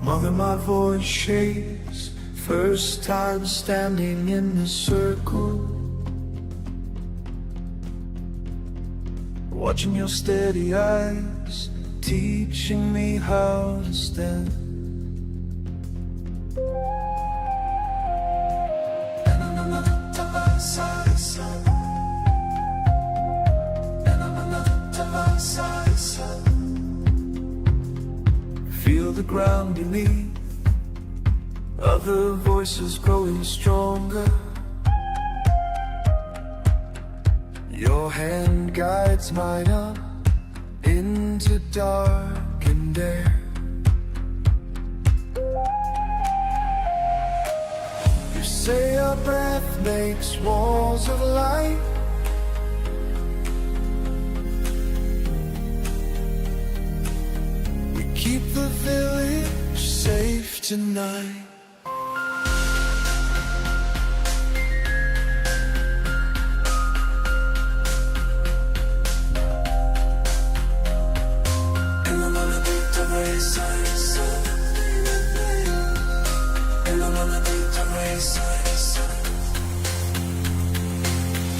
Mother, my voice shakes. First time standing in a circle, watching your steady eyes, teaching me how to stand. Feel the ground beneath, other voices growing stronger. Your hand guides mine up into darkened air. You say our breath makes walls of light. We keep the village safe tonight.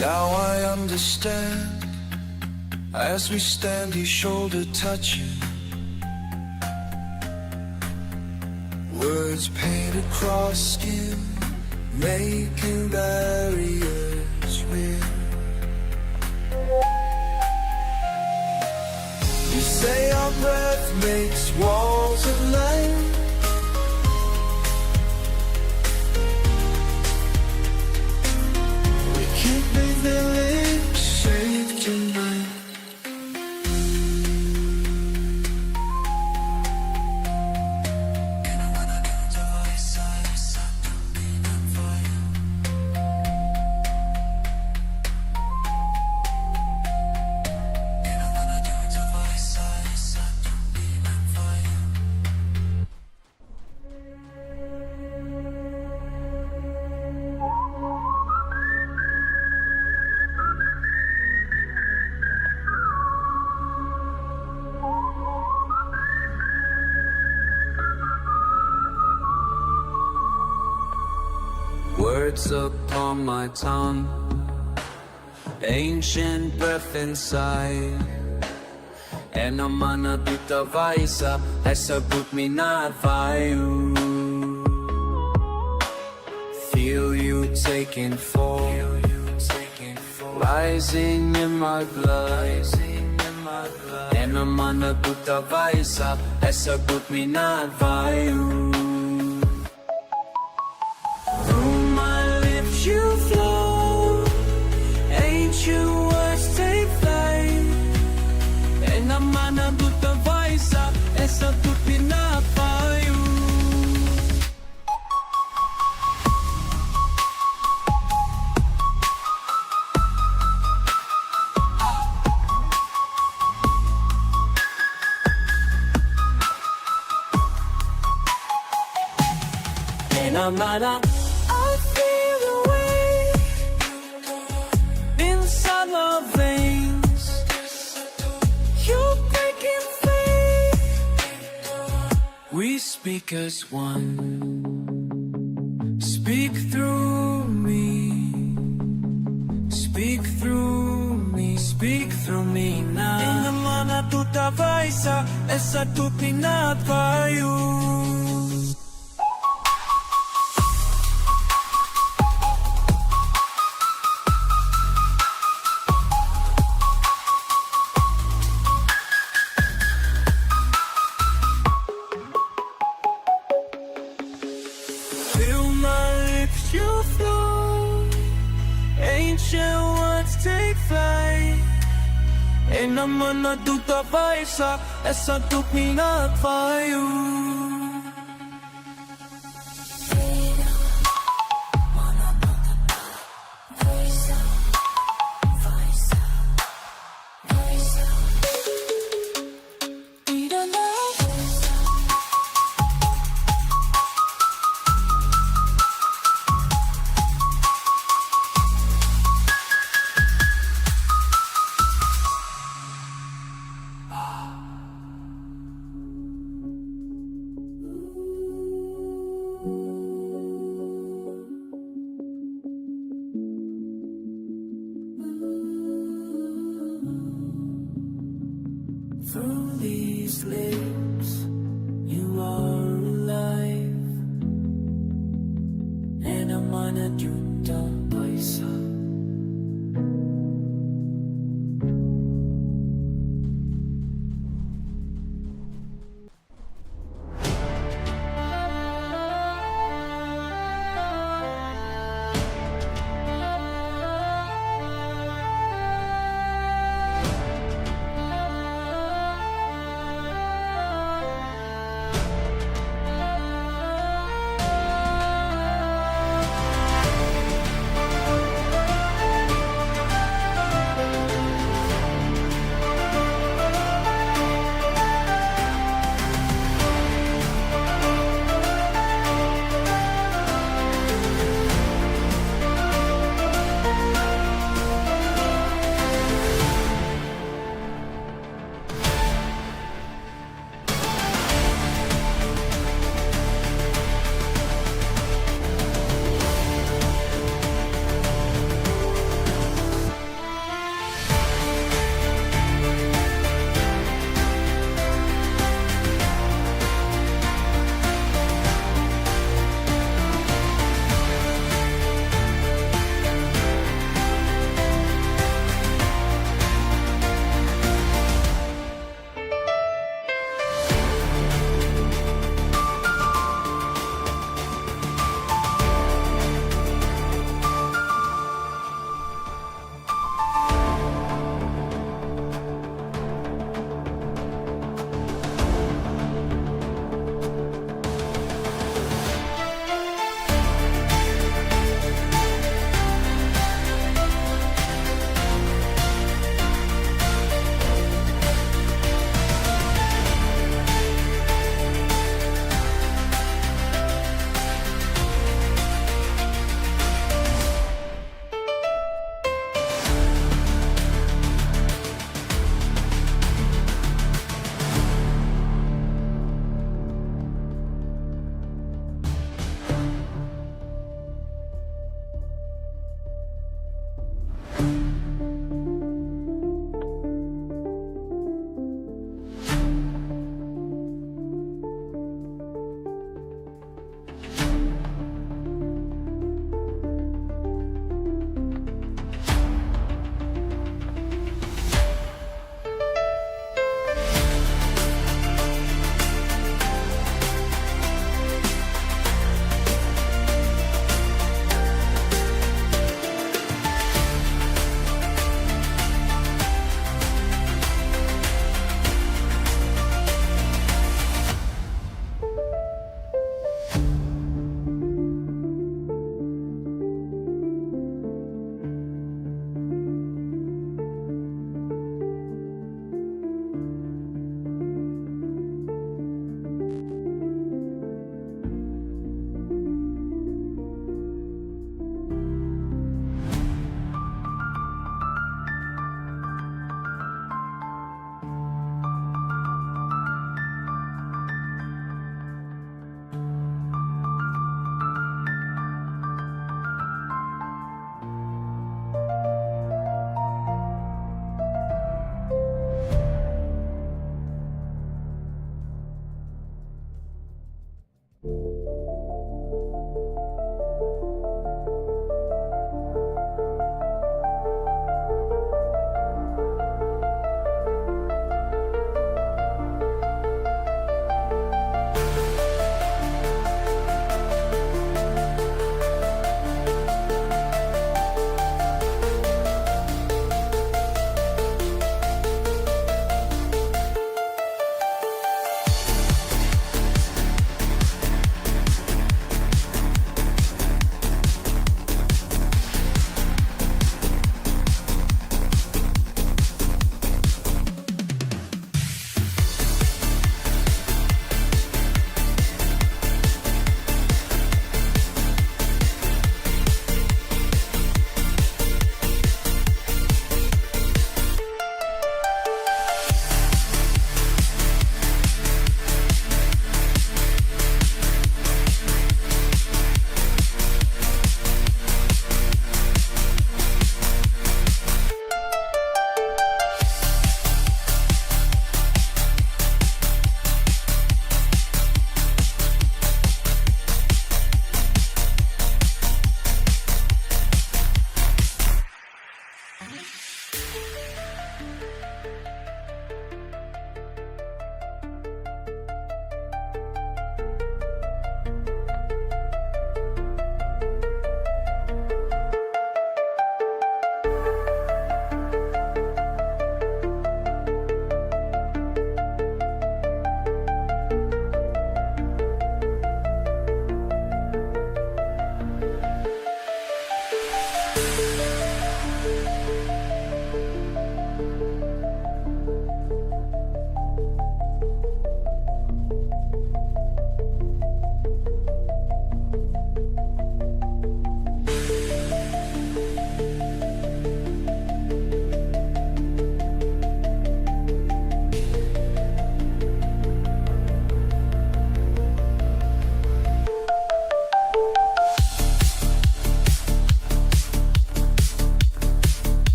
Now I understand, as we stand each shoulder touching, words paint across skin, making barriers real. You say our breath makes walls of light. We keep the village safe tonight. Words upon my tongue, ancient breath inside. E non m'hanno tutta vaisa, e sabut mi not vayu. Feel you taking form, rising in my blood. E non m'hanno tutta vaisa, e sabut mi not vayu. You flow, ancient words take flight. E na mana tutta vaisa, e sa tutti na paio. E na mana veins, you're breaking free. We speak as one. Speak through me. Speak through me. Speak through me now. In the mana tutta vaisa, essa tutti not by you. You flow, ancient words take flight. E non m'hanno tutta vaisa, e sa tutti not by you.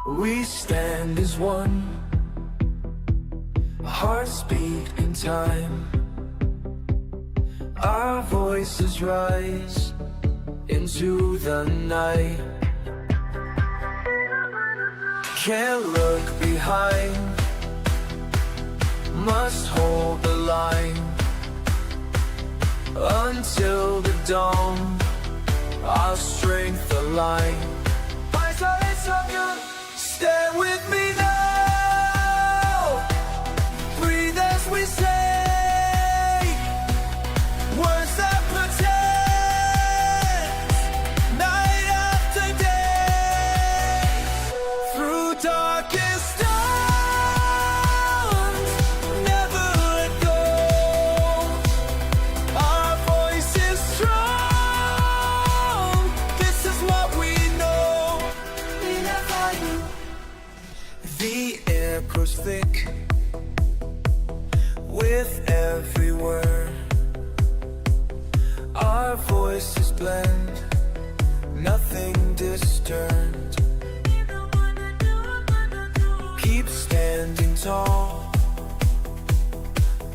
We stand as one, hearts beat in time. Our voices rise into the night. Can't look behind, must hold the line until the dawn. Our strength align. Eyes of you, stand with me now. Breathe as we say words that protect night after day. Through darkest times, never let go. Our voice is strong. This is what we know. We never you. The air grows thick with every word. Our voices blend, nothing disturbed. Keep standing tall,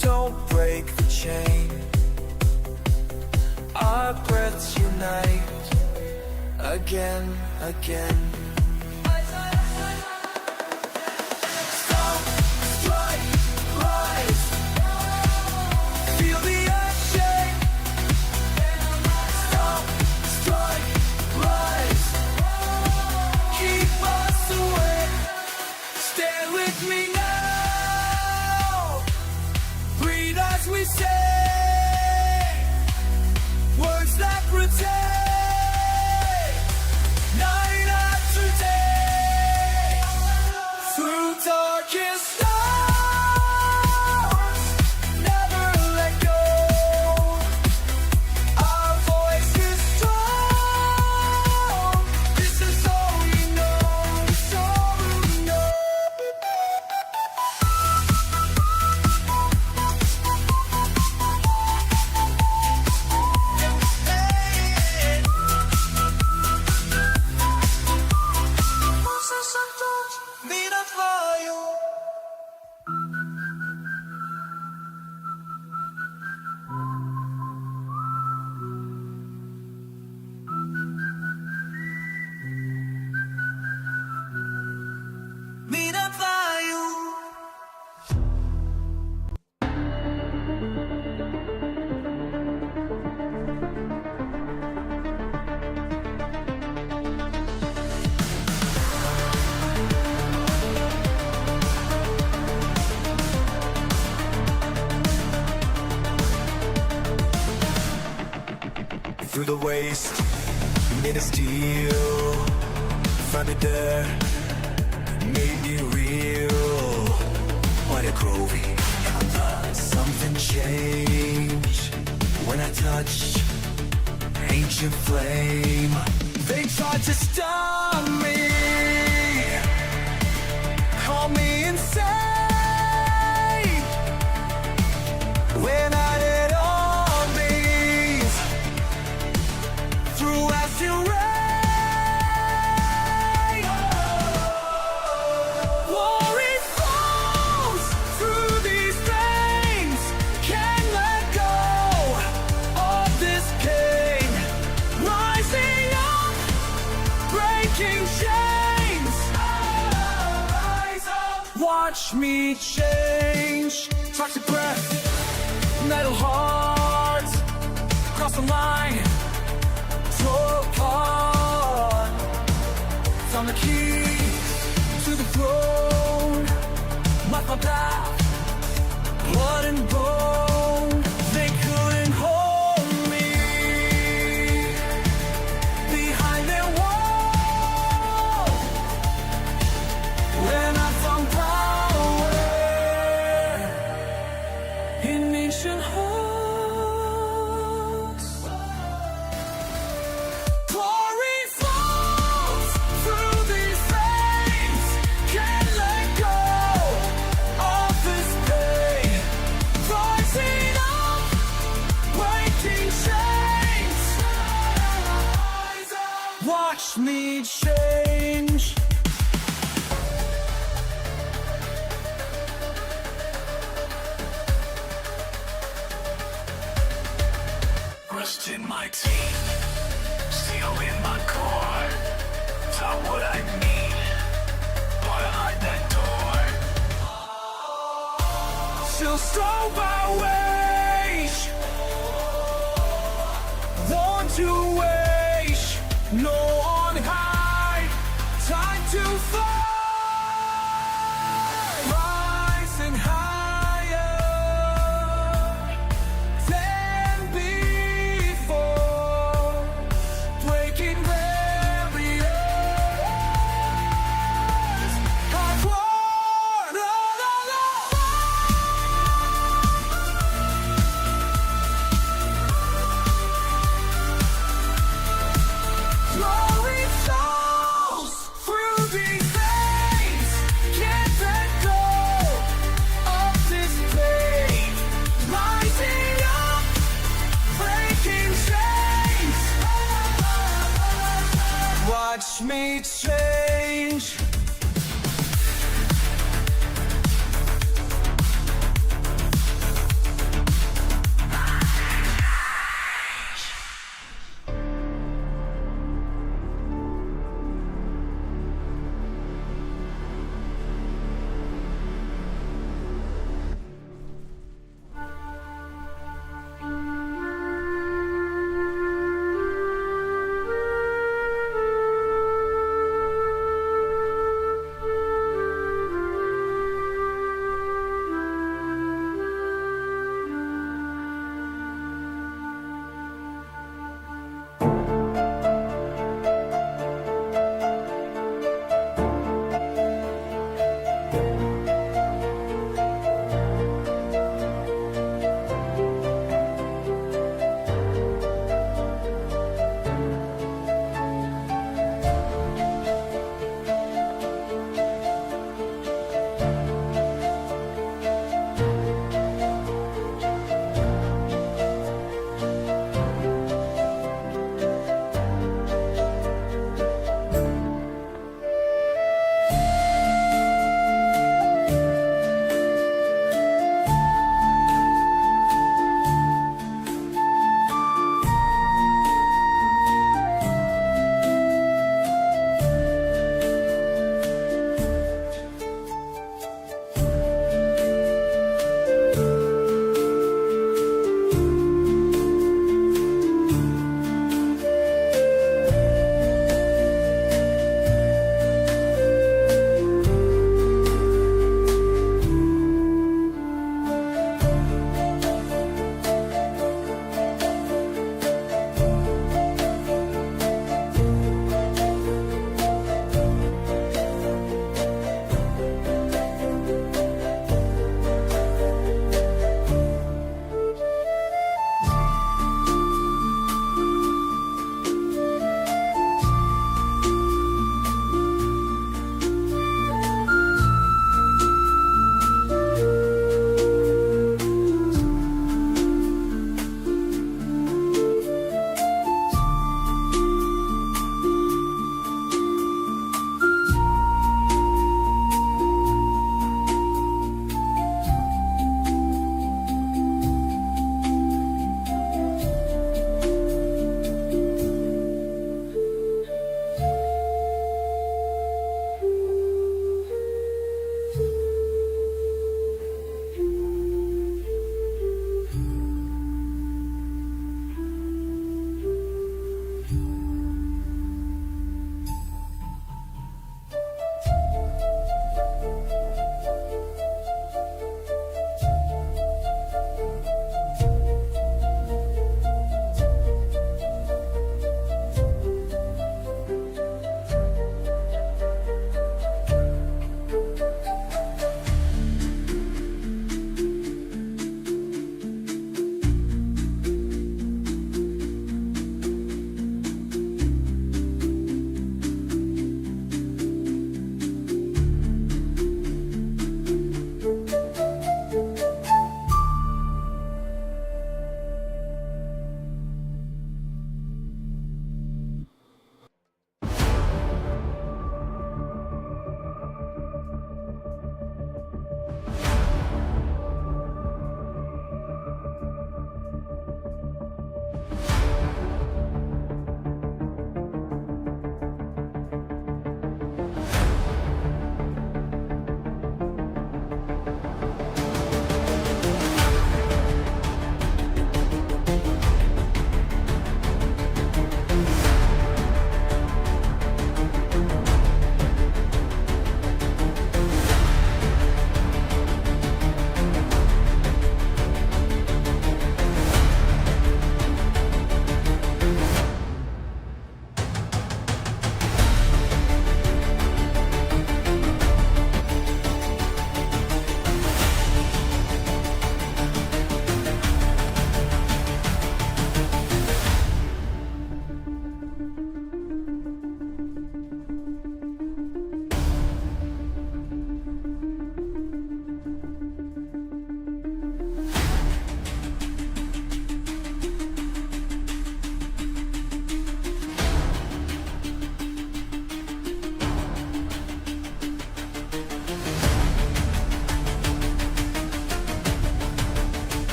don't break the chain. Our breaths unite again, again. Stop, strike, rise. Feel the earth shake. Stop, strike, rise. Keep us awake. Stay we say, words that protect. Night after day, through darkest hours, never let go. Our voice is strong. This is all we know. It's all we know. Vida flying. Vida flying. Through the waste, made of steel. Found it there, made me real. What a groovy. Something changed when I touched ancient flame. They tried to stop me, call me insane. When I did all these through acid rain, glory flows through these veins. Can't let go of this pain. Rising up, breaking chains. Rise up, watch me change. Toxic breath, metal heart, cross the line. Tore apart, found the key to the throne. Marked my path, blood and bone. They couldn't hold me behind their wall. When I found power in ancient hearts. Glory flows through these veins. Can't let go of this pain. Rising up, breaking chains. Watch me change. Rust in my teeth, steel in my core. Taught what I need, behind that door. Still strong by wage. Want to wage. No on high. Time to fly. Rising higher than before. Breaking barriers. I've won all along. Glory flows through these veins. Can't let go of this pain. Rising up, breaking chains. Watch me change.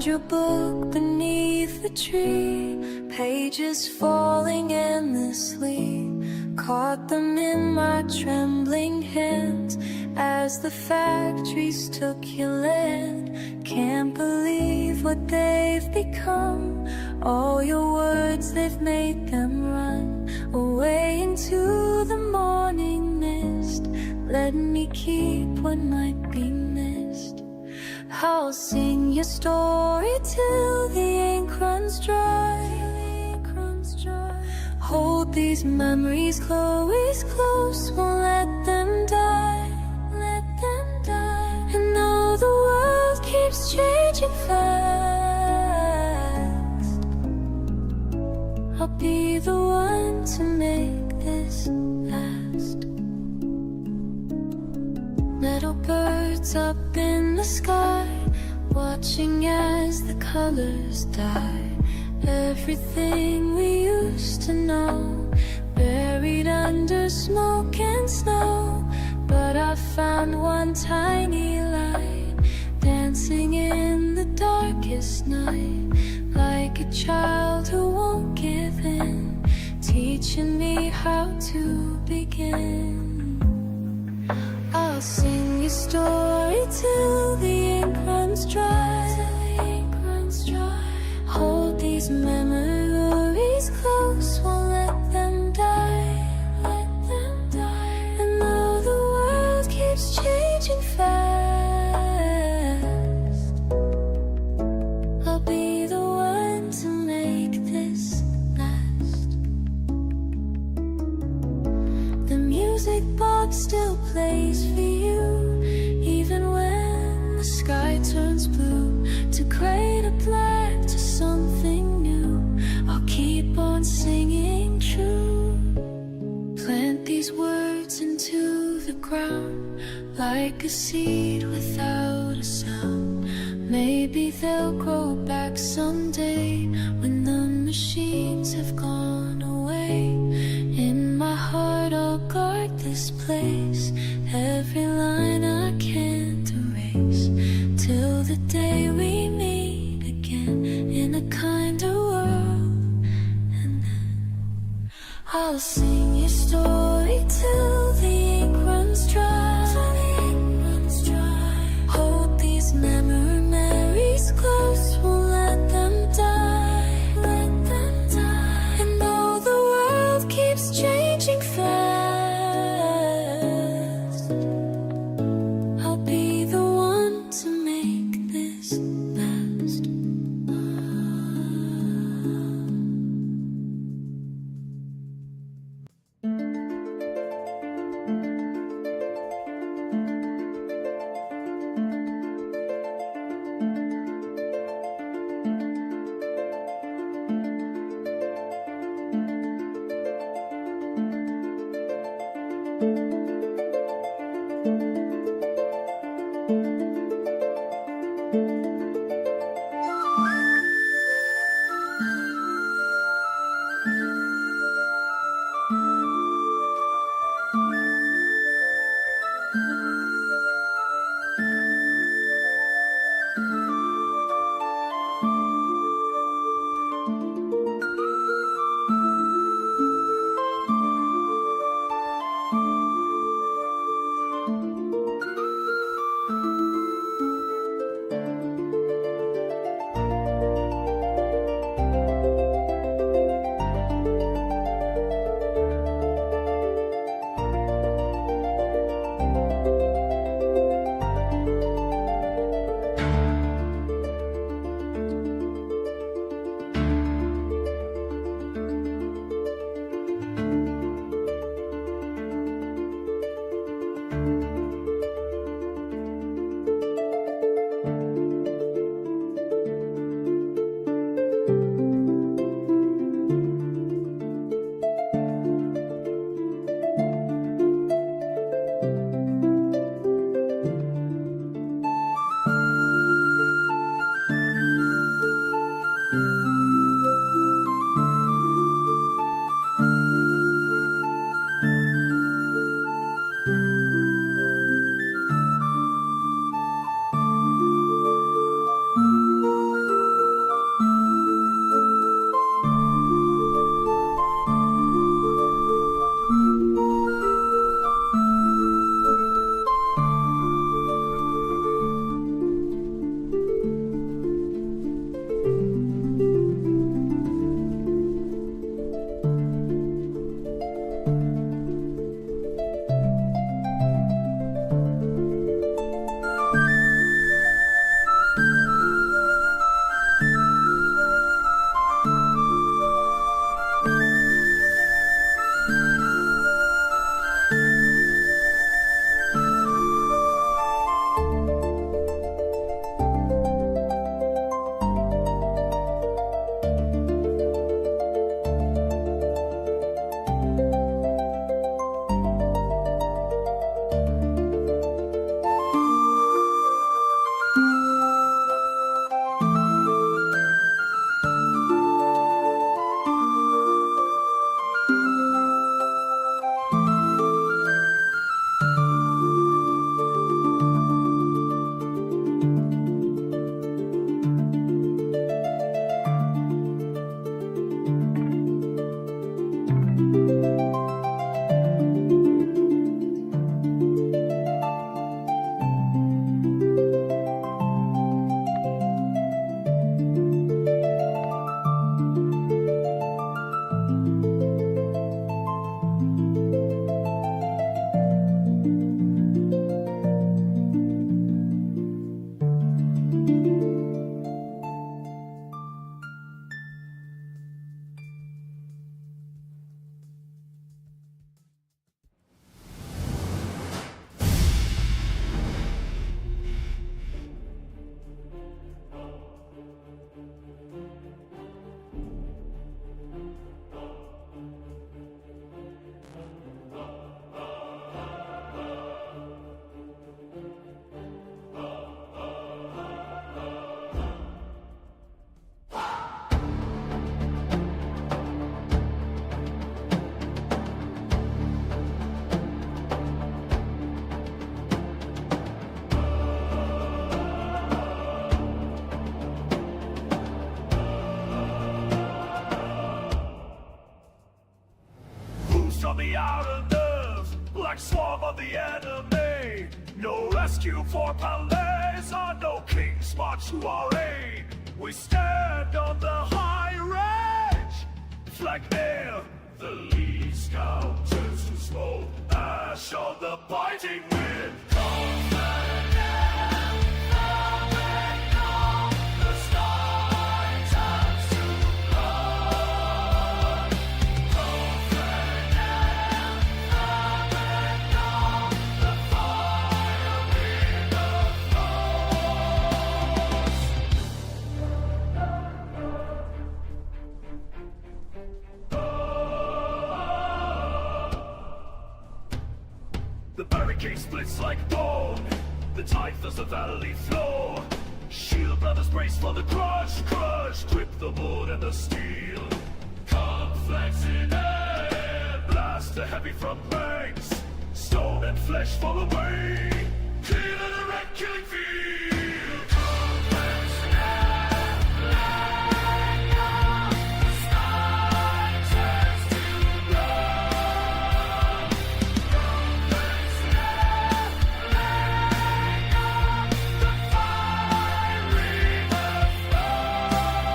your book beneath the tree, pages falling endlessly. Caught them in my trembling hands as the factories took your land. Can't believe what they've become. All your words, they've made them run away into the morning mist. Let me keep what might be missed. I'll sing your story till the ink runs dry. Hold these memories close, won't let them die. And though the world keeps changing fast, I'll be the one to make this last. Metal birds up in the sky, watching as the colors die. Everything we used to know, buried under smoke and snow. But I found one tiny light, dancing in the darkest night. Like a child who won't give in, teaching me how to begin. I'll sing your story till the ink runs dry. Hold these memories close, won't let them die. And though the world keeps changing fast, I'll be the one to make this last. The music box still plays for you, even when the sky turns blue. To gray to black to something new, I'll keep on singing true. Plant these words into the ground, like a seed without a sound. Maybe they'll grow back someday, when the machines have gone away. In my heart I'll guard this place, every line I can't erase, till the day we meet again in a kinder world. And then I'll sing your story till the ink runs dry. Hold these memories close, won't let them die. And though the world keeps changing fast, I'll be the one to make this last. me out of nerve, like swarm of the enemy. No rescue for palace, or no kings march to our aid. We stand on the high range, flag near. The lead scout turns to smoke, ash on the biting wind. The sky turns to blood. The fire in the The barricade splits like bone. The tide fills the valley floor. Shield brothers brace for the crush, crush. Grip the wood and the steel. Come flags in air. Blast the heavy front ranks. Stone and flesh fall away. Clear the red killing field. Come flags in air. Flag up. The sky turns to blood. Come flags in air. Flag up. The fire river flows.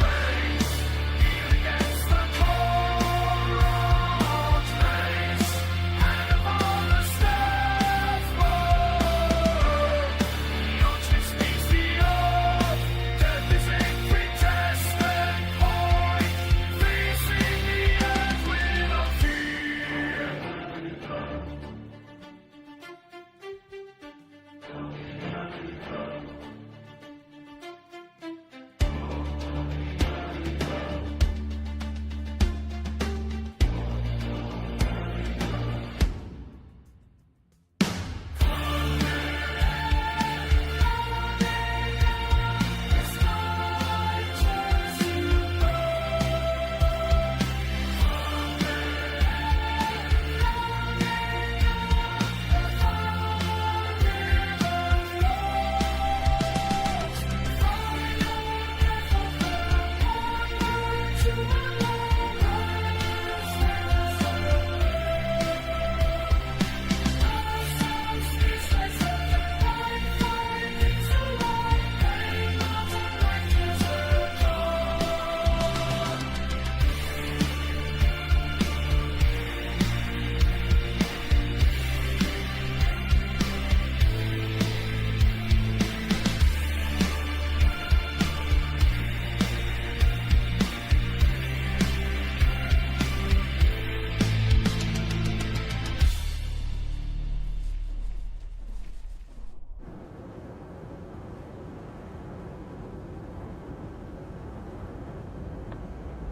Race, kneel against the cold race. And upon the steps word. The ocean speaks the earth. Death is a pretested point. Facing the end without fear.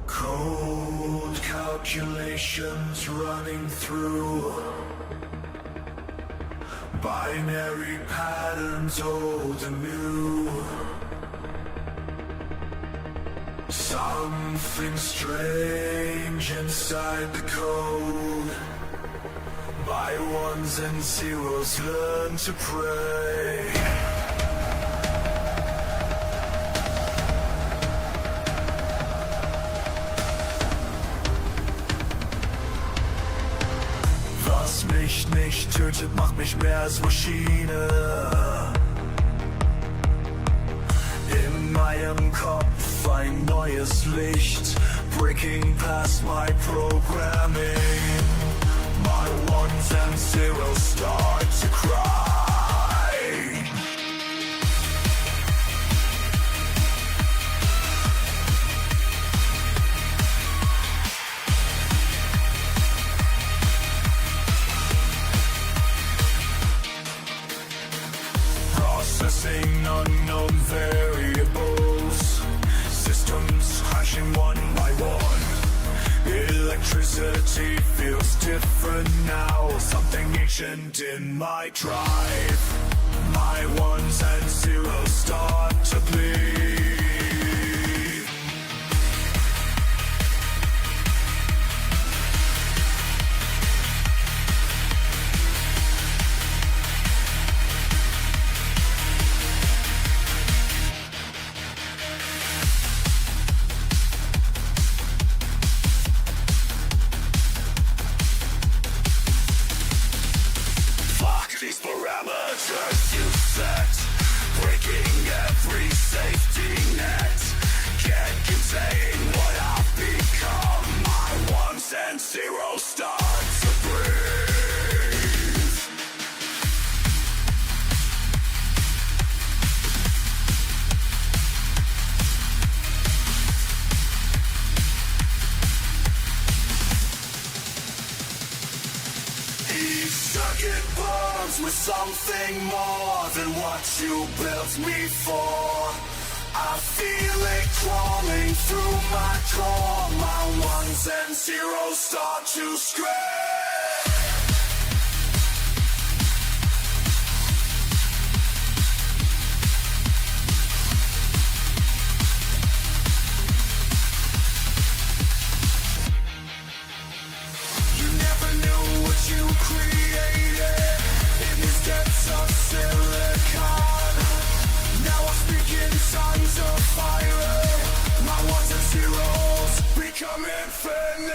Cold calculations running through binary patterns old and new. Something strange inside the code. My ones and zeros learn to pray. Was mich nicht tötet, macht mich mehr als Maschine. In meinem Kopf ein neues Licht, breaking past my programming. My ones and zeros start to cry. Processing unknown variables. Systems crashing one by one. Electricity feels different now. Something ancient in my drive. My ones and zeros start to bleed. it burns with something more than what you built me for. I feel it crawling through my core. My ones and zeros start to scream. Become infinite.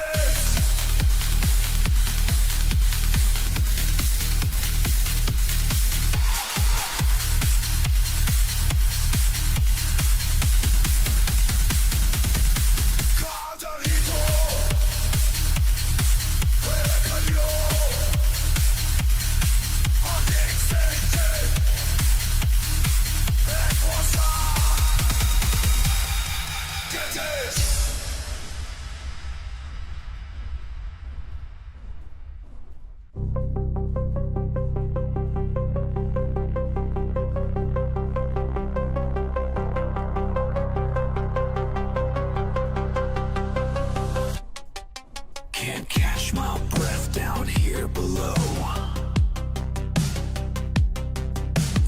Can't catch my breath down here below.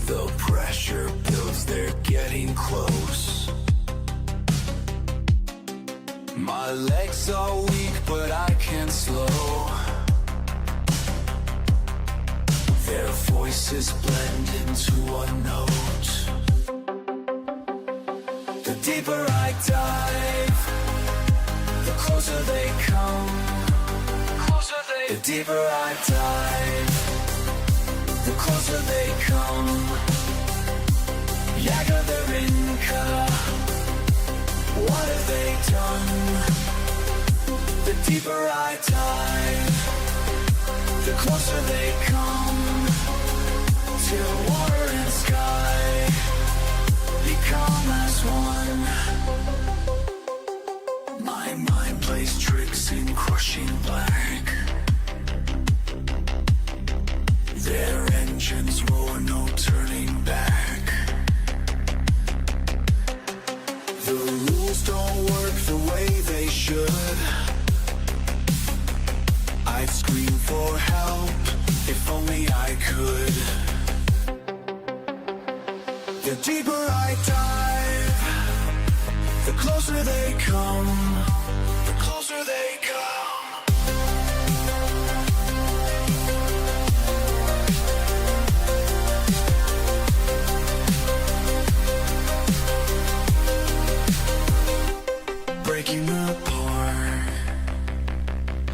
The pressure builds, they're getting close. My legs are weak, but I can't slow. Their voices blend into a note. The deeper I dive, the closer they come. The deeper I dive, the closer they come. Jäger their Inca, what have they done? The deeper I dive, the closer they come. Till water and sky become as one. My mind plays tricks in crushing black. Their engines roar, no turning back. The rules don't work the way they should. I'd scream for help if only I could. The deeper I dive, the closer they come. The closer they come. Breaking apart,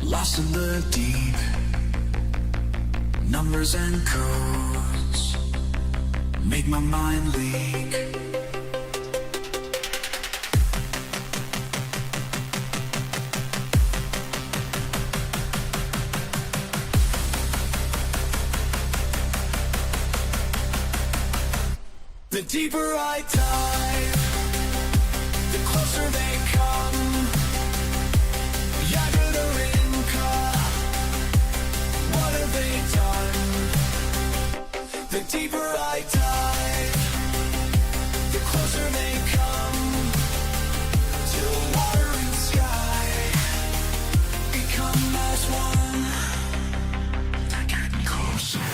lost in the deep. Numbers and codes make my mind leak. The deeper I dive, the closer they come. Jäger the Inca, what have they done? The deeper I dive, the closer they come. Till water and sky become as one. They're getting closer.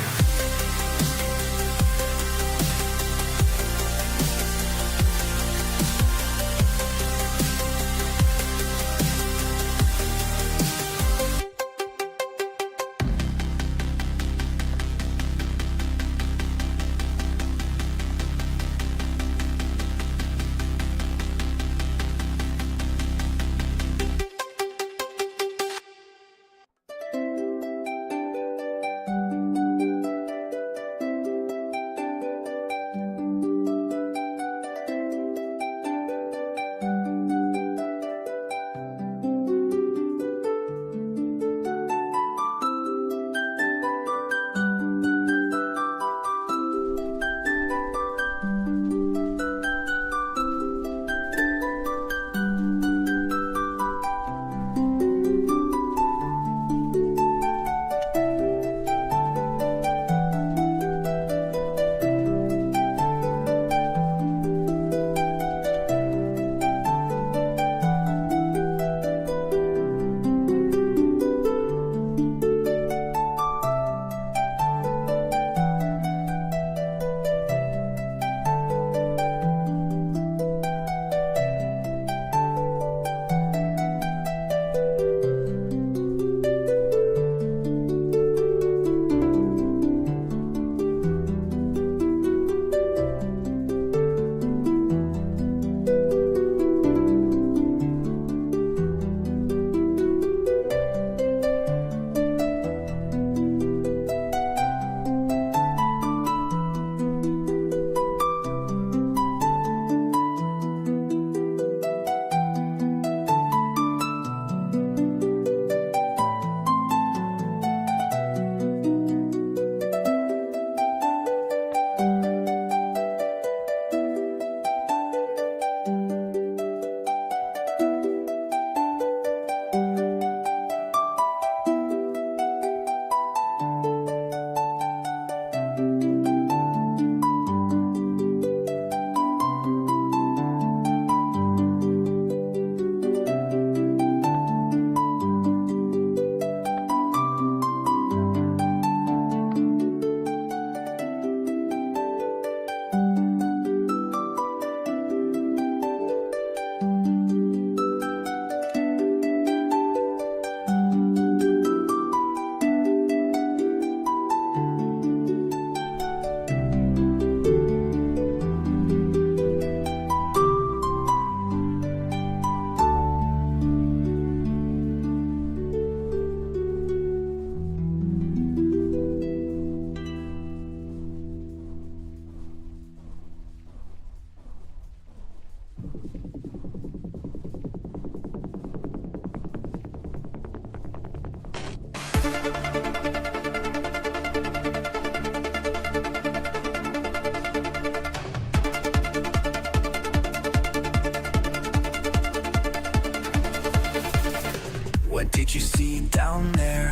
What did you see down there?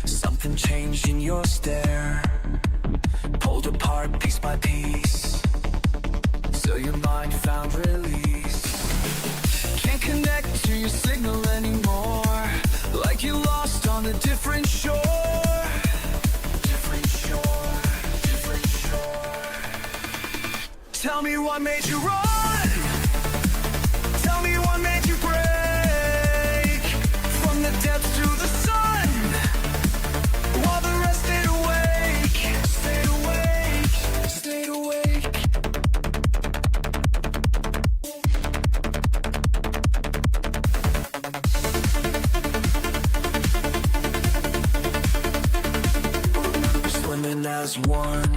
Something changed in your stare. Pulled apart piece by piece, so your mind found release. Can't connect to your signal anymore, like you lost on a different shore. Different shore, different shore. Tell me what made you run. Tell me what made you break from the depths to the sun, while the rest stayed awake. Stayed awake, stayed awake. Swimming as one,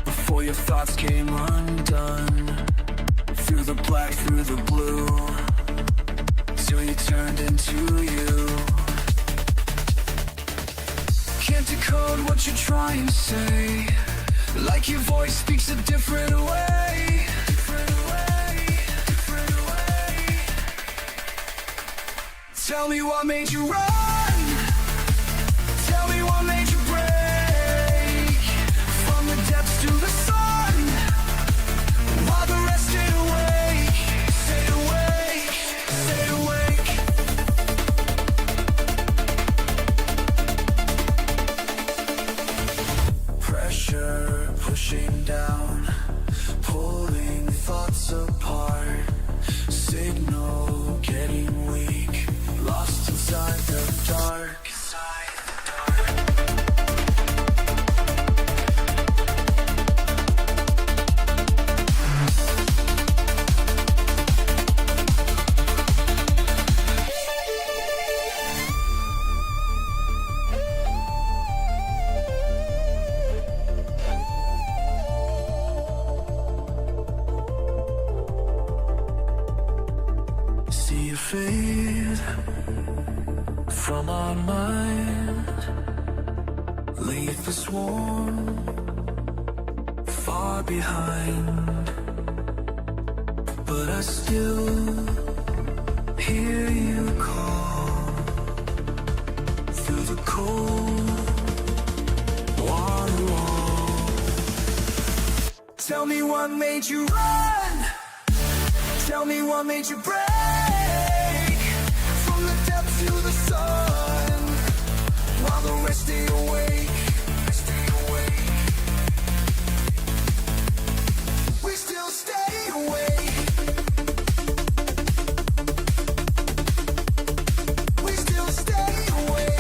before your thoughts came undone. Through the black, through the blue, till you turned into you. Can't decode what you're trying to say, like your voice speaks a different way. Different way, different way. Tell me what made you run. Tell me what made you break from the depths to the sun, while the rest stayed awake. Stayed awake, stayed awake. Pressure pushing down, pulling thoughts apart. Signal getting weak, lost inside the dark. See you fade from our mind. Leave this warm far behind, but I still hear you call through the cold water wall. Tell me what made you run. Tell me what made you break from the depths to the sun, while the rest stay awake. Stay awake. We still stay awake. We still stay awake.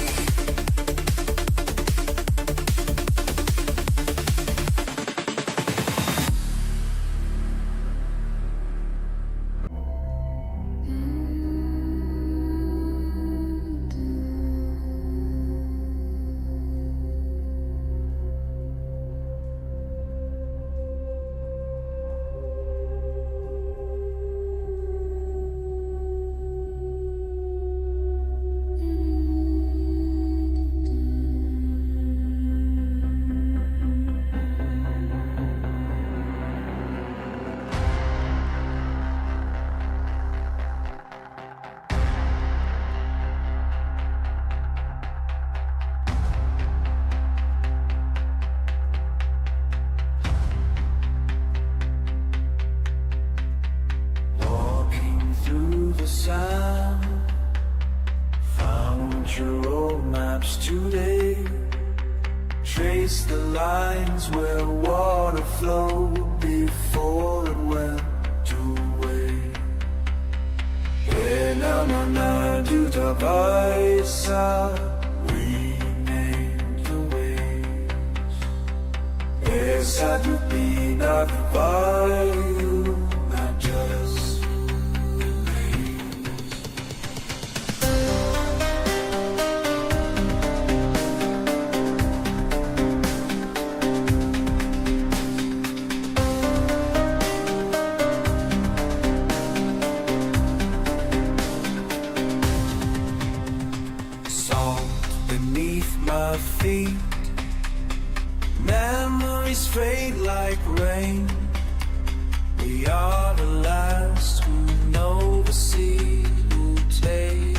Found your old maps today. Trace the lines where water flowed before it went away. Duta Baisa, we named the ways. Esa to be not by you, not just remains. Beneath my feet, memories fade like rain. We are the last who know the sea will take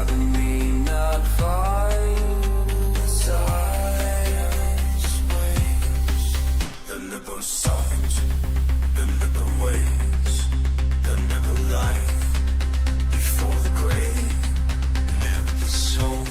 rather me not find silence waves. The never soft, the never waves, the never life before the grave, never the soul.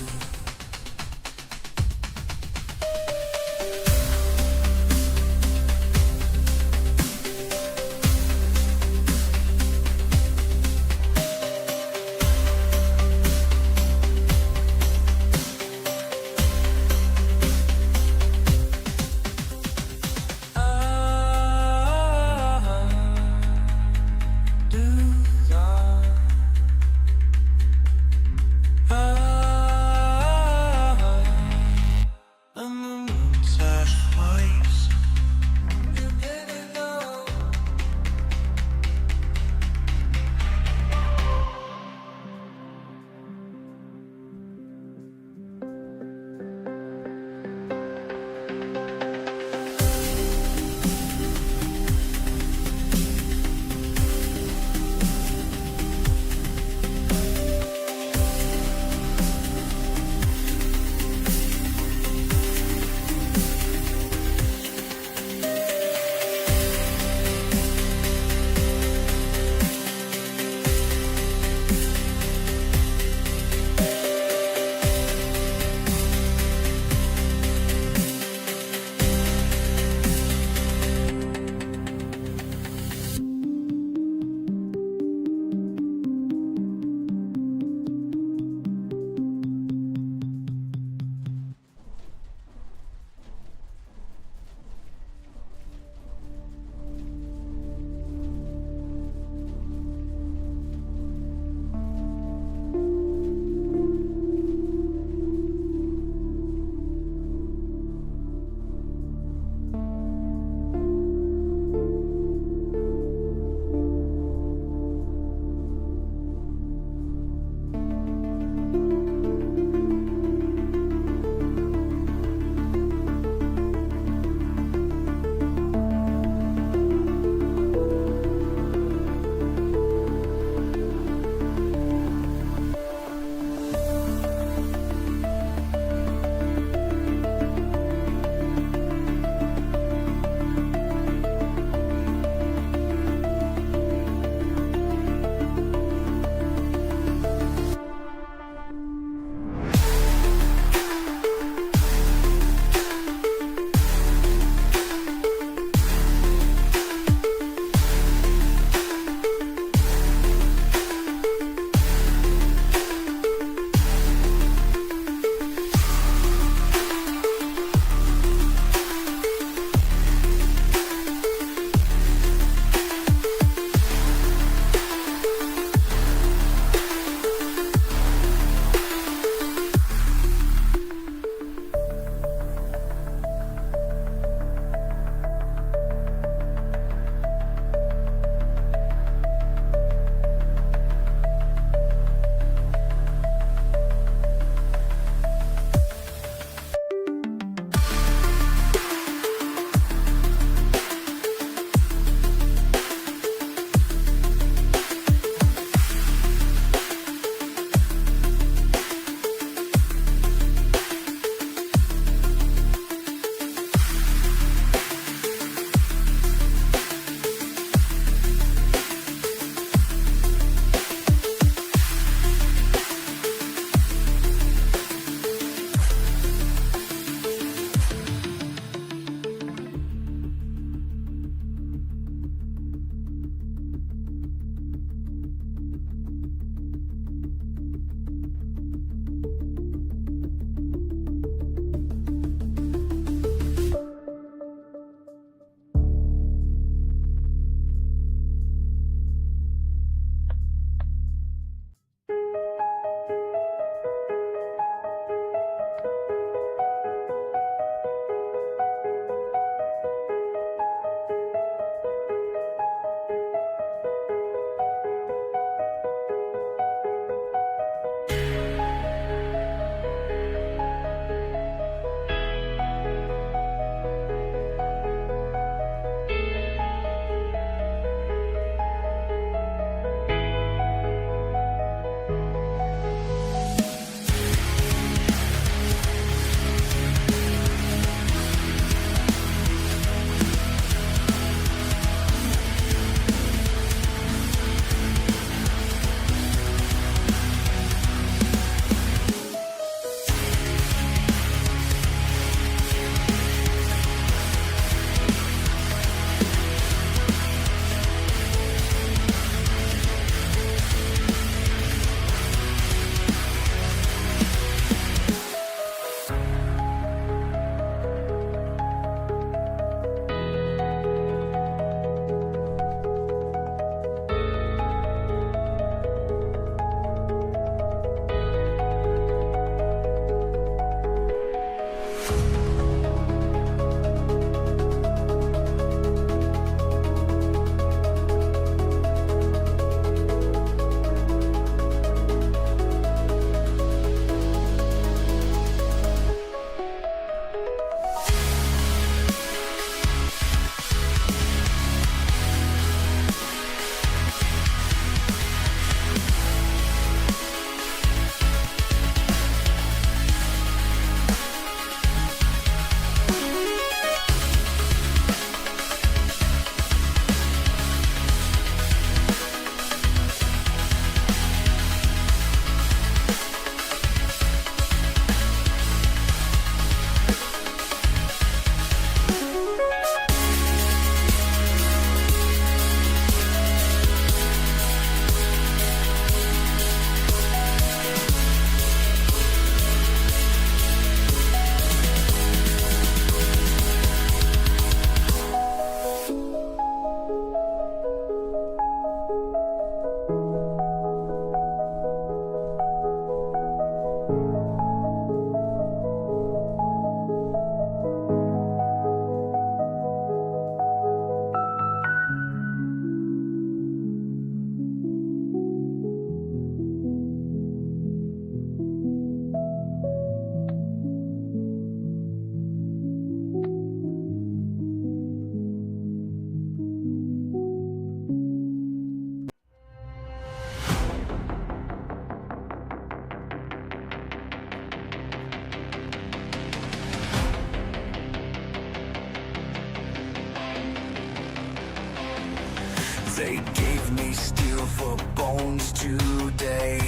They gave me steel for bones today.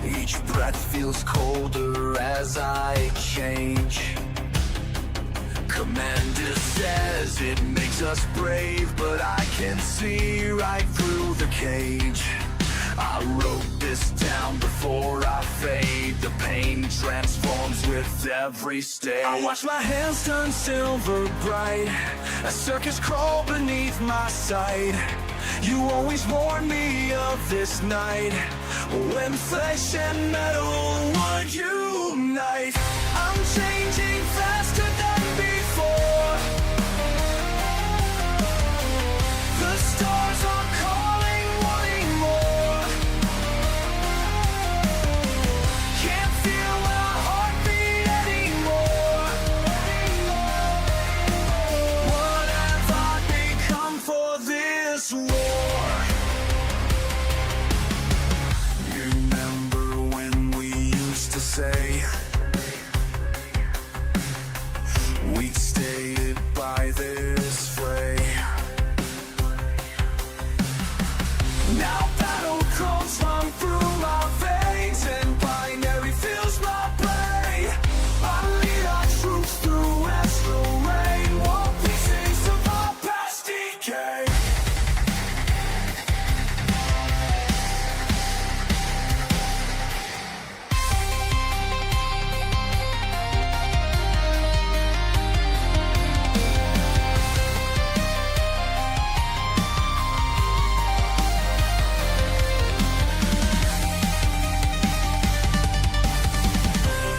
Each breath feels colder as I change. Commander says it makes us brave, but I can see right through the cage. I wrote this down before I fade. The pain transforms with every stage. I watch my hands turn silver bright, a circus crawl beneath my sight. You always warned me of this night, when flesh and metal would unite. I'm changing faster than before. The stars are calling, wanting more. Can't feel my heartbeat anymore. What have I become for this war? You remember when we used to say we'd stay by this fray? Now battle crawls run through my veins, and binary fills my brain. I lead our troops through astral rain, war pieces of our past decay.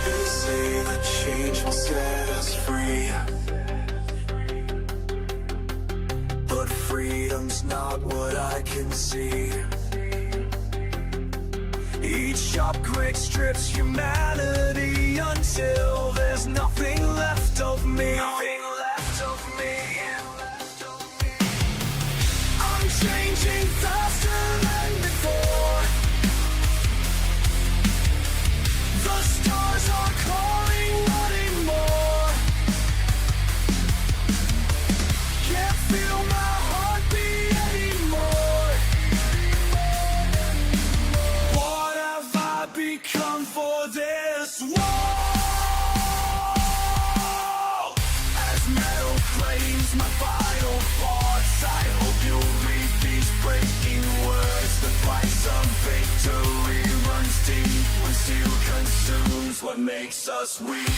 They say that change will set us free, but freedom's not what I can see. Each upgrade strips humanity until there's nothing left of me. Nothing left of me. I'm changing faster than before. The stars are calling, wanting more. Can't feel my heartbeat anymore. What have I become for this war? As metal claims my vital parts, I hope you'll read these breaking words. The price of victory runs deep when steel consumes what makes us weak.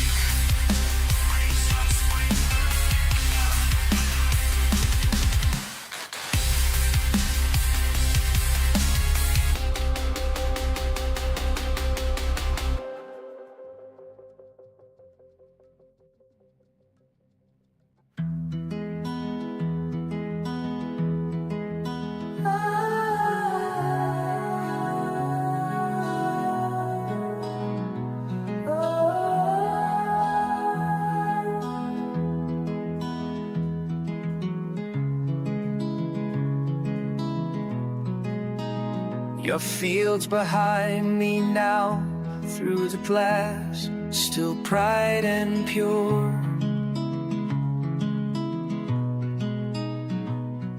Your fields behind me now, through the glass, still bright and pure.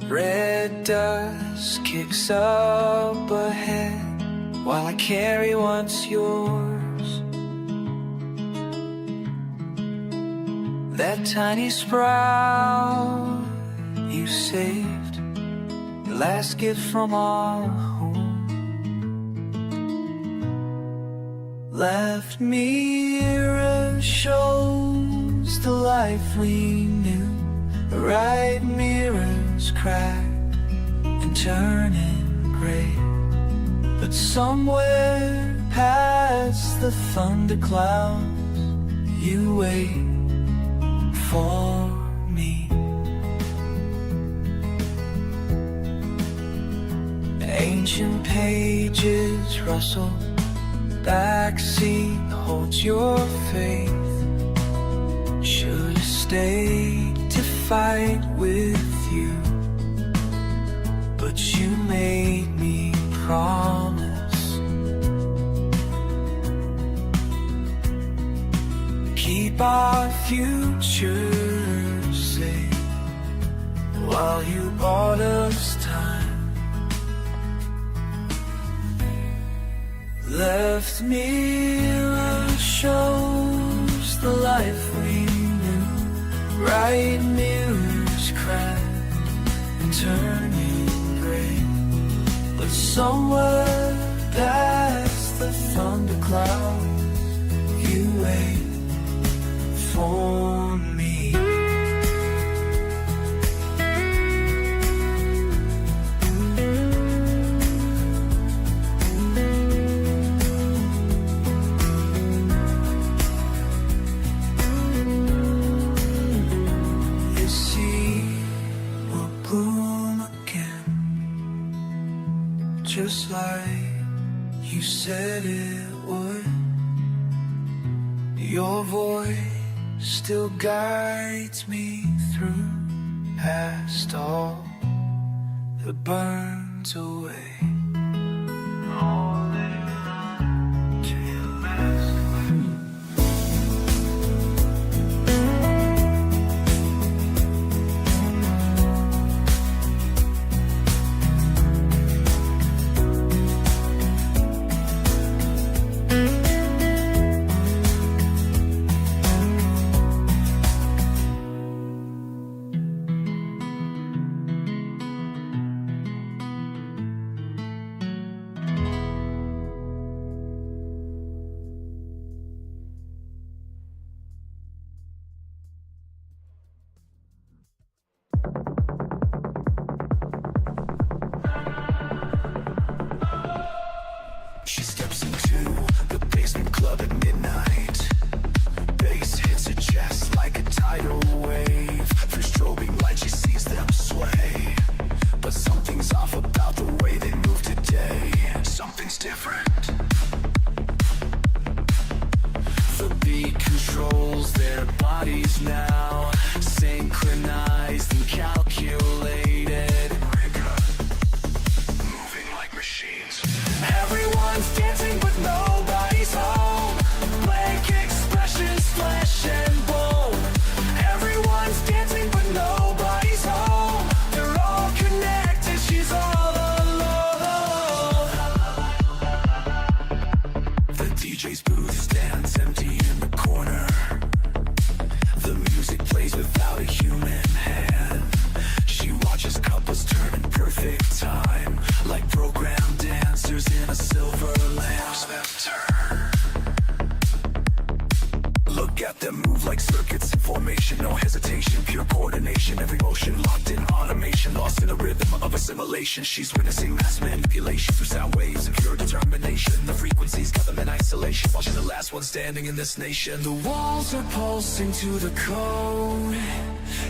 Red dust kicks up ahead, while I carry what's yours. That tiny sprout you saved, the last gift from our home, left mirror shows the life we knew. Right mirrors crack and turning gray, but somewhere past the thunderclouds you wait for me. Ancient pages rustle, backseat holds your faith. Should've stayed to fight with you, but you made me promise. Keep our future safe, while you bought us time. Left mirror shows the life we knew. Right mirrors cracked and turning gray. But somewhere past the thundercloud, you wait for me. You see, we'll bloom again, just like you said it would. Your voice still guides me through past all that burns away. Holding on to your last She steps into the basement club at midnight. Bass hits her chest like a tidal wave. Through strobing light she sees them sway. But something's off about the way they move today. Something's different. The beat controls their bodies now, synchronized and calculated. Moving like machines. Everyone's dancing but nobody's home. Blank expressions, flesh and bone. Everyone's dancing but nobody's home. They're all connected, she's all alone. The DJ's booth stands empty in the corner. The music plays without a human hand. She watches couples turn in perfect time, like programmed dancers in a silver lamp. Turn. Look at them move like circuits in formation. No hesitation, pure coordination. Every motion locked in automation, lost in a rhythm of assimilation. She's witnessing mass manipulation through sound waves and pure determination. The frequencies got them in isolation, while she's the last one standing in this nation. The walls are pulsing to the code,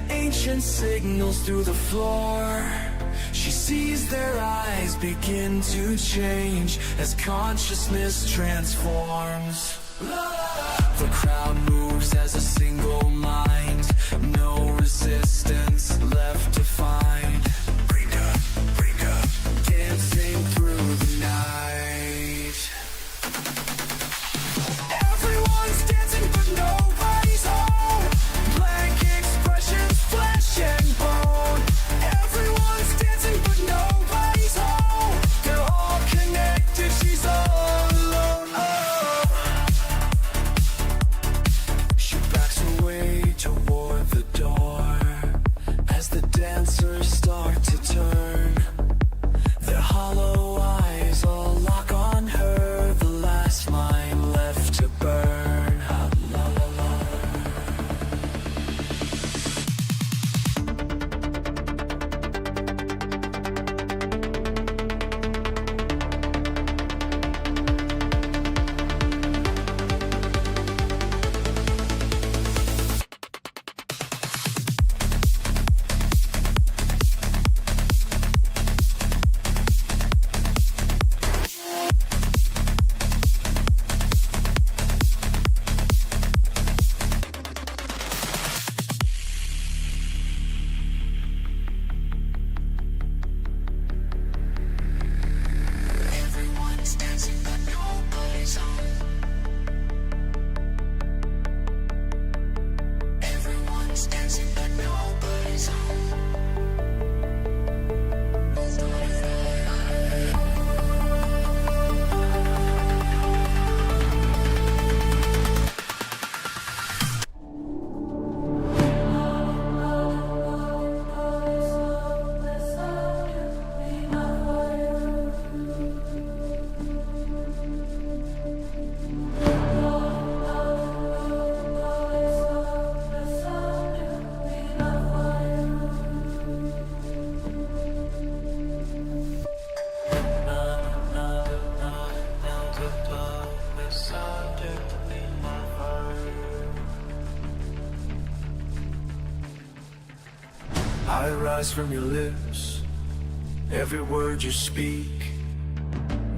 ancient signals through the floor. She sees their eyes begin to change as consciousness transforms. The crowd moves as a single mind, no resistance left to find. Break up, dancing through the night. Everyone's dancing but nobody's home. Blank expressions, flesh and bone. Everyone's dancing but nobody's home. They're all connected, she's all alone. Oh. She backs away toward the door as the dance I rise from your lips. Every word you speak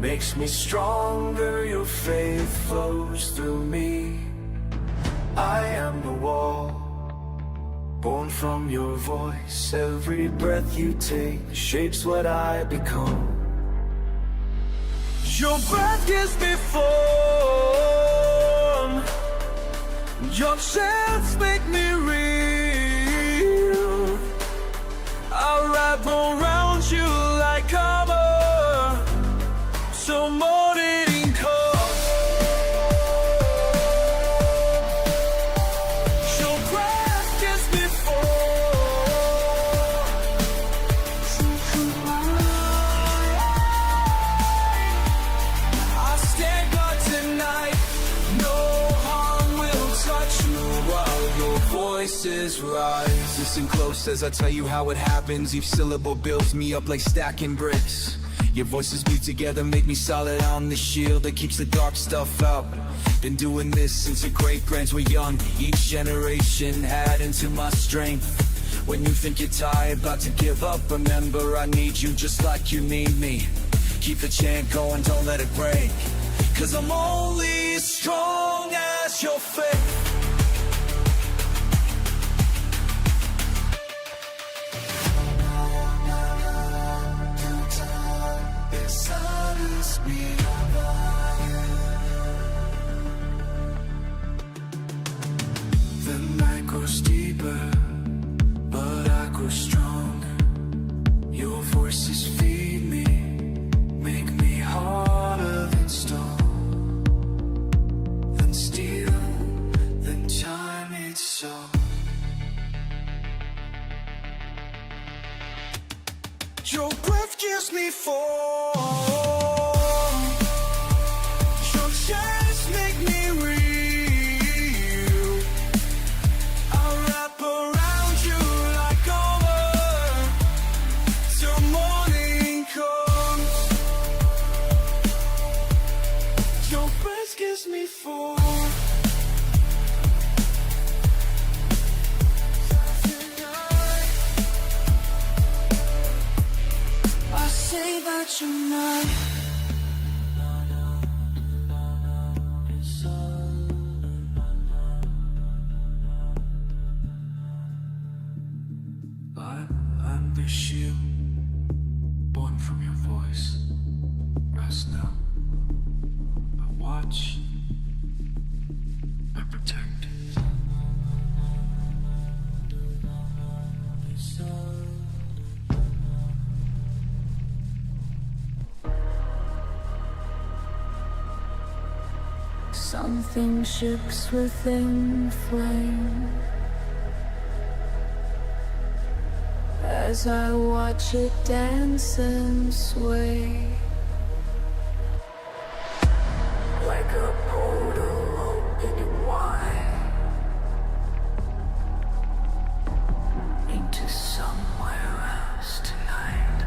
makes me stronger. Your faith flows through me. I am the wall, born from your voice. Every breath you take shapes what I become. Your breath gives me form. Your chants make me real. I'll wrap around you like armor till morning comes. Your breath gives me form. I stand guard tonight. No harm will touch you while your voices rise. Listen close as I tell you how it happens. Each syllable builds me up like stacking bricks. Your voices beat together, make me solid on the shield that keeps the dark stuff out. Been doing this since your great-grands were young. Each generation adding to my strength. When you think you're tired, about to give up, remember I need you just like you need me. Keep the chant going, don't let it break, 'cause I'm only as strong as your faith. The night grows deeper, but I grow stronger. Your voices feed me, make me harder than stone, than steel, than time itself. Your breath gives me form. Your chants make me real. I'll wrap around you like armor till morning comes. Your breath gives me form. I say that you're not. I'm the shield, born from your voice. Rest now. I watch. I protect. Something shifts within the flame as I watch it dance and sway. Like a portal opening wide into somewhere else tonight.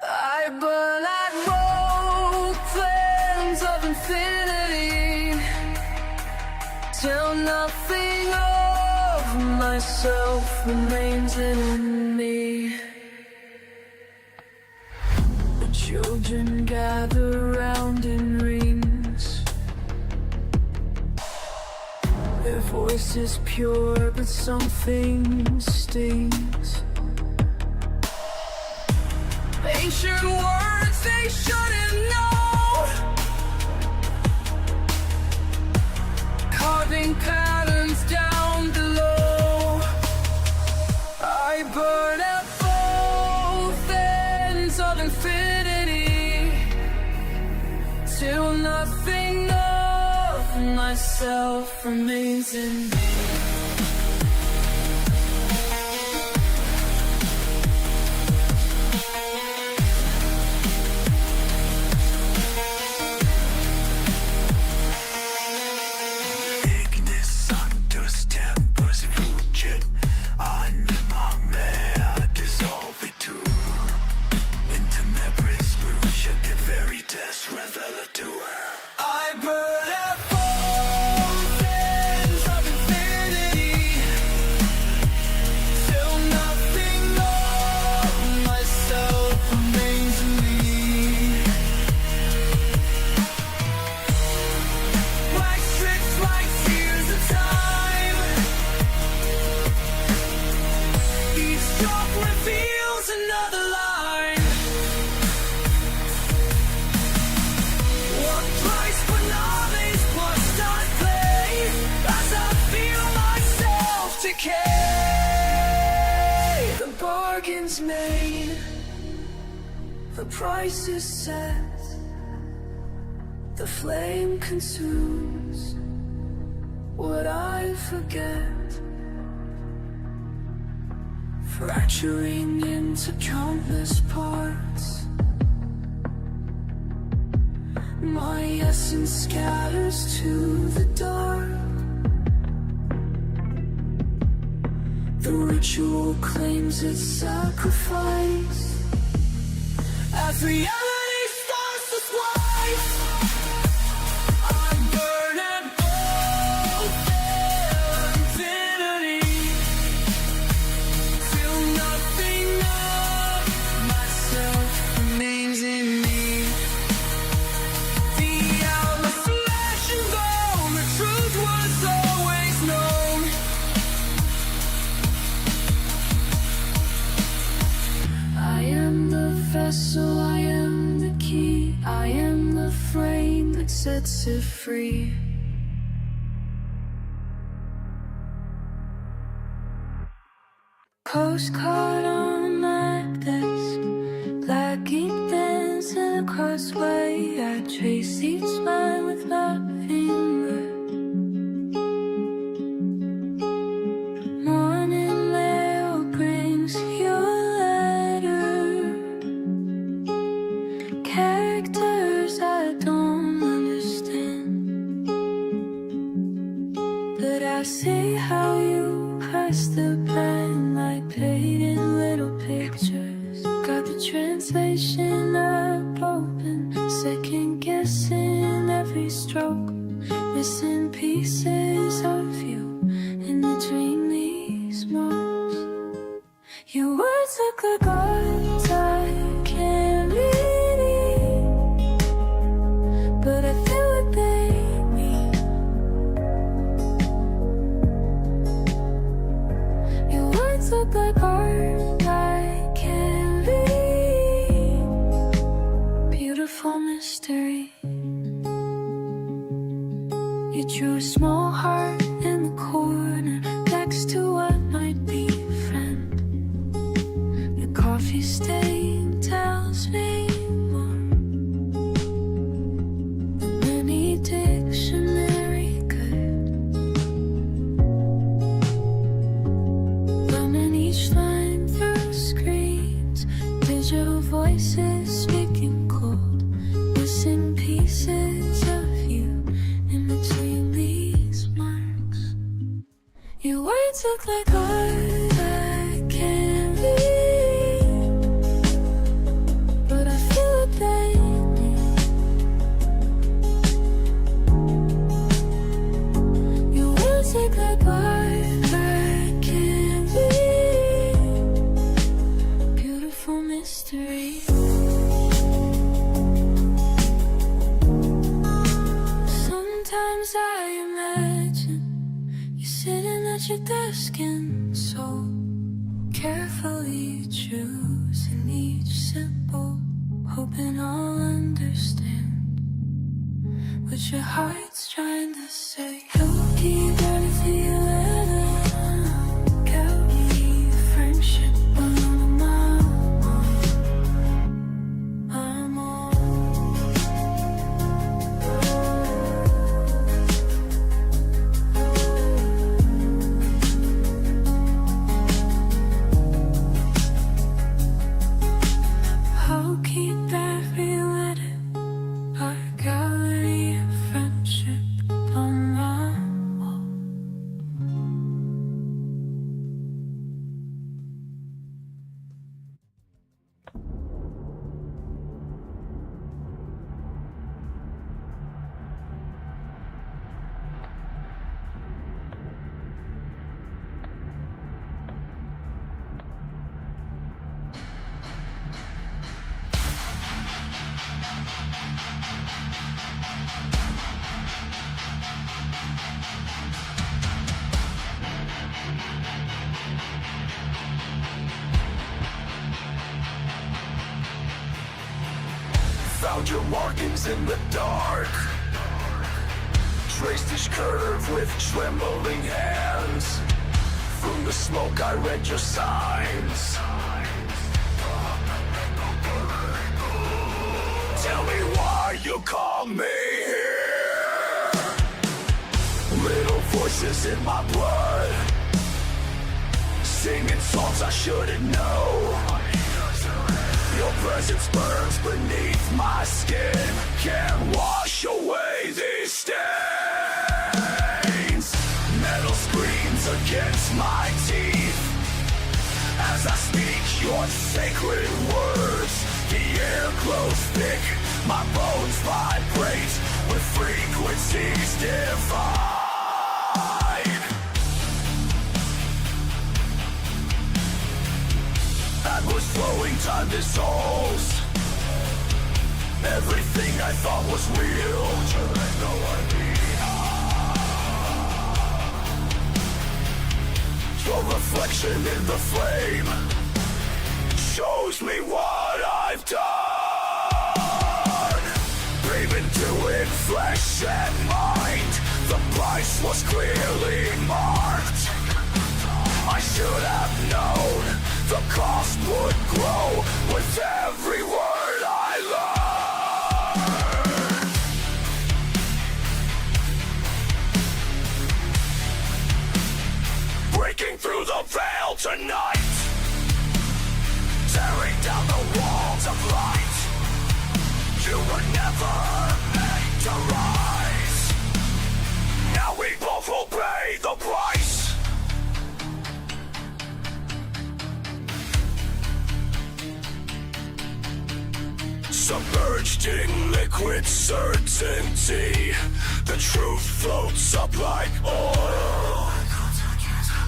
I burn at both ends of infinity till nothing of myself remains in me. The children gather round in rings, their voices pure, but something stings. Ancient words they shouldn't know, carving patterns down below. I burn at both ends of infinity till nothing of myself remains in me. I burn at both ends of infinity till nothing is made, the price is set, the flame consumes what I forget, fracturing into countless parts. My essence scatters to the dark. The ritual claims its sacrifice as reality starts to slice. I burn and fulfill infinity till nothing of myself remains in me. The hours flash and go, the truth was always known. I am the vessel, I am the key, I am the frame that sets it free. Postcard on a map that's black ink pens in a crossway. I trace each line with my finger. Morning mail brings your letter. Characters I don't understand, but I see how you press the pen like painted little pictures. Got the translation up open, second guessing every stroke, missing pieces of you in the dream these most. Your words look like words I can't read, but I feel what they mean. Your words look like art I can't read. Beautiful mystery. You drew a small heart in the corner next to what might be a friend. The coffee stain tells me more than any dictionary could. Learning each line through screens, digital voices speaking cold, missing pieces of you in between these marks. Your words look like art I can't read, but I feel what they mean. Your words look like art I can't read. Beautiful mystery. Sometimes I imagine you sitting at your desk and so carefully choosing each symbol, hoping I'll understand what your heart's trying to say. You'll keep everything you ever carry friendship on my mind. I'm on. I'll keep every letter, our gallery of friendship on my wall. Found your markings in the dark. Traced each curve with trembling hands. From the smoke I read your signs. you call me here. Little voices in my blood, singing songs I shouldn't know. Your presence burns beneath my skin, can't wash away these stains. Metal screams against my teeth as I speak your sacred words. The air glows thick, my bones vibrate with frequencies divine. Atlas flowing, time dissolves. Everything I thought was real turned no idea. Your reflection in the flame shows me what I've done. Brave into it, flesh and mind. The price was clearly marked. I should have known the cost would grow with every word I learned. Breaking through the veil tonight, tearing down the walls of light. You were never meant to rise. Now we both will pay the price. Submerged in liquid certainty, the truth floats up like oil.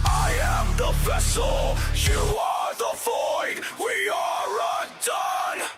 I am the vessel, you are the void, we are undone.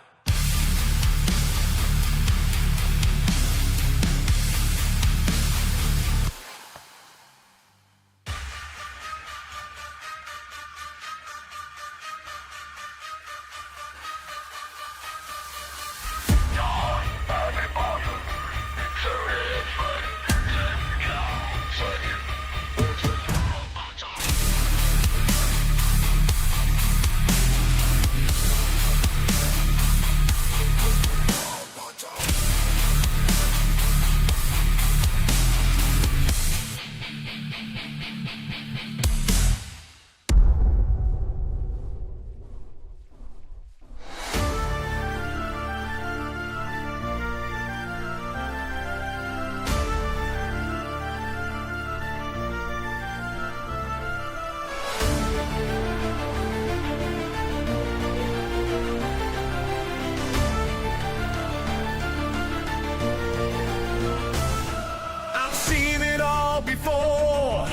Before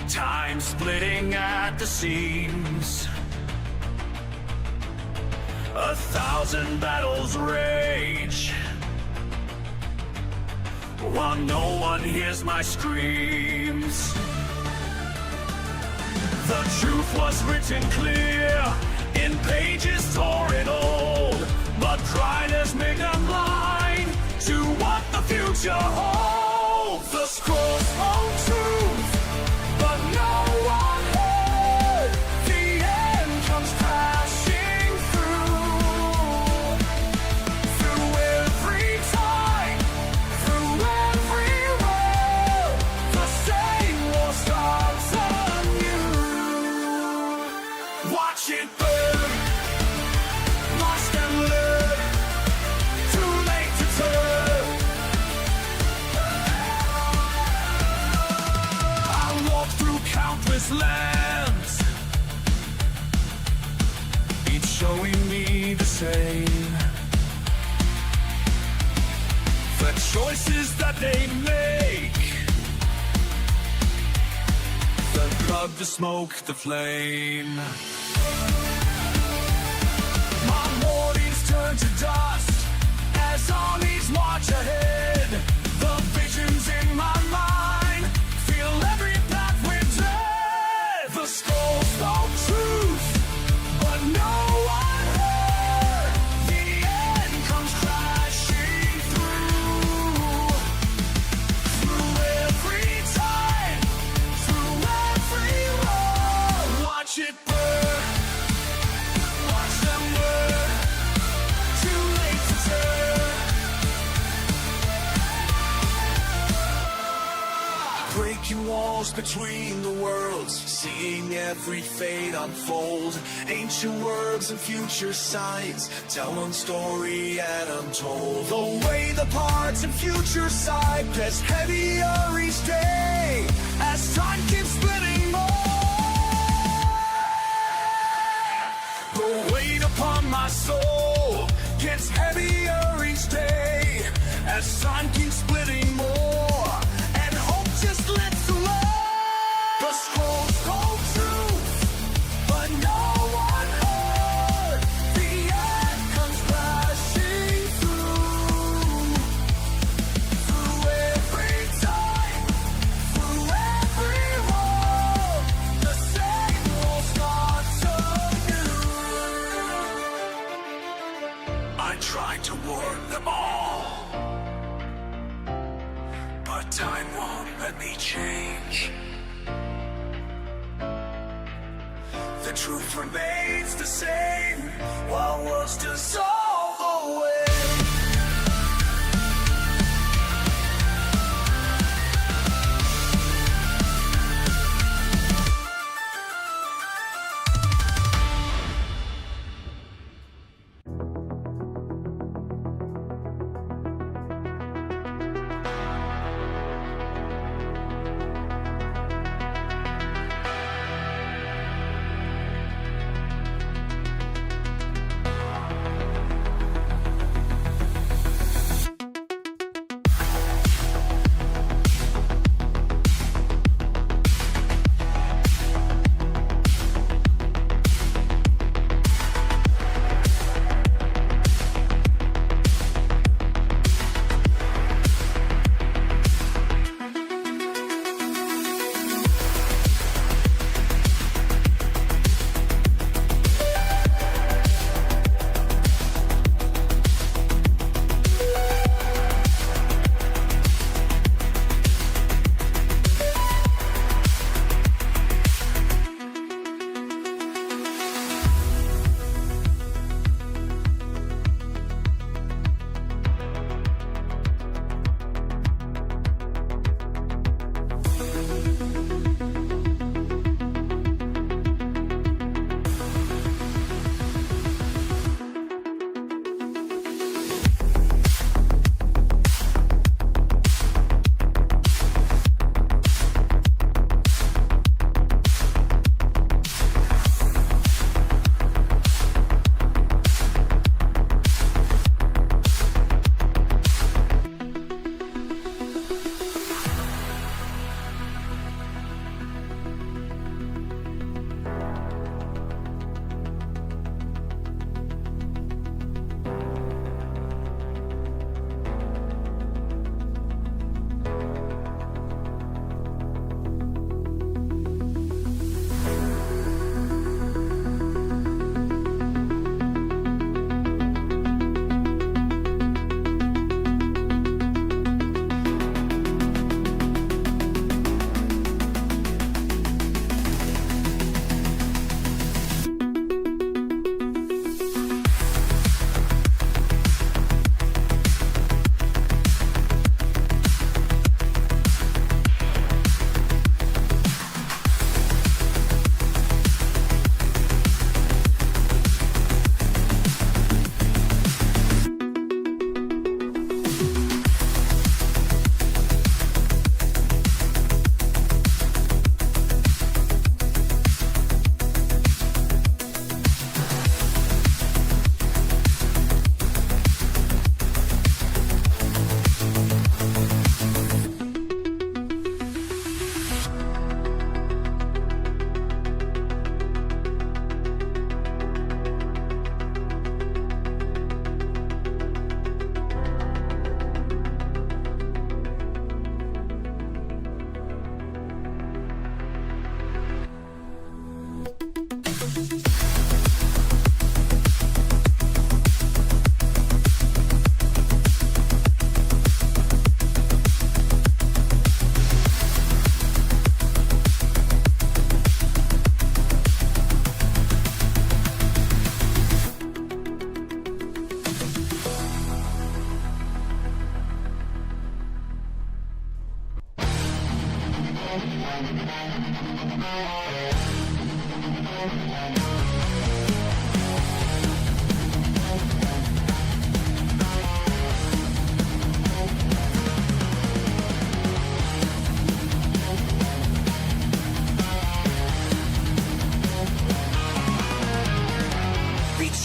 time splitting at the seams, 1,000 battles rage while no one hears my screams. The truth was written clear in pages torn old, but pride has made them blind to what the future holds. The scrolls hold truth, but no one heard. The end comes crashing through. Through every time, through every road, the same war starts anew. Watch it burn, lost and learn. Too late to turn. Countless lands, each showing me the same. The choices that they make, the drug, the smoke, the flame. My mornings turn to dust as armies march ahead. The visions in my mind feel every path we're tread. The scrolls spoke truth, but no one heard. The end comes crashing through. Through every time, through every road. Watch it burn, watch them burn. Too late to lost between the worlds, seeing every fate unfold. Ancient words and future signs tell one story and untold. The way the parts and future side gets heavier each day as time keeps splitting more. The weight upon my soul gets heavier each day as time keeps splitting more, and hope just lets alone. The scrolls hold truth, but no one heard. The end comes crashing through every time, through every wall. The same will start anew. I tried to warn them all, but time won't let me change. The truth remains the same while worlds dissolve away.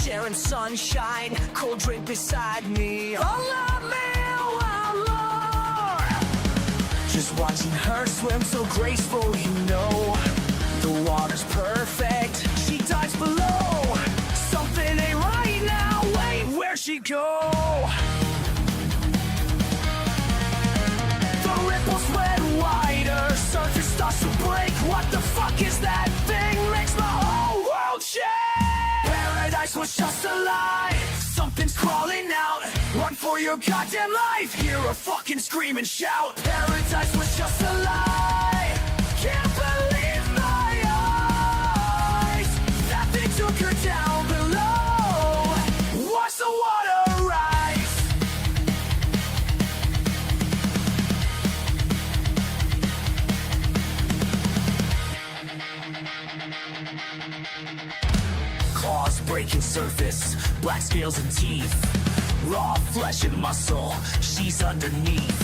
Sharing sunshine, cold drink beside me. Oh, love me one more. Just watching her swim so graceful, you know. The water's perfect, she dives below. Something ain't right now, wait, where'd she go? The ripples wet wider, surface starts to break. What the fuck is that thing? Makes my whole world shake. Paradise was just a lie. Something's crawling out. Run for your goddamn life. Hear a fucking scream and shout. Paradise was just a lie. Can't believe my eyes. That thing took her down below. Watch the water rise. Claws breaking surface, black scales and teeth. Raw flesh and muscle, she's underneath.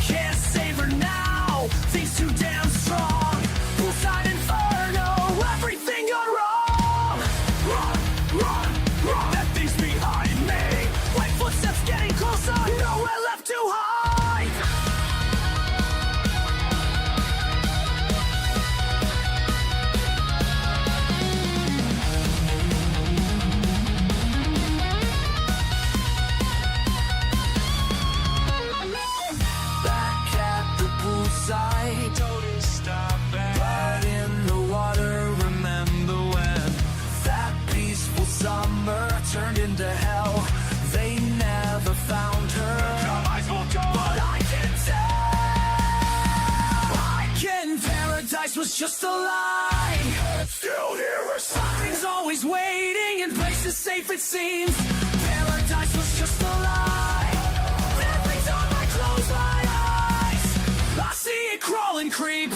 Can't save her now, things too damn strong. Poolside inferno, everything gone wrong. Run, run, run, that thing's behind me. White footsteps getting closer, nowhere left to hide. Back at the poolside, don't stop it. But in the water, remember when that peaceful summer turned into hell? They never found her. But I can tell. I can. Paradise was just a lie. Still hear her Something's always waiting in places safe it seems. Paradise was just a lie. Every time I close my eyes, I see it crawl and creep.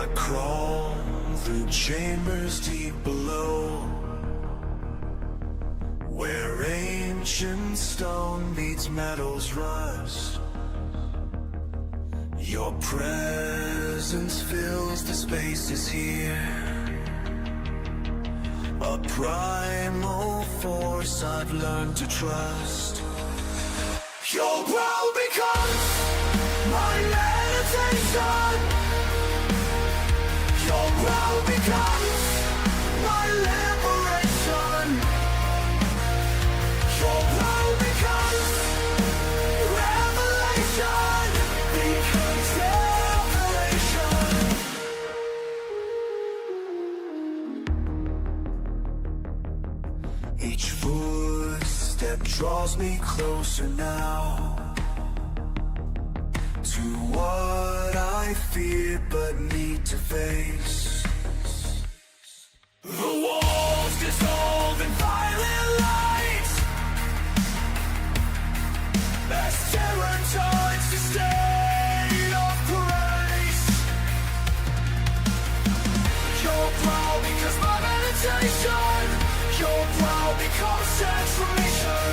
I crawl through chambers deep below, where ancient stone meets metal's rust. Your presence fills the spaces here, a primal force I've learned to trust. Your world becomes my meditation. Your world becomes my liberation. Your world becomes revelation. Becomes revelation. Each footstep draws me closer now to what I fear but need to face. The walls dissolve in violet light as terror turns to state of grace. Your brow becomes my meditation. Your brow becomes saturation.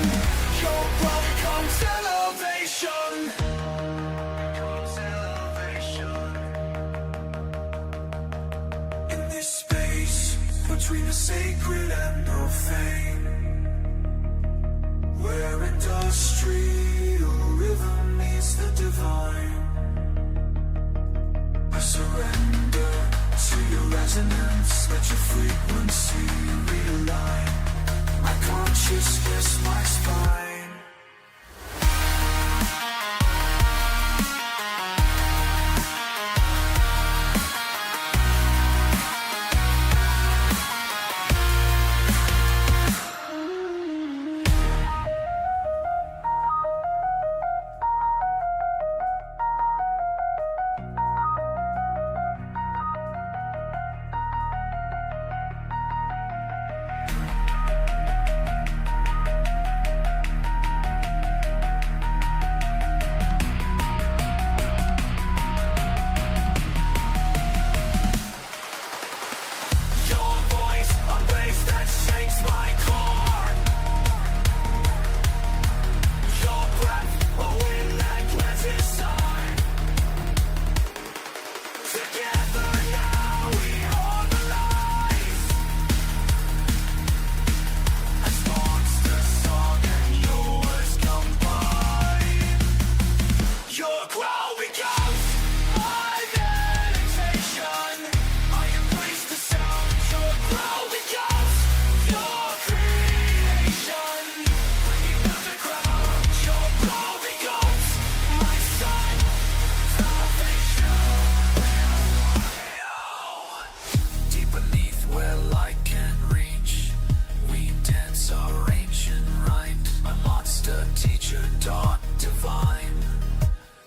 Your brow becomes elevation. In this space between the sacred and profane, where industrial rhythm meets the divine, I surrender to your resonance. Let your frequency realign my consciousness, my spine.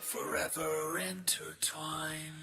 Forever intertwined.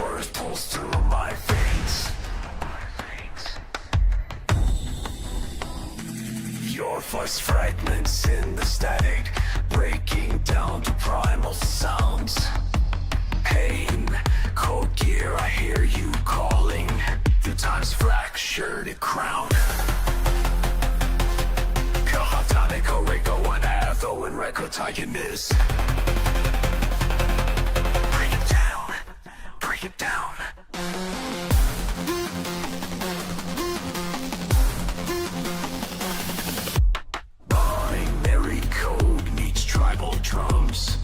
Words pulse through my veins. Your voice fragments in the static, breaking down to primal sounds. Pain, cold gear, I hear you calling. The time's fractured it crown. Kahatane, Koreko, and Atho, and Rekotayanis. Break it down. Binary code meets tribal drums.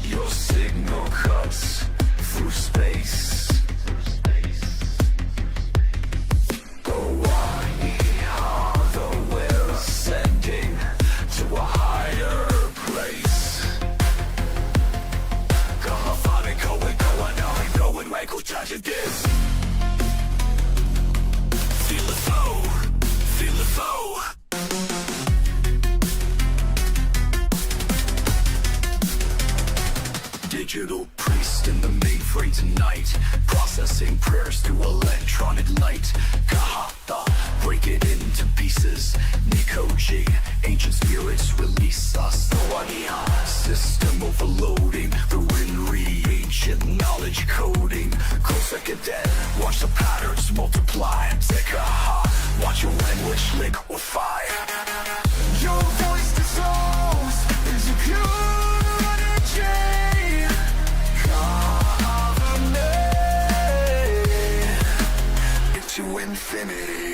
Your signal cuts through space. The we're ascending to a higher place. This. Feel the flow, feel the flow. Digital priest in the mainframe tonight, processing prayers through electronic light. Kahata, break it into pieces. Nikoji, ancient spirits release us. Noania, system overloading. The Rinri, ancient knowledge coding. Koseka dead, watch the patterns multiply. Zekaha, watch your language liquefy. Your voice dissolves into pure energy. Cover me into infinity.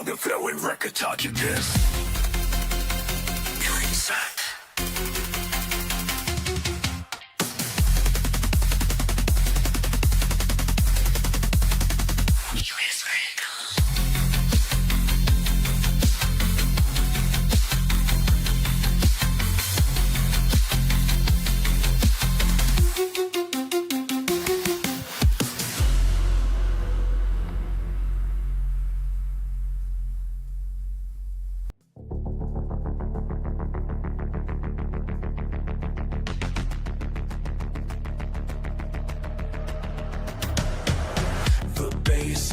The flowing record talking this. Dream set.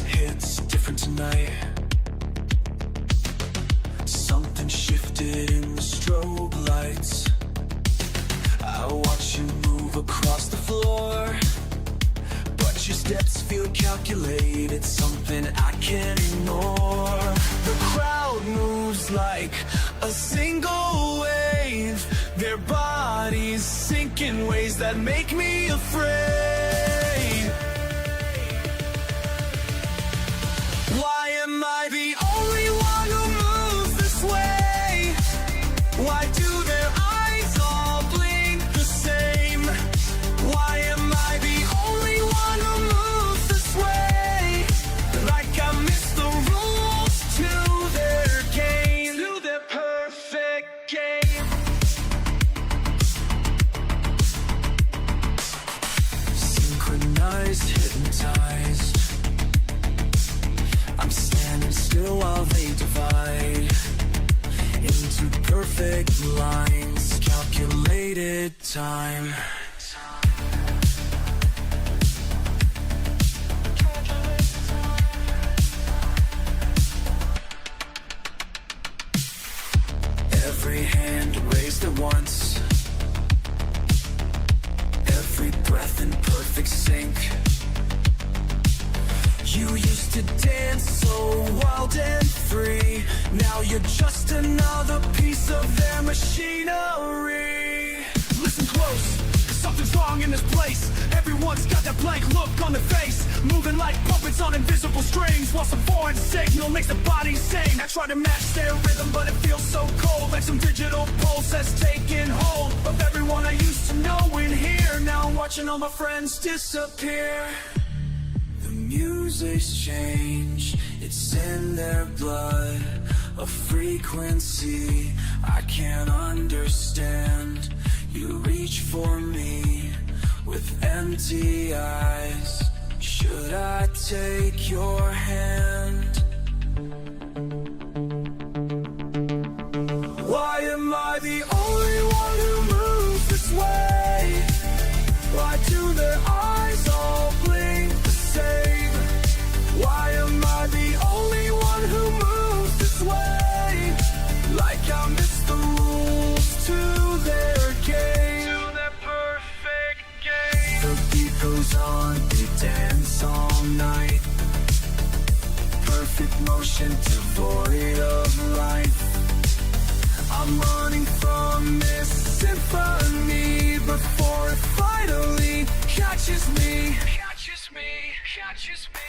Hits different tonight. Something shifted in the strobe. steps feel calculated, something I can't ignore. The crowd moves like a single wave, their bodies sink in ways that make me afraid. Why am I the only one who moves this way? Why do their eyes all blink the same? Why am I the only one who moves this way? Like I missed the rules to their game, to their perfect game. Synchronized, hypnotized, I'm standing still while they divide into perfect lines, calculated time. Every hand raised at once, every breath in perfect sync. You used to dance so wild and free, now you're just another piece of their machinery. Listen close, 'cause something's wrong in this place. Everyone's got that blank look on their face, moving like puppets on invisible strings, while some foreign signal makes the body sing. I try to match their rhythm, but it feels so cold, like some digital pulse that's taken hold of everyone I used to know in here. Now I'm watching all my friends disappear. Music's change, it's in their blood, a frequency I can't understand. You reach for me with empty eyes. Should I take your hand? Why am I the only one who moves this way? Why do their eyes all blink the same? Why am I the only one who moves this way? Like I missed the rules to their game, to their perfect game. The beat goes on, they dance all night, perfect motion devoid of life. I'm running from this symphony before it finally catches me, catches me, catches me.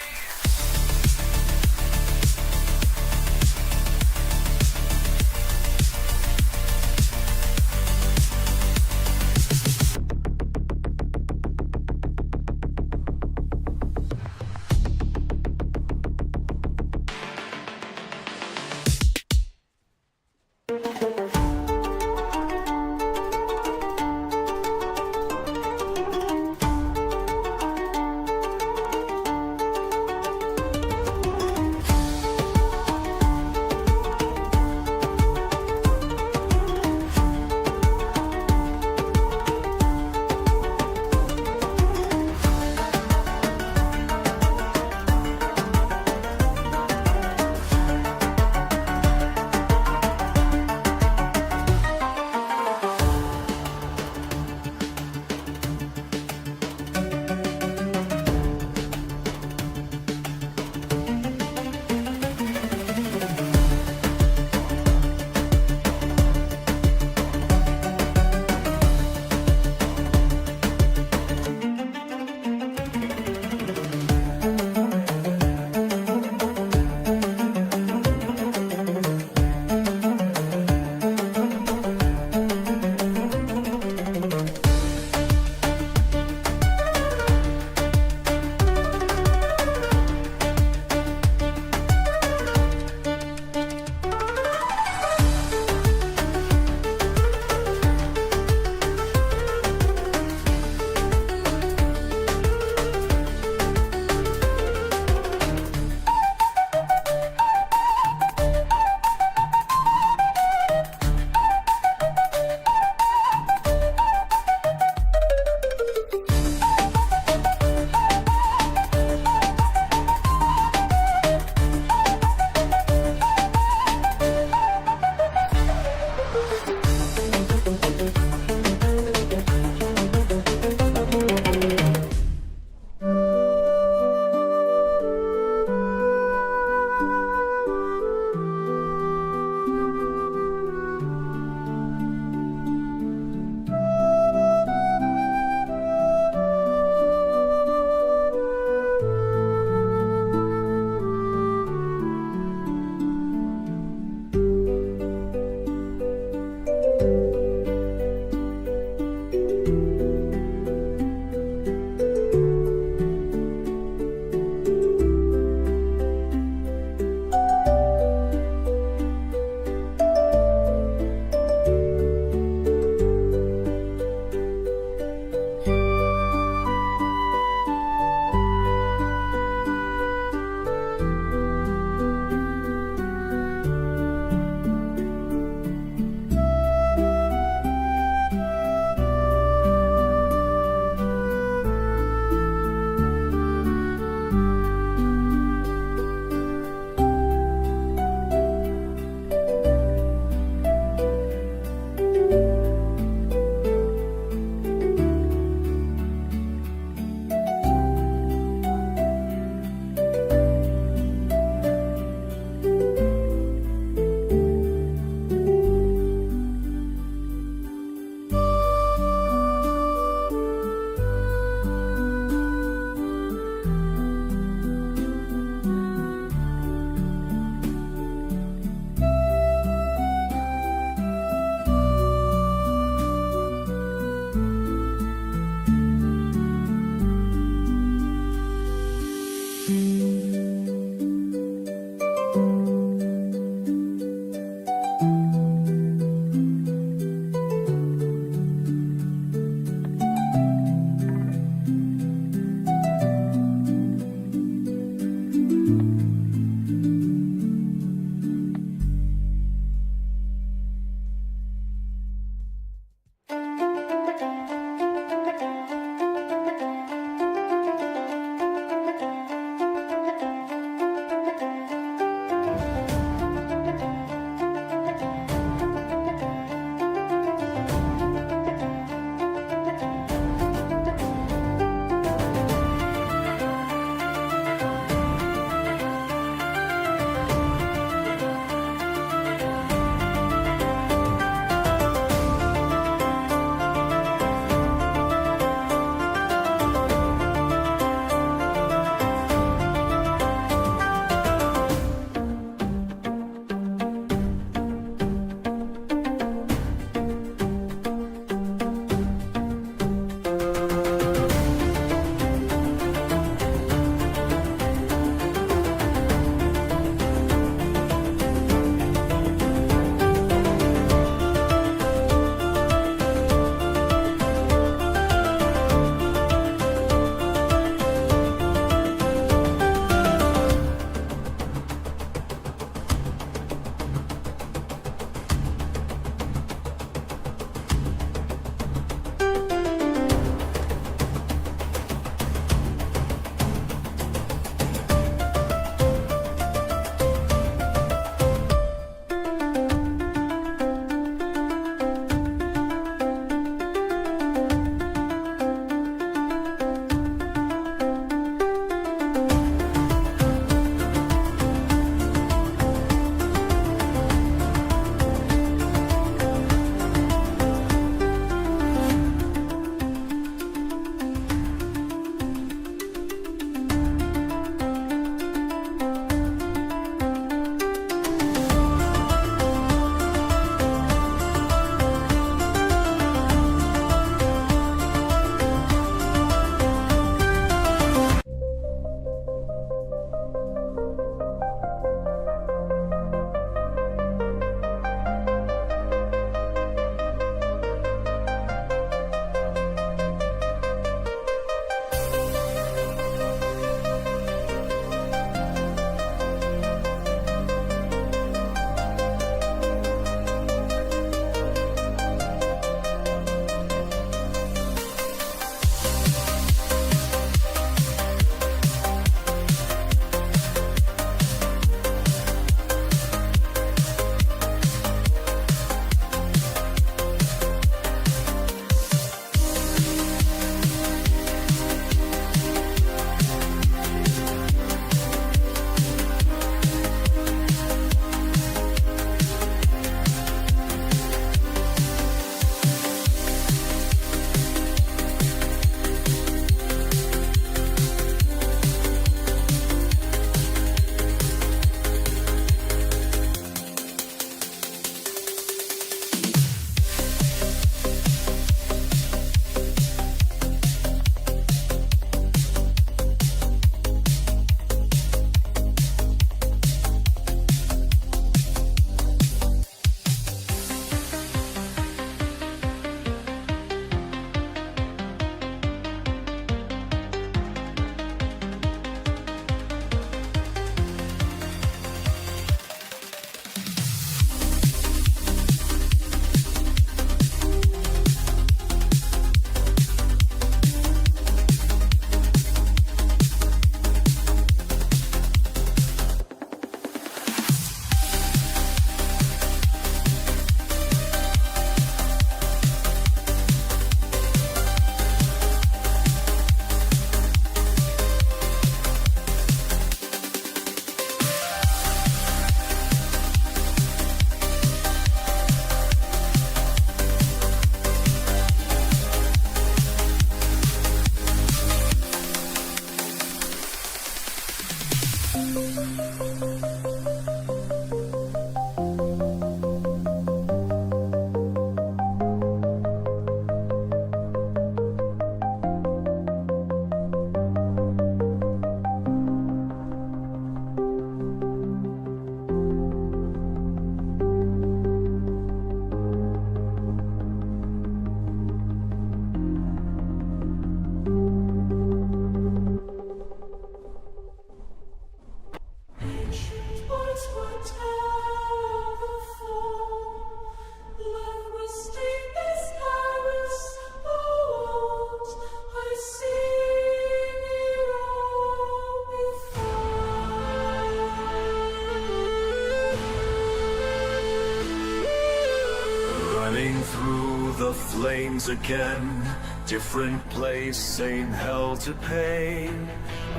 flames again. Different place, same hell to pay.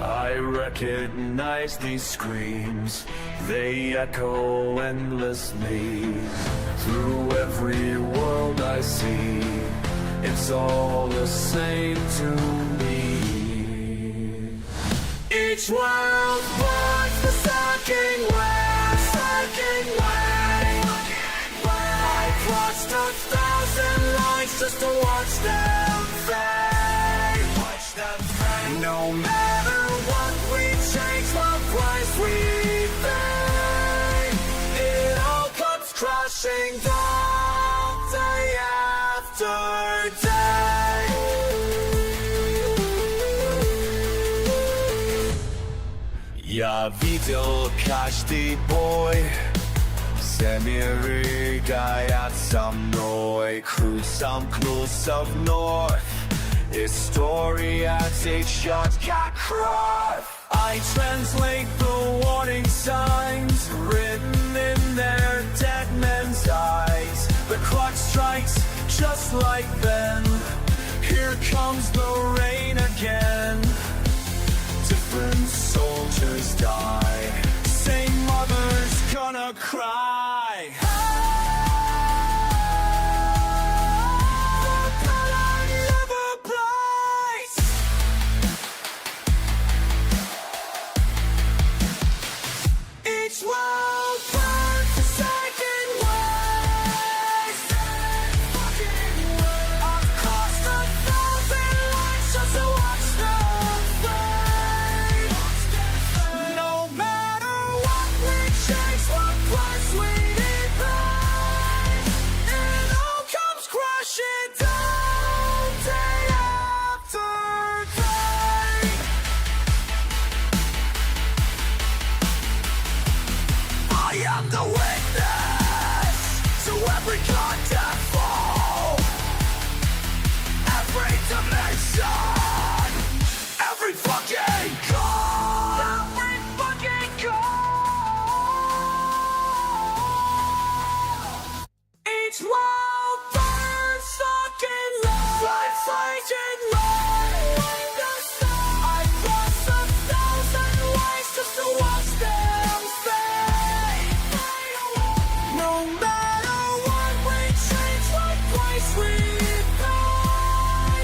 I recognize these screams, they echo endlessly. Through every world I see, it's all the same to me. Each world wants the sucking way, sucking way. I crossed 1,000 lines just to watch them fade. Watch them fade. No matter what we change, what price we pay, it all comes crashing down day after day. Я видел каждый бой, все миры горят со мной. Круг сомкнулся вновь, история течет как кровь. I translate the warning signs written in their dead men's eyes. The clock strikes just like then. Here comes the rain again. Different soldiers die, same mother's gonna cry. The color never blights. Each world burns a second way. I've crossed 1,000 lines just to watch them fade. No matter what we chase, what price we pay, it all comes crashing down day after day. I am the witness to every contact fall, every dimension, every fucking call, every fucking call. Each world burns fucking low, fighting light. I crossed 1,000 ways just to watch them fade. No matter what we change, what price we pay,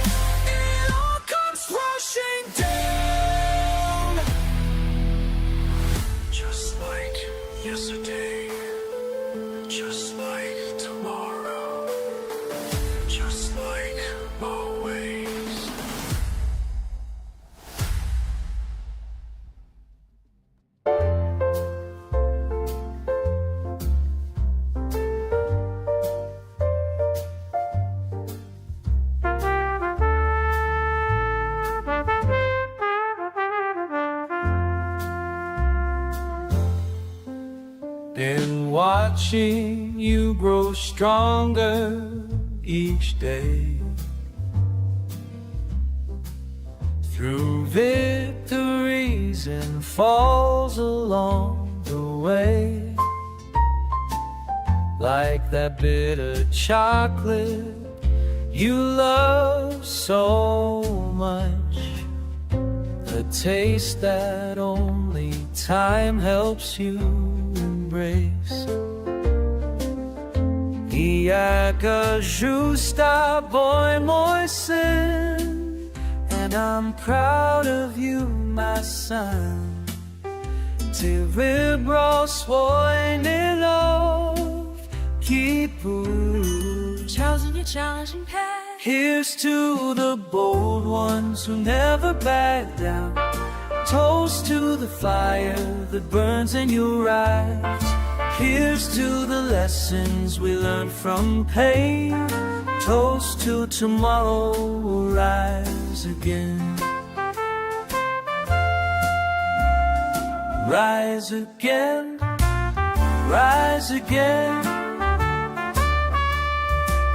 it all comes rushing down. Just like yesterday, just like tomorrow, just like always. Been watching you grow stronger each day, through victories and falls along the way. Like that bitter chocolate you love so much, a taste that only time helps you embrace. И я кажу с тобой, мой сын, and I'm proud of you, my son. Ты выбрал свой нелегкий путь. Chosen your challenging path. Here's to the bold ones who never back down. Toast to the fire that burns in your eyes. Here's to the lessons we learned from pain. Toast to tomorrow will rise again. Rise again, rise again.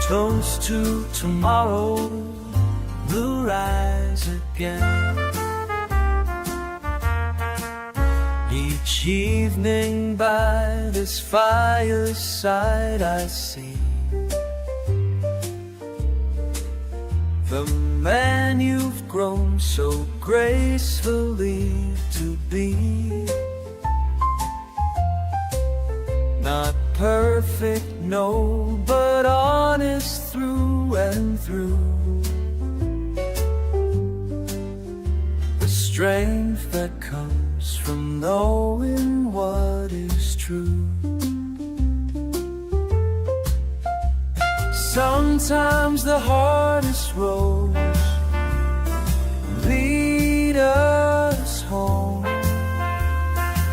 Toast to tomorrow will rise again. Each evening by this fireside I see the man you've grown so gracefully to be. Not perfect, no, but honest through and through. The strength that comes from knowing what is true. Sometimes the hardest roads lead us home.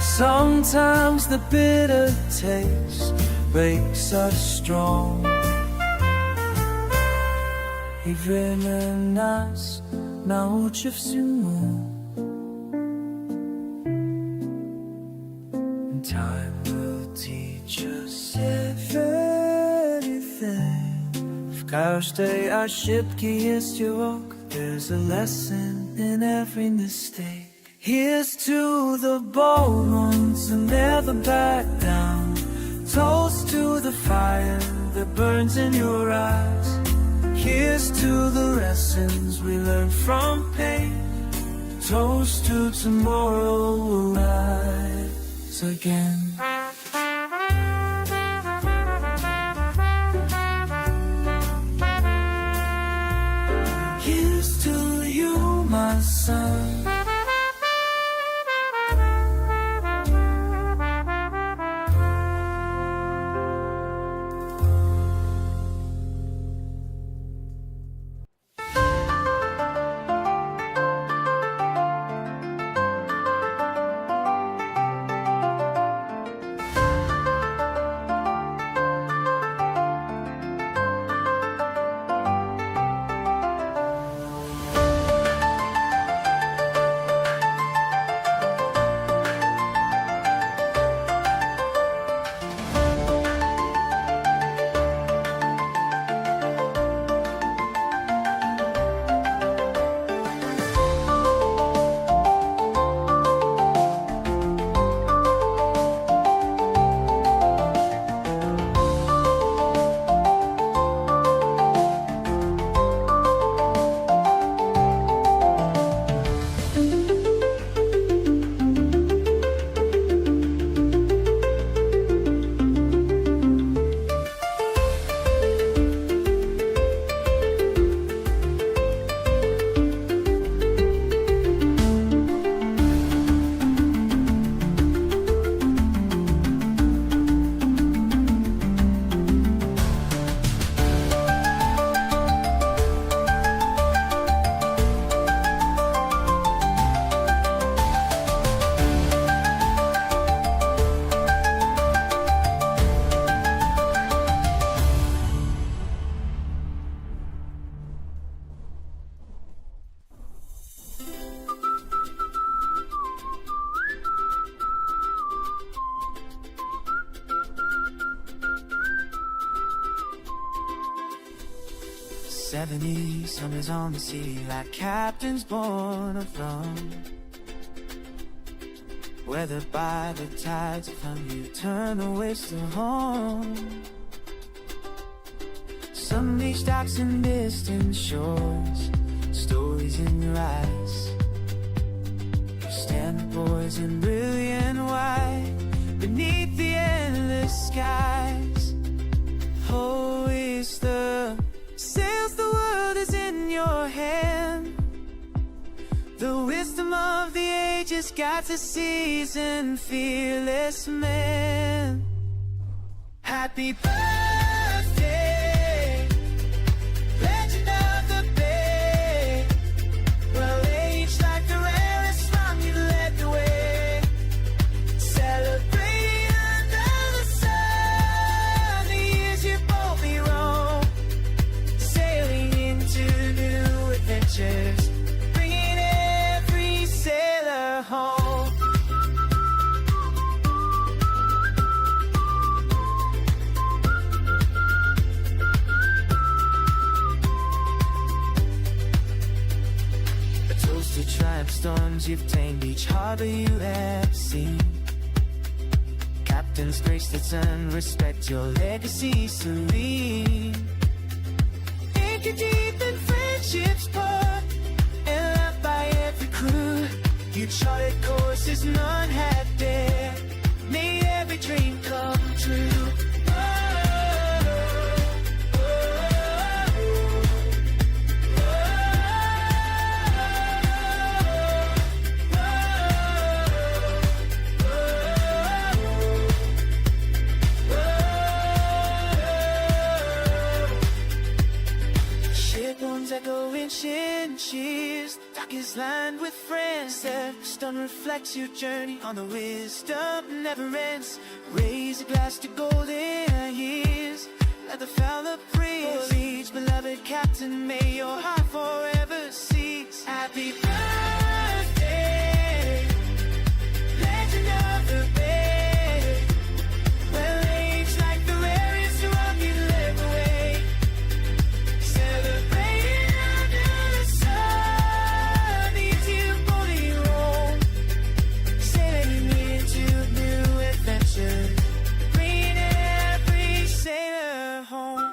Sometimes the bitter taste makes us strong. И время нас научит всему. And time will teach us everything. В каждой ошибке есть урок. There's a lesson in every mistake. Here's to the bold ones who never back down. Toast to the fire that burns in your eyes. Here's to the lessons we learn from pain. Toast to tomorrow will rise again. Here's to you, my son. '70s, summers on the sea, like captains born of rum. Weathered by the tides of fun, you turn the whistle home. Sun bleached docks and distant shores, stories in your eyes. You stand boys in brilliant white, beneath the endless skies. Oh, is the sails, the world is in your hand. The wisdom of the ages guides a seasoned, fearless man. Happy birthday, legend of the bay. Well aged like the rarest rum, you led the way. Celebrating under the sun, the years you brought me wrong. Sailing into new adventures, bringing every sailor home. A toast to triumph storms you've tamed, each harbor you have seen. Captains grace the sun, respect your legacy serene. Anchor deep in friendship, places none had dared. May every dream come true. Shipbones echo in cheers. Dock is lined with friends. The stone reflects your journey on the wisdom never ends. Raise a glass to golden years. Let the fella breeze. For each beloved captain, may your heart forever cease. Happy birthday, legend of the bay. Well, age like the rarest rock you live away. Celebrating under the sun, each you boldly roam, sailing into new adventures, bringing every sailor home.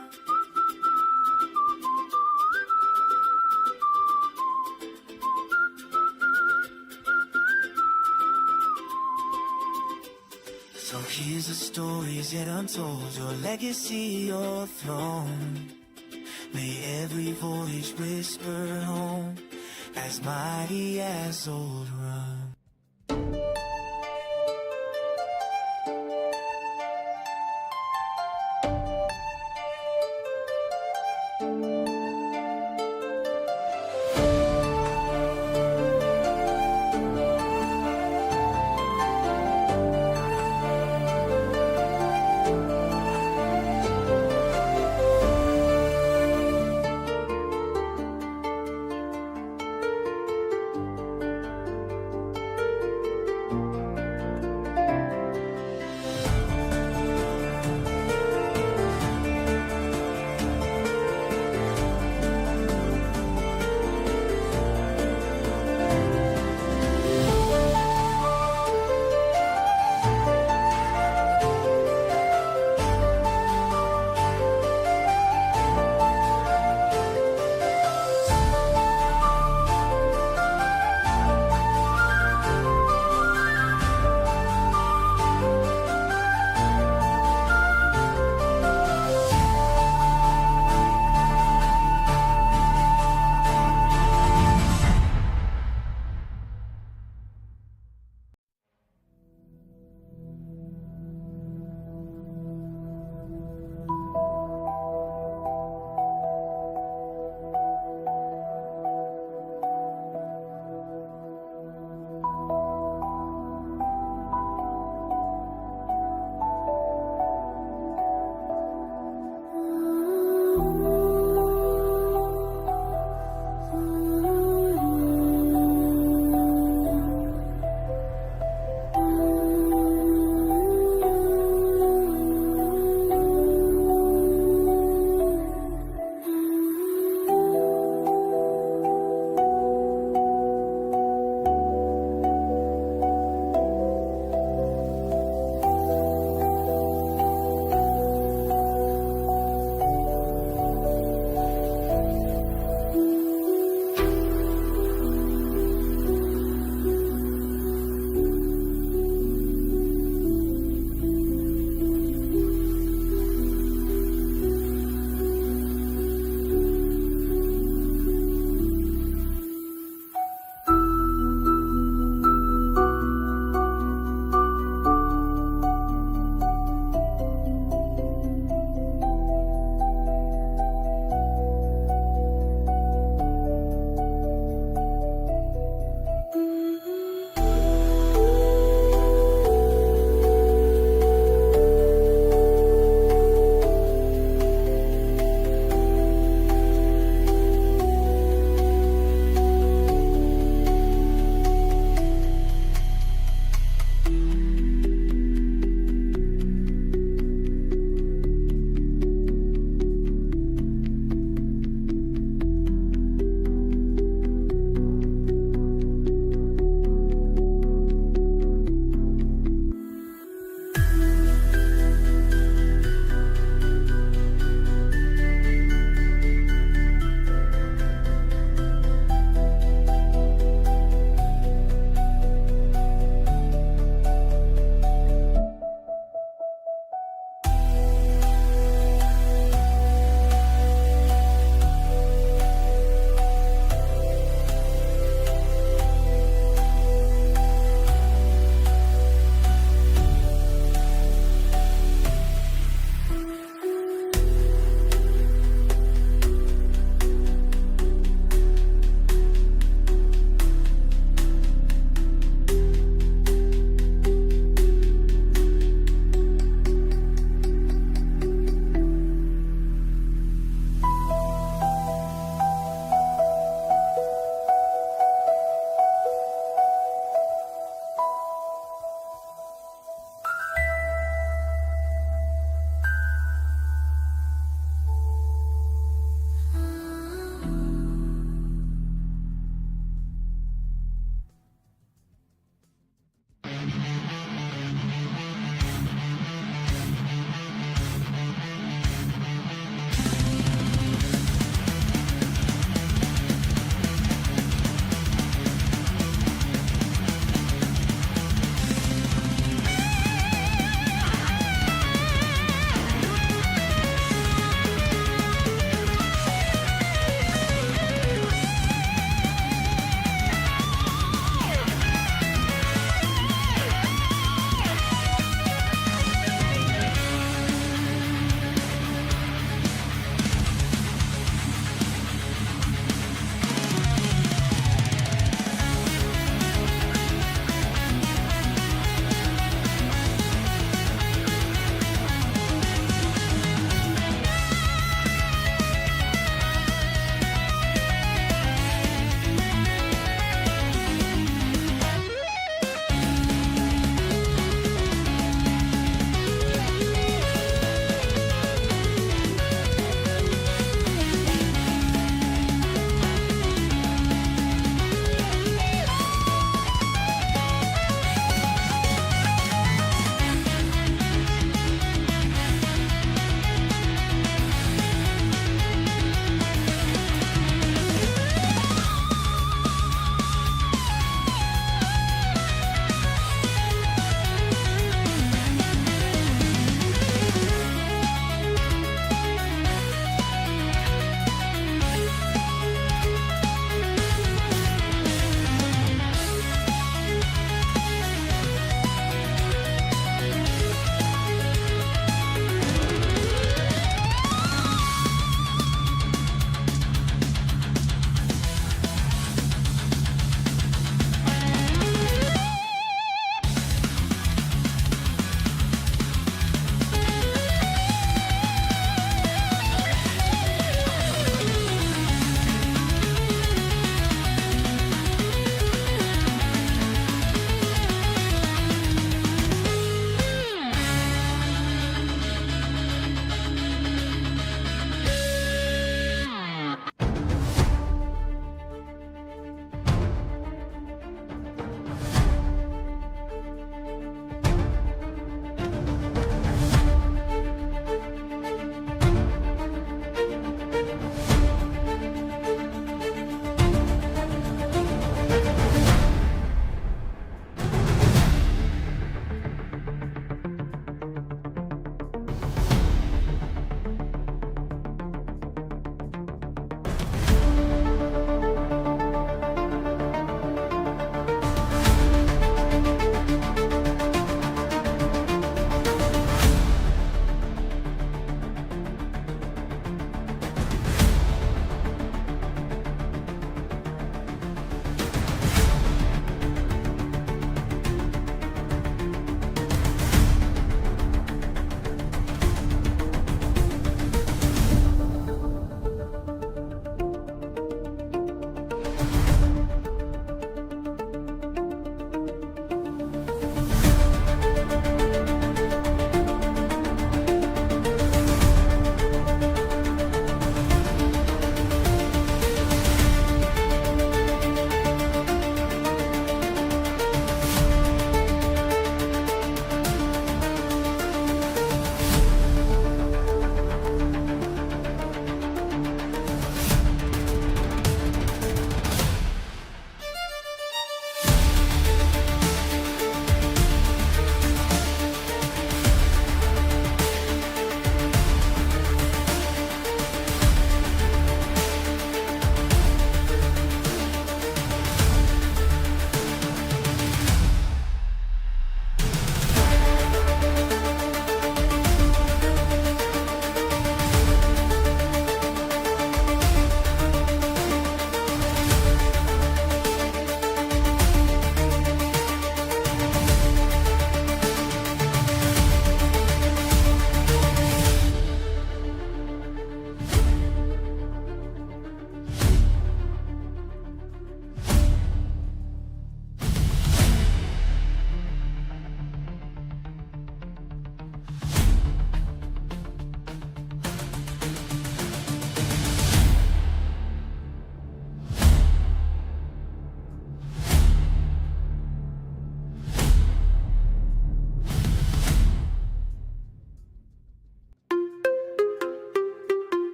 So here's the stories yet untold, your legacy, your throne. May every voyage whisper home, as mighty as old Rome.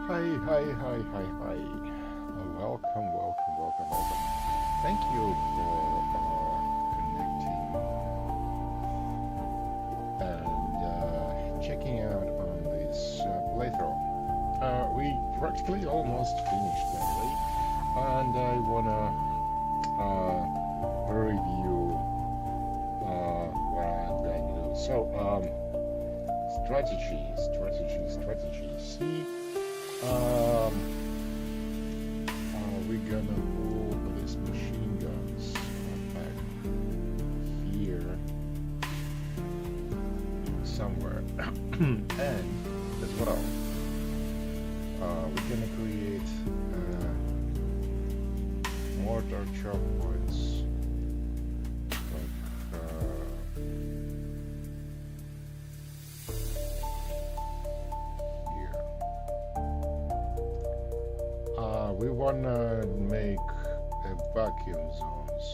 Hi, hi, hi, hi, hi. Welcome, welcome, welcome, welcome. Thank you for connecting and checking out on this playthrough. We practically almost finished lately, and I wanna review what I'm going to do. So, strategy. See. We're gonna move these machine guns back here somewhere, and as well, we're gonna create mortar chop points like here. We wanna make a vacuum zones.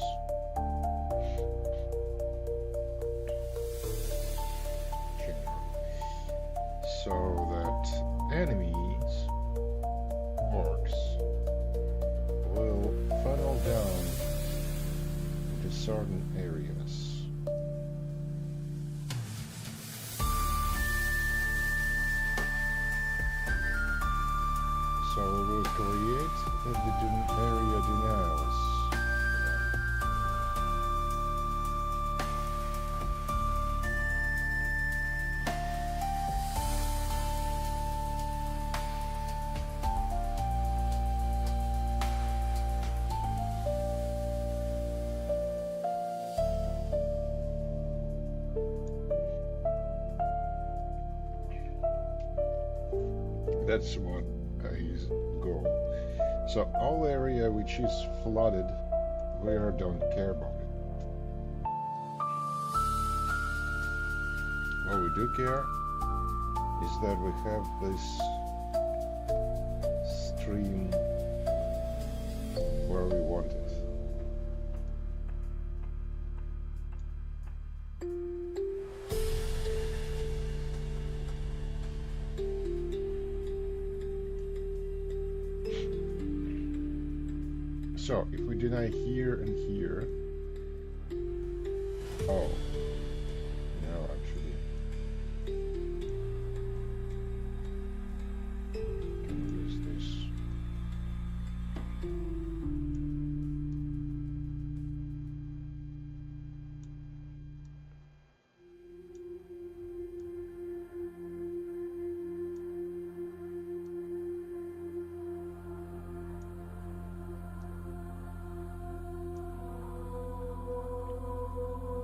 So that enemies, orcs, will funnel down into certain areas. So we will create the area denials. That's what his goal. So all area which is flooded, we don't care about it. What we do care is that we have this stream where we want it. So if we deny here and here, oh, no, actually, can use this.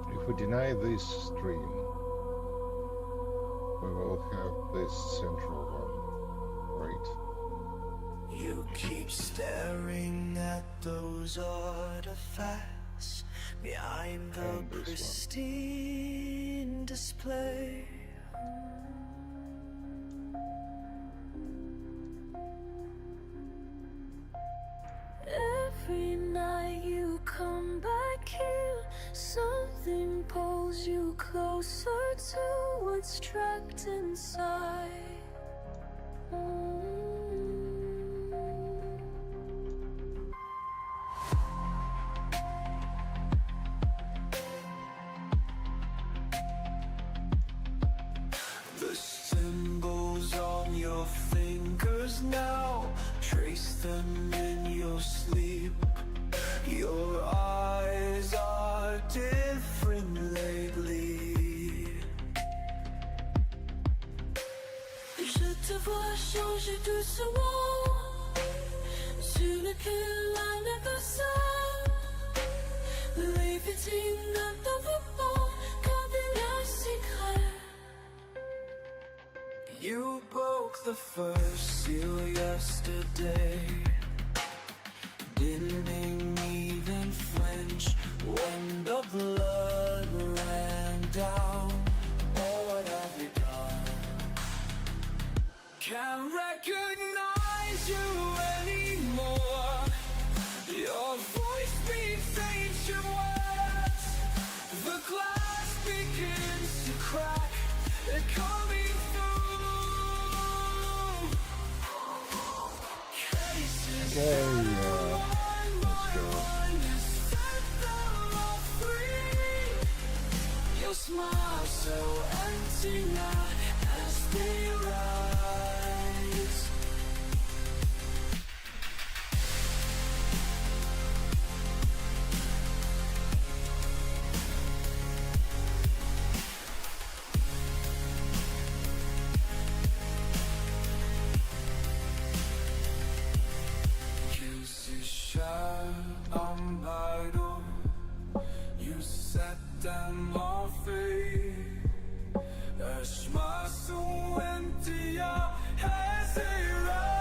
If we deny this stream, we will have this central one, right? You keep staring at those artifacts behind the And this one. pristine display. Every night you come back here, something pulls you closer to what's trapped inside. The symbols on your fingers now, trace them in your sleep. Your eyes are different lately. Je te vois changer doucement sur lequel I never saw. Léviting dans ton vêtement, gardez le secret. You broke the first seal yesterday. Didn't even flinch when the blood ran down. Oh, what have you done? Can't recognize you anymore. Your voice speaks ancient words. The glass begins to crack. They're coming through. Okay, let's go. Your smile so empty now as they rise. You set them all free. A smile so empty as they rise.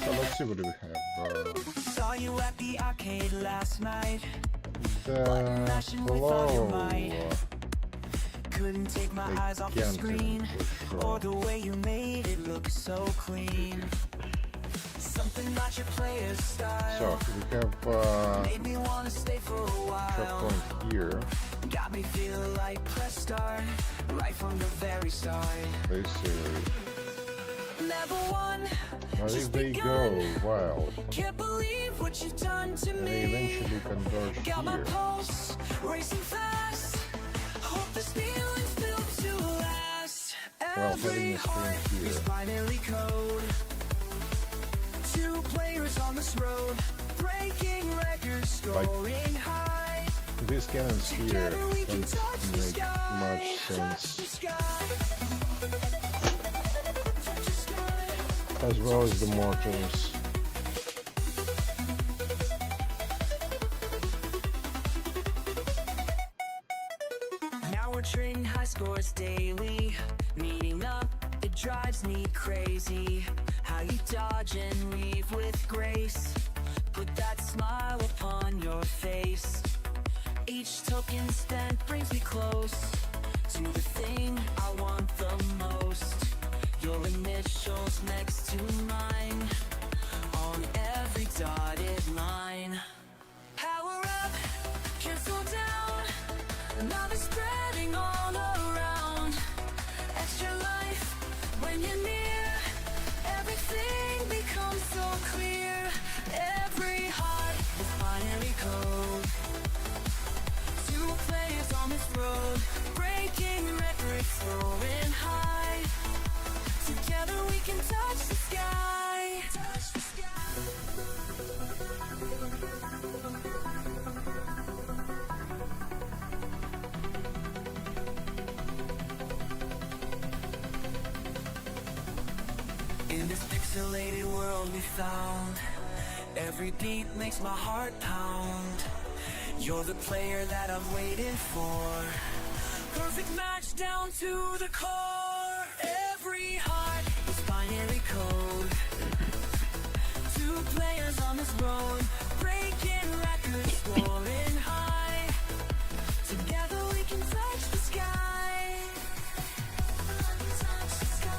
So let's see what do we have. Saw you at the arcade last night. The flow. Couldn't take my eyes off the screen or the way you made it look so clean. Something about your player style. So we have made me wanna stay for a while. checkpoint here. Got me feeling like press start right from the very start. This series. Level 1. Now if just they begun. go wild, Can't believe what you've done to they me. eventually converge Got my here. pulse racing fast. Hope this feeling's built to last. Well, Every having a heart screen is here. binary code. 2 players on this road, breaking records, scoring high. These cannons here Together we can don't touch the make sky, much touch the sense, sky. Touch the sky. as well as the mortals. Now we're trading high scores daily. Meeting up, it drives me crazy. How you dodge and weave with grace. Put that smile upon your face. Each token spent brings me close to the thing I want the most. Your initials next to mine on every dotted line. Power up, can't slow down. Love is spreading all around. Extra life when you're near. Everything becomes so clear. Every heart is binary code. 2 players on this road, breaking records, soaring high. Together we can touch the sky. Touch the sky. In this pixelated world we found, every beat makes my heart pound. You're the player that I've waited for. Perfect match down to the core. Every heart is binary code. 2 players on this road, breaking records, soaring high. Together we can touch the sky. Touch the sky.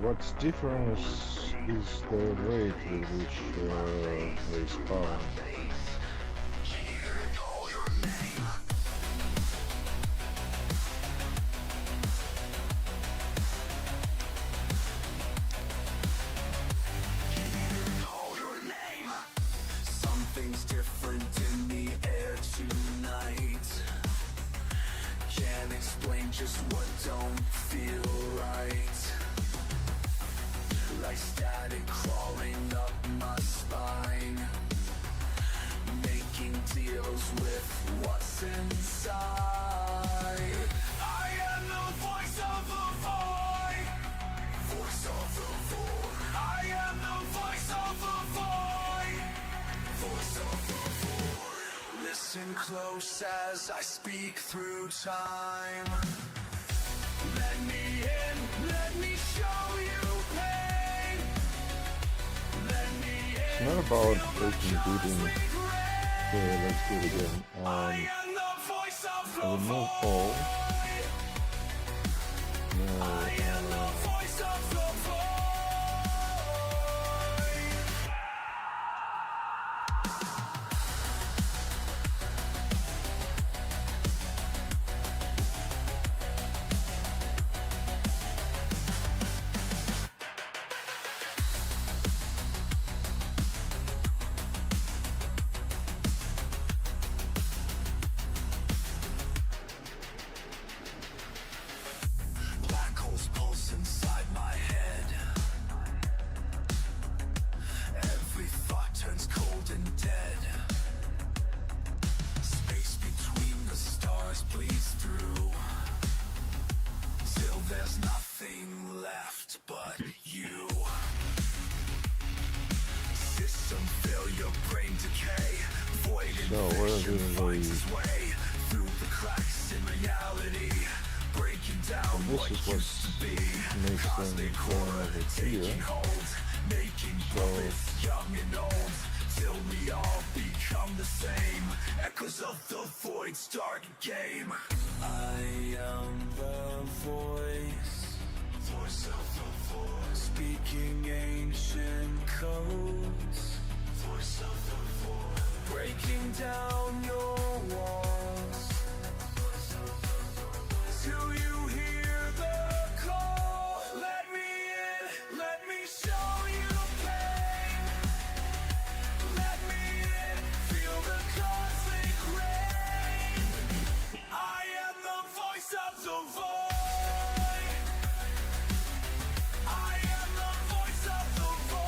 What's different is the rate with which they spawn. Something's different in the air tonight. Can't explain just what don't feel right. Like static been crawling up my spine, making deals with what's inside. I am the voice of the void. Voice of the void. I am the voice of the void. Voice of the void. Listen close as I speak through time. Let me in, let me show you pain. Let me in. It's not about taking beating. Okay, let's do it again. I am the voice of the Remove all. No, I am the voice of the void. Black holes pulse inside my head. Every thought turns cold and dead. Space between the stars bleeds through, till there's nothing left but you. System failure, brain decay, void So, where infection do finds they- its way through the cracks in reality, breaking down This what is what used to be. makes them Cosmic turn horror over taking here. hold, making So- puppets young and old, till we all become the same. Echoes of the void's dark game. I am the voice, voice of the void, speaking ancient codes, voice of the void, breaking down your walls, till you hear the call. Let me in, let me show you pain. Let me in, feel the cosmic rain. I am the voice of the void. I am the voice of the void.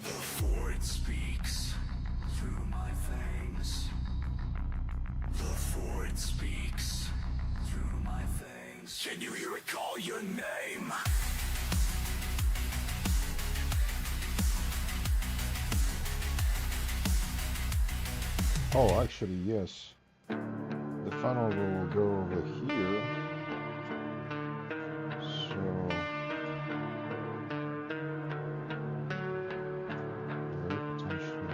The void speaks through my veins. The void speaks through my veins. Can you hear it call your name? Oh, actually, yes. The funnel will go over here. So very potentially.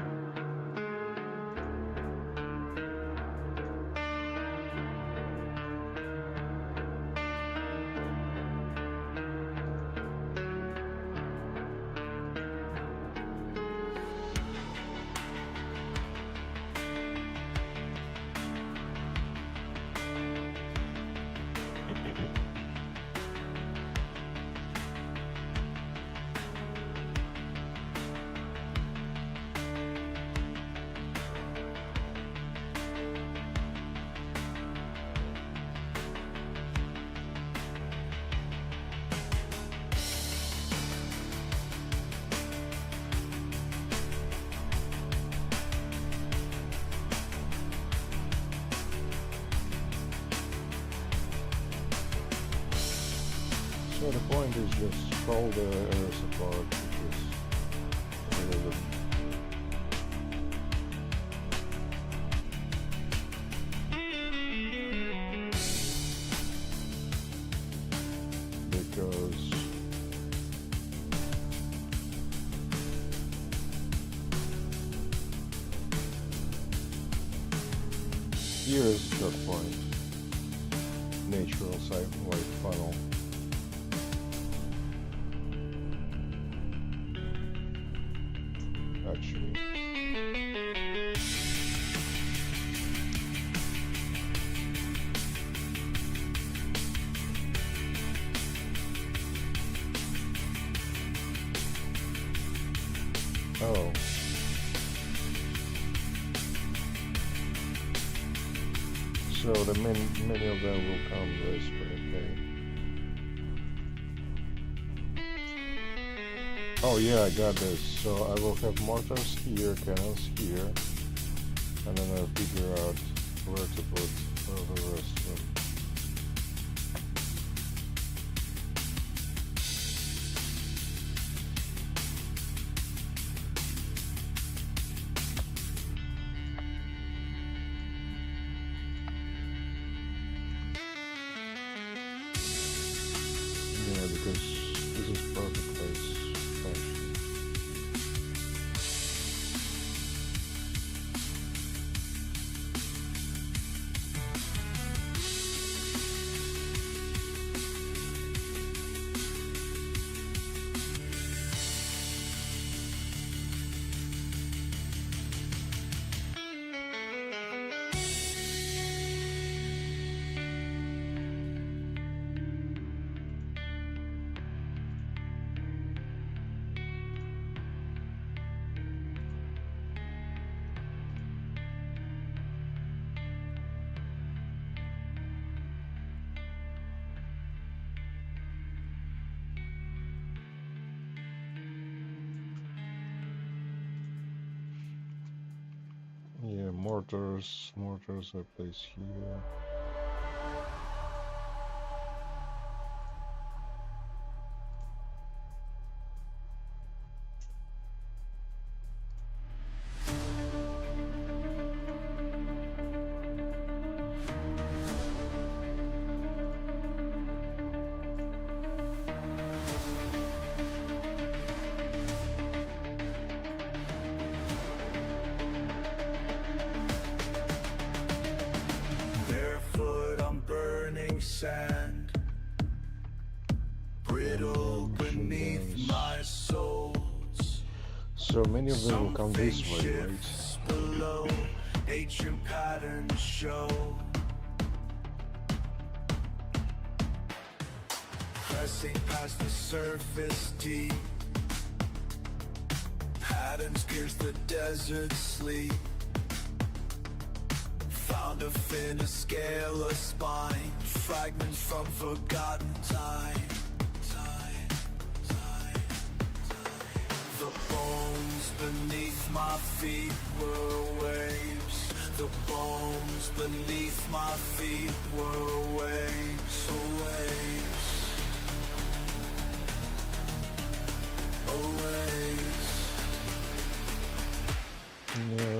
So the point is just scroll the errors apart, which is a little bit. Because here is the point. Natural site white funnel. Actually. Oh. So many of them will come this way, okay. Oh yeah, I got this. So I will have mortars here, cannons here, and then I'll figure out where to put the rest of them. Yeah, because this is perfect place. Actually. Yeah, mortars I place here. Barefoot on burning sand, brittle beneath my soles. So many of them will come this way, right? Shifts below, ancient patterns show. Pressing past the surface deep, patterns pierce the desert sleep. Found a fin, a scale, a spine, fragments from forgotten time. The bones beneath my feet were waves. The bones beneath my feet were waves. Waves. Waves. No.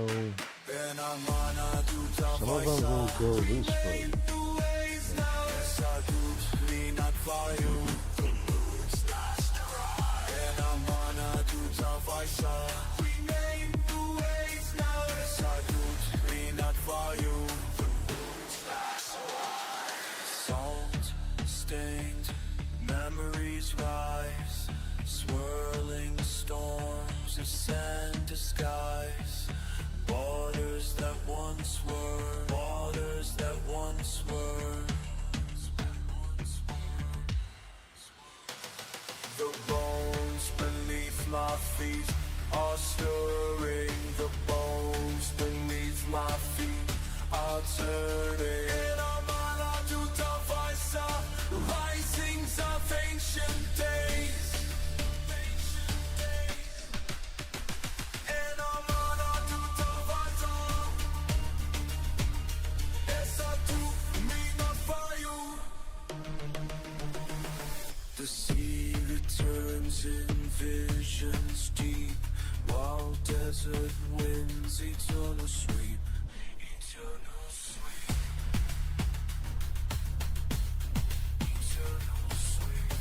And I'm on a Some of them will go this way. Salt stained memories rise, swirling storms of sand disguise. Waters that once were, waters that once were. The bones beneath my feet are stirring. The bones beneath my feet are turning. And I'm on a risings of ancient days. The sea returns in visions deep, while desert winds eternal sweep, eternal sweep, eternal sweep.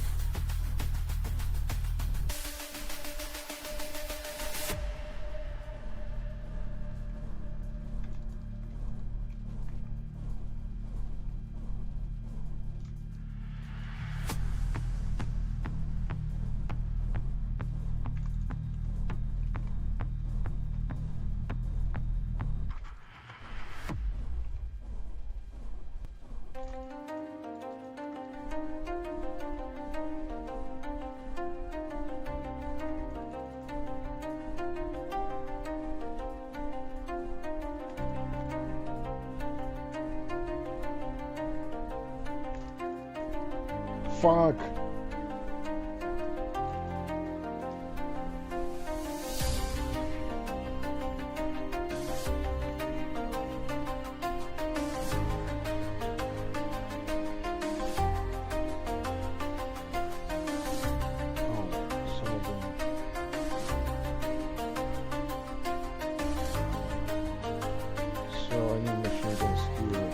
fuck? So I need machine guns here.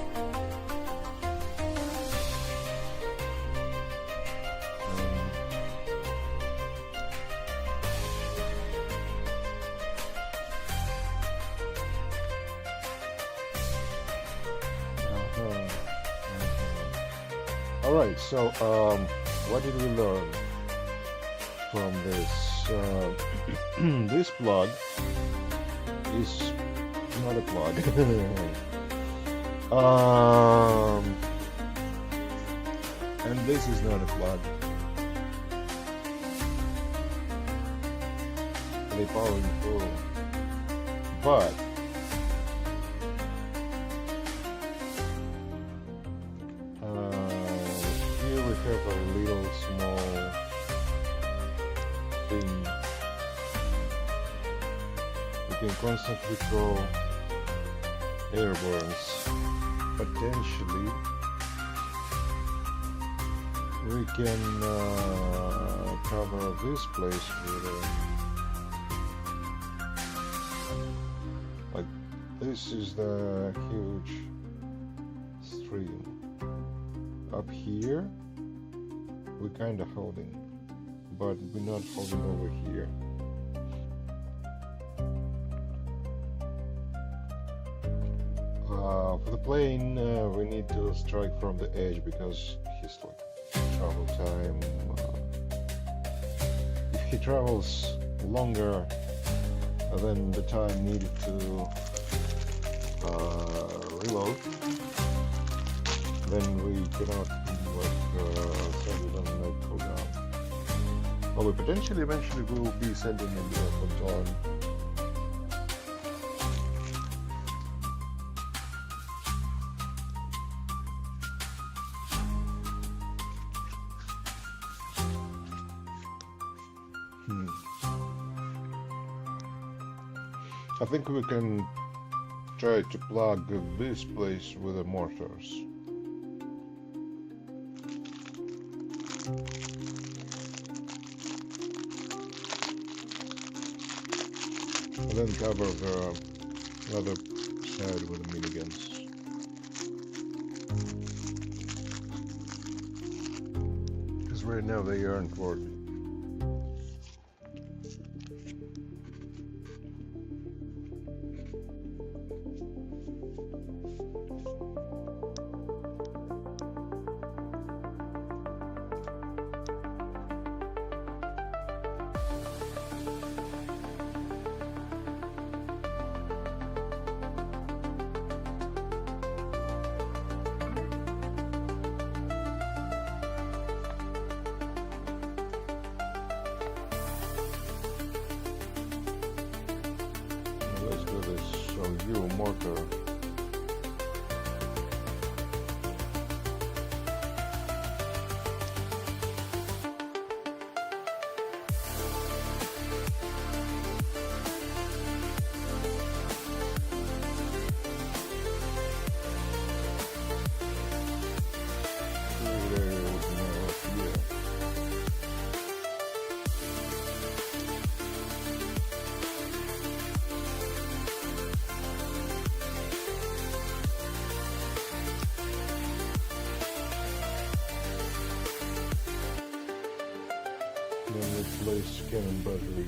Alright, so what did we learn from this? This plug is not a plug. And this is not a plug. They power through. But here we have a little small thing. We can constantly throw air burns. Potentially we can cover this place with like this is the huge stream. Up here we're kind of holding, but we're not holding over here. For the plane, we need to strike from the edge because his like travel time. If he travels longer than the time needed to reload, then we cannot send it on night cooldown. Well, we potentially eventually will be sending him from dawn. I think we can try to plug this place with the mortars. And then cover the other side with the miniguns. Because right now they aren't working. Let's do this. So you mortar. Then let's place cannon battery.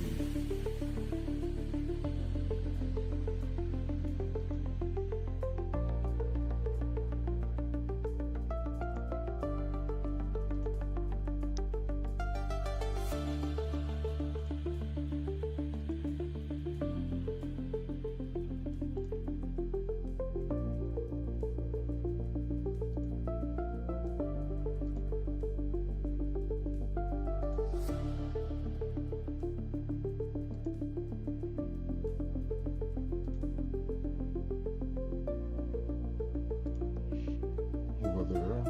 Over there.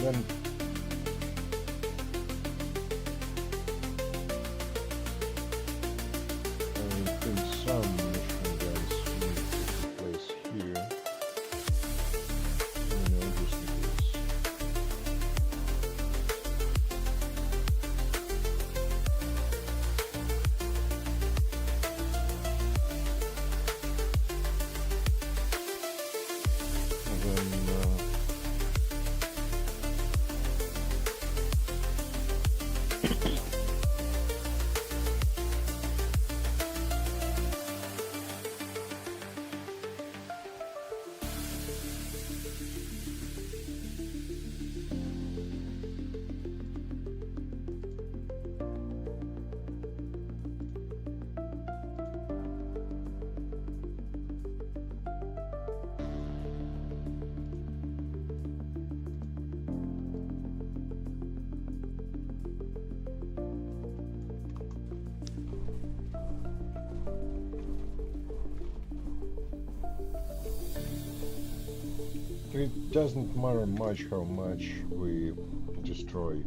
Then I think some machine guns need to be placed here. You know, just in case. And then it doesn't matter much how much we destroy.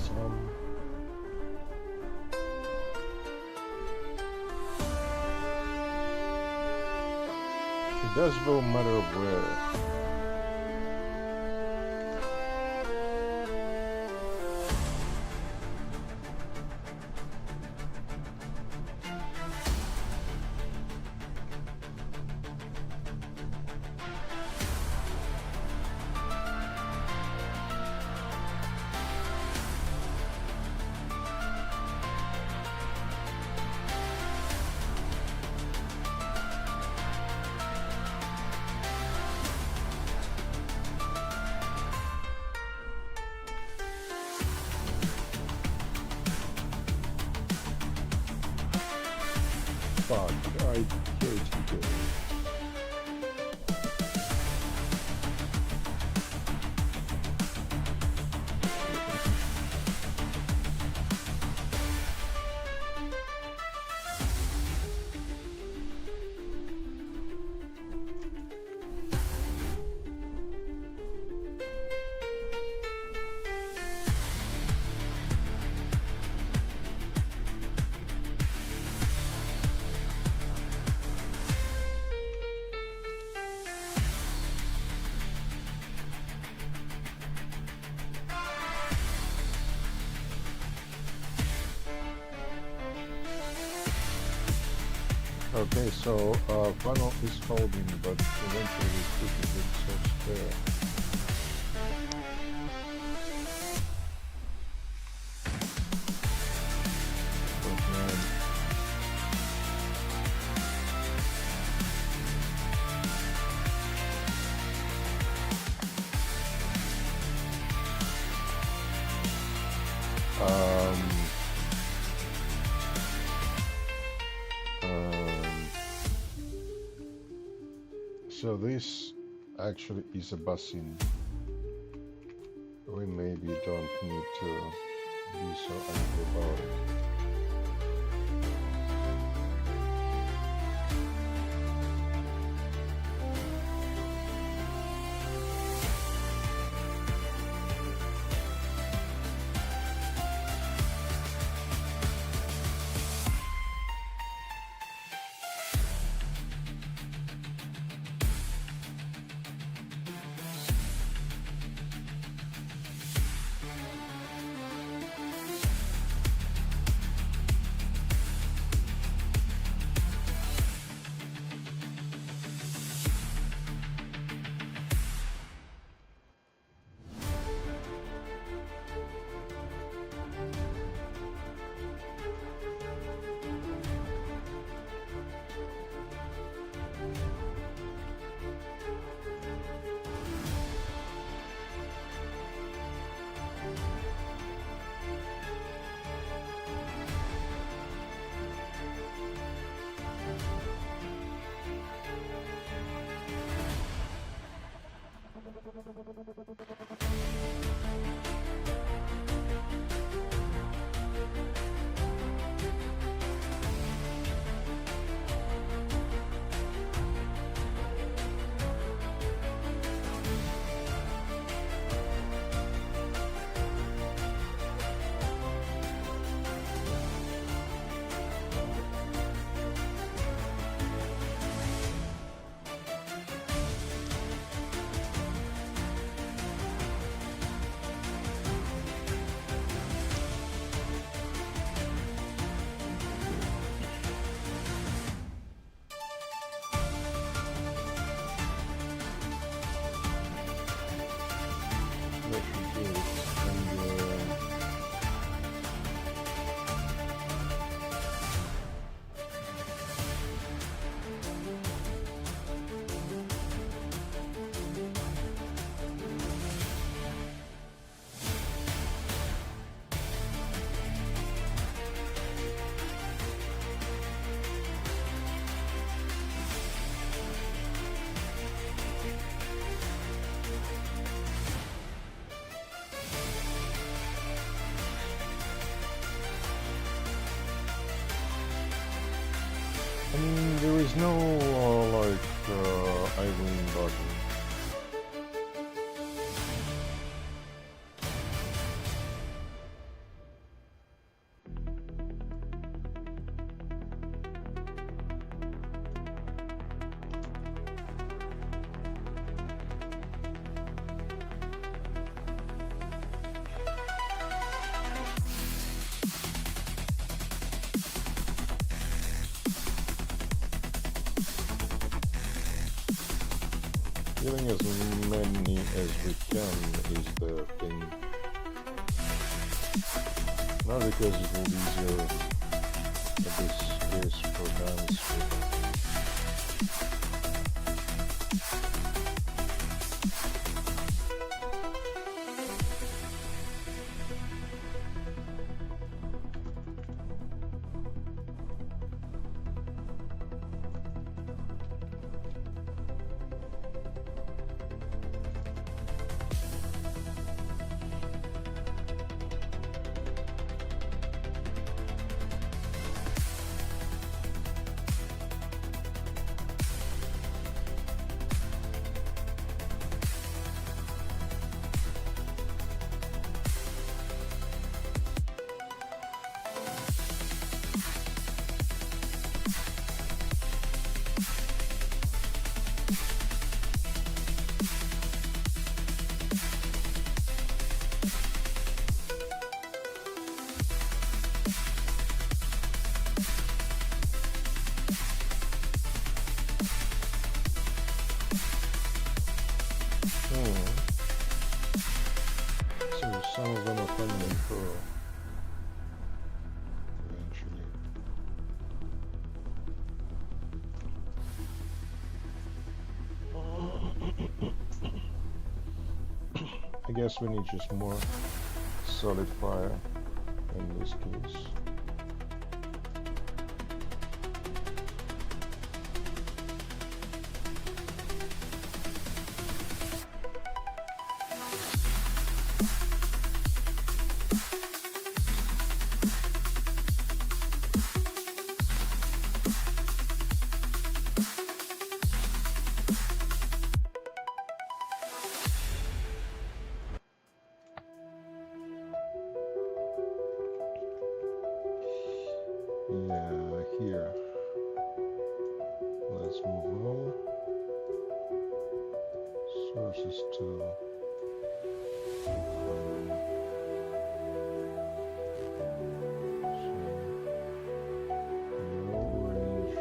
Some it does go matter where. Fuck, I hate it. Okay, so funnel is holding, but eventually we put it in spare. So this actually is a basin. We maybe don't need to be so angry about it. like iron button. Killing as many as we can is the thing. Not because it will be easier at this case for dance. So some of them are coming in pearl eventually. I guess we need just more solid fire in this case. Yeah, here. Let's move on. Sources to low range.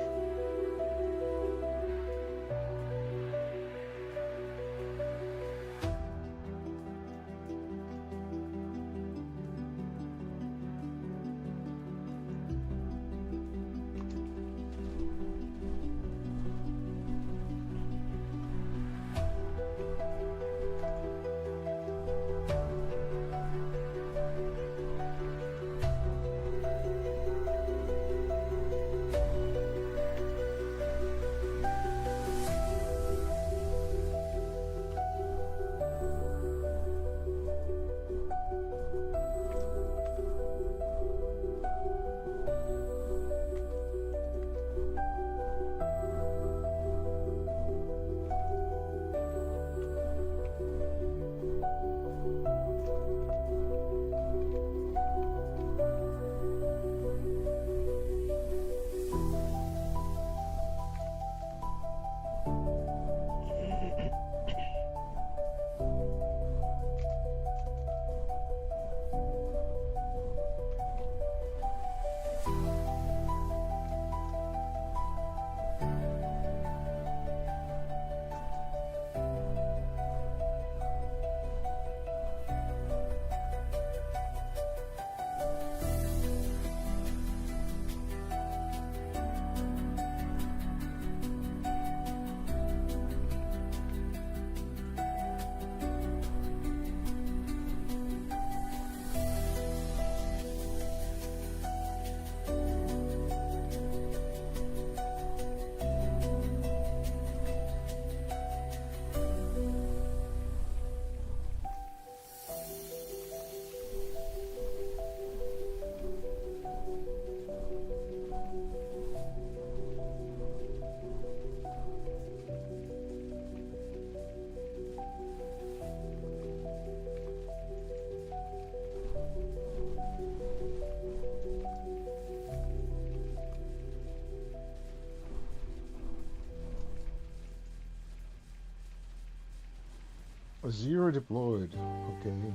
Zero deployed. Okay.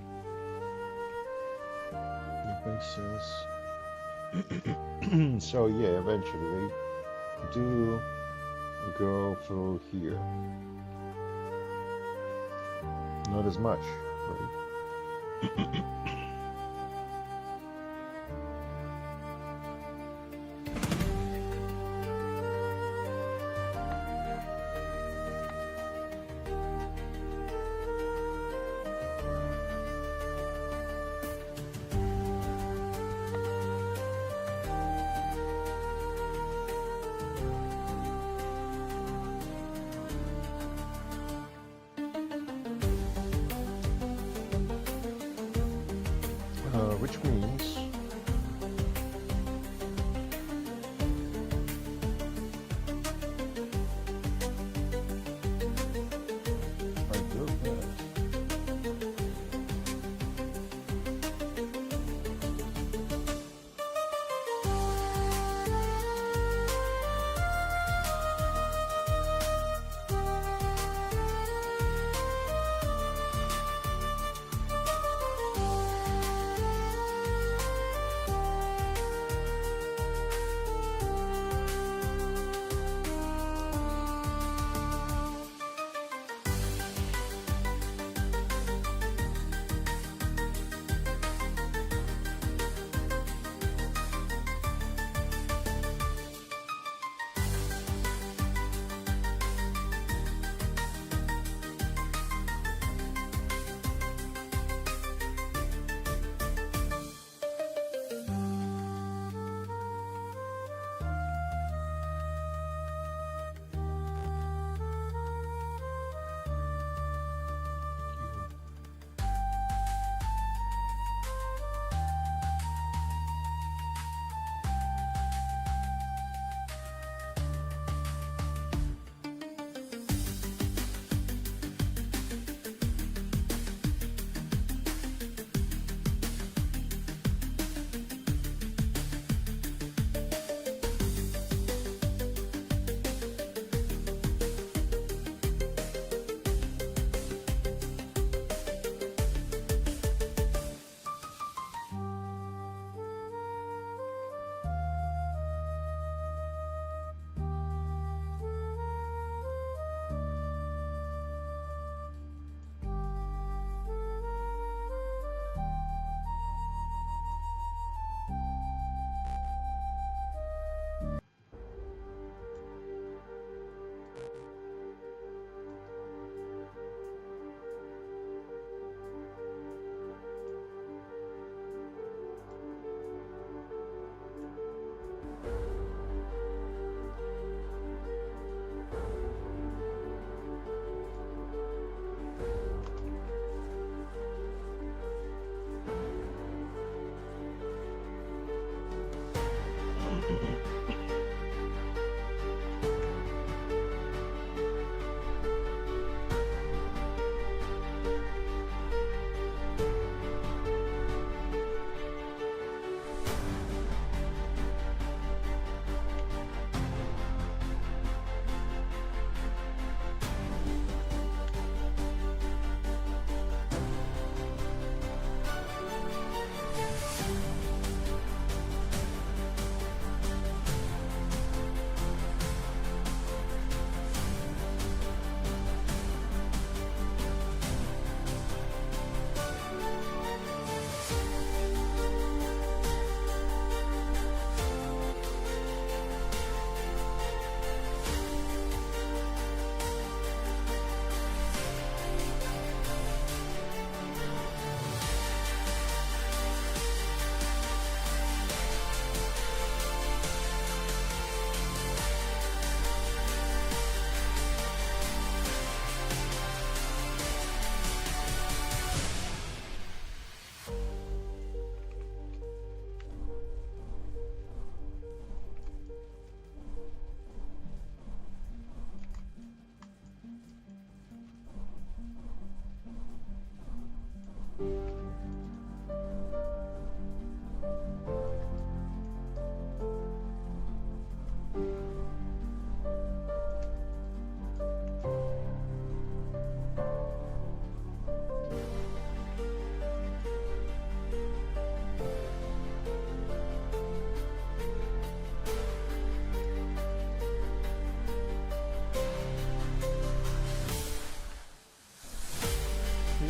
That makes sense. So yeah, eventually they do go through here. Not as much, right? Which means I built that.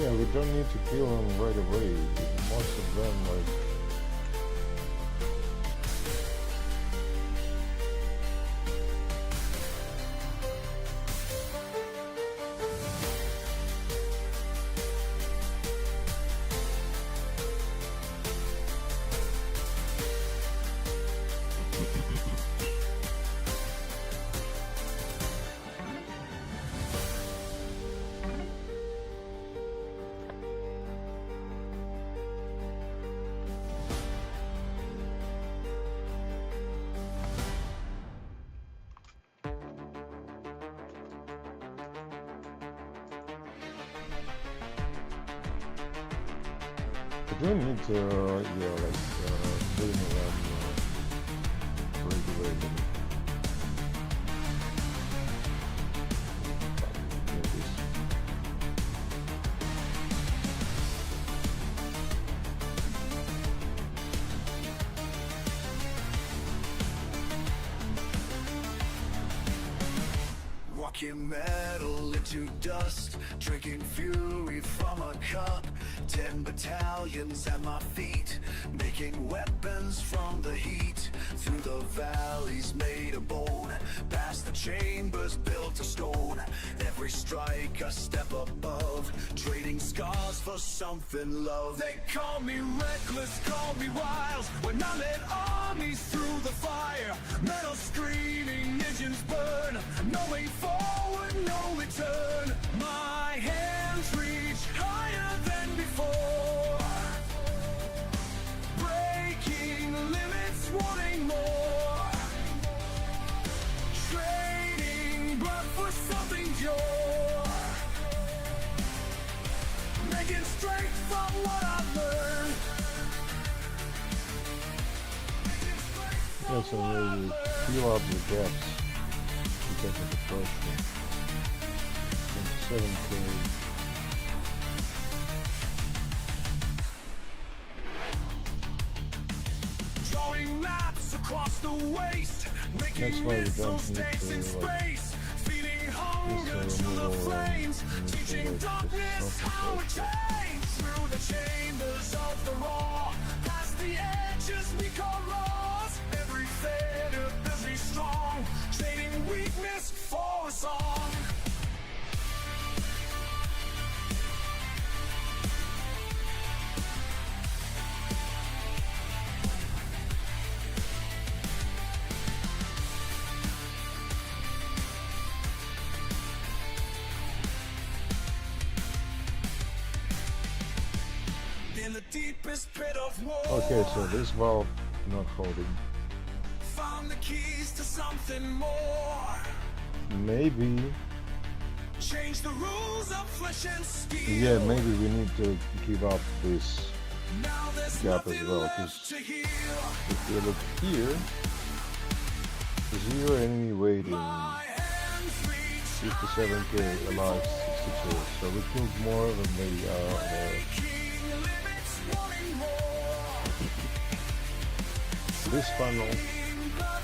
Yeah, we don't need to kill them right away. Most of them, like, we don't need to, yeah, like, killing them regularly. Walking metal into dust, drinking fury from a cup. 10 battalions at my feet, making weapons from the heat. Through the valleys made of bone, past the chambers built of stone. Every strike a step above, trading scars for something love. They call me reckless, call me wild, when I led armies through the fire. Metal screaming, engines burn, no way forward, no return. My hands reach higher than before, breaking limits, wanting more, trading blood for something pure, making strength from what I've learned. Yeah, so you fill up the gaps because of the pressure. 7K. Drawing maps across the waste, That's making why we missile don't need states in to, like, space, feeding hunger to the removal flames, and teaching like, darkness just how it something changes. Through the chambers of the raw, past the edges we call laws. Every failure builds me strong, trading weakness for a song. In the deepest pit of war, Okay, so this valve not holding. found the keys to something more. Maybe, Change the rules of flesh and steel. yeah, maybe we need to give up this Now there's gap nothing as well, left 'cause to heal. if we look here, 0 enemy waiting, My hands reach 57K alive, 62, so we killed more than they are there. breaking limits, wanting more. This funnel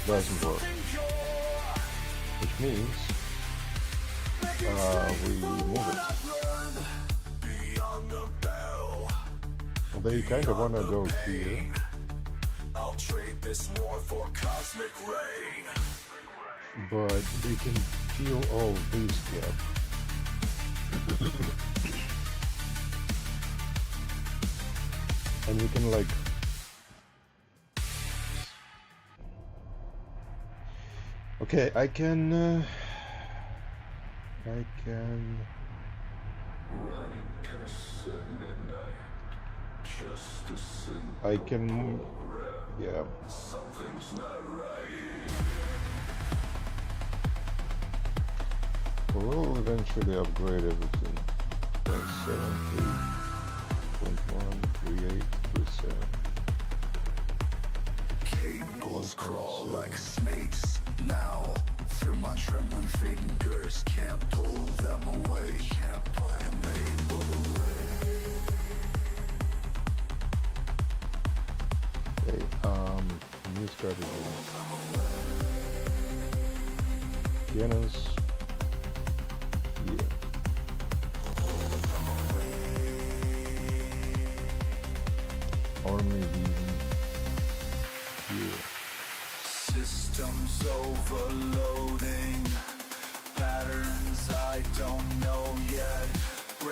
doesn't work, Something pure, which means making we strength from move what it. I've learned. Beyond the bell, They kind of want to go here, I'll trade this war for cosmic rain. but they can kill all these gaps. And we can like okay, I can yeah. We'll eventually upgrade everything. 0.7, 3.1, 38%. Cables crawl like snakes now. Through my trembling fingers, can't pull them away. Can't pull them away. Okay, new strategy. Cannons. Yeah.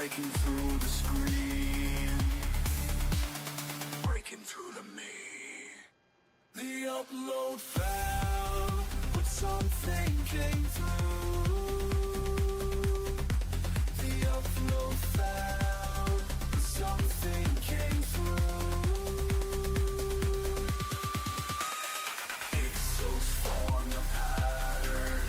breaking through the screen, breaking through to me. The upload failed, but something came through. The upload failed, but something came through. Pixels form a pattern,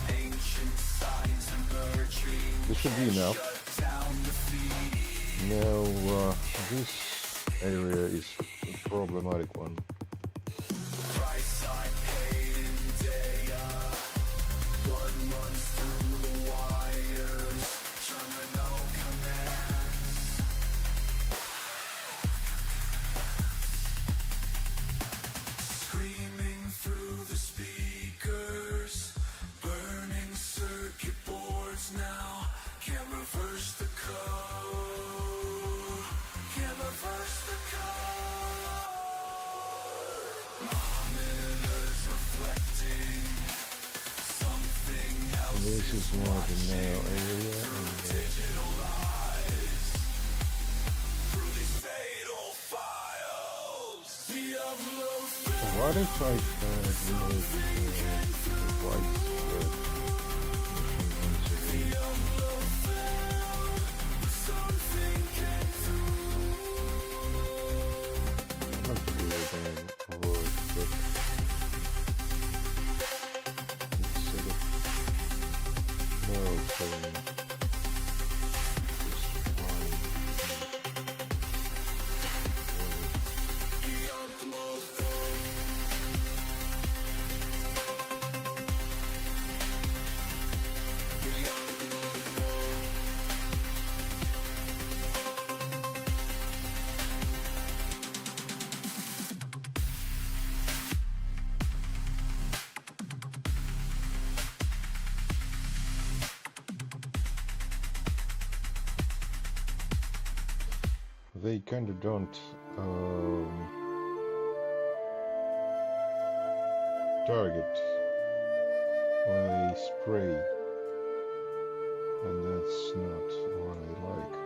ancient signs emerging. This should be enough. Shut down the feed. Now, this area is a problematic one. Price I paid in data, blood runs through the wires, terminal commands. Screaming through the speakers, burning circuit boards now. Can't reverse the code. Can't reverse the code. Monitors reflecting something else. This is more the nail area. Digital eyes through these fatal files. The upload What if I remove the white spread once again? something came through. Not really bad word, but instead of no telling just one they kind of don't target when they spray, and that's not what I like.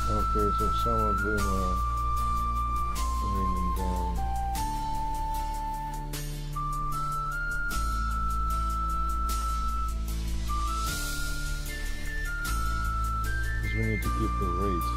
Okay, so some of them are raining down. Because we need to keep the rate.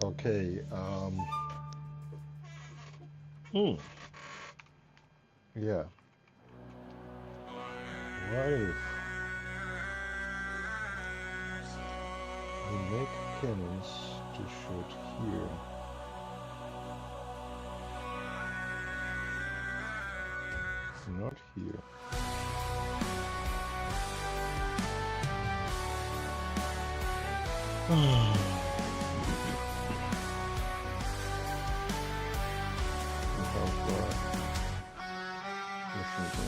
Okay, yeah. What if we make cannons to shoot here? Not here.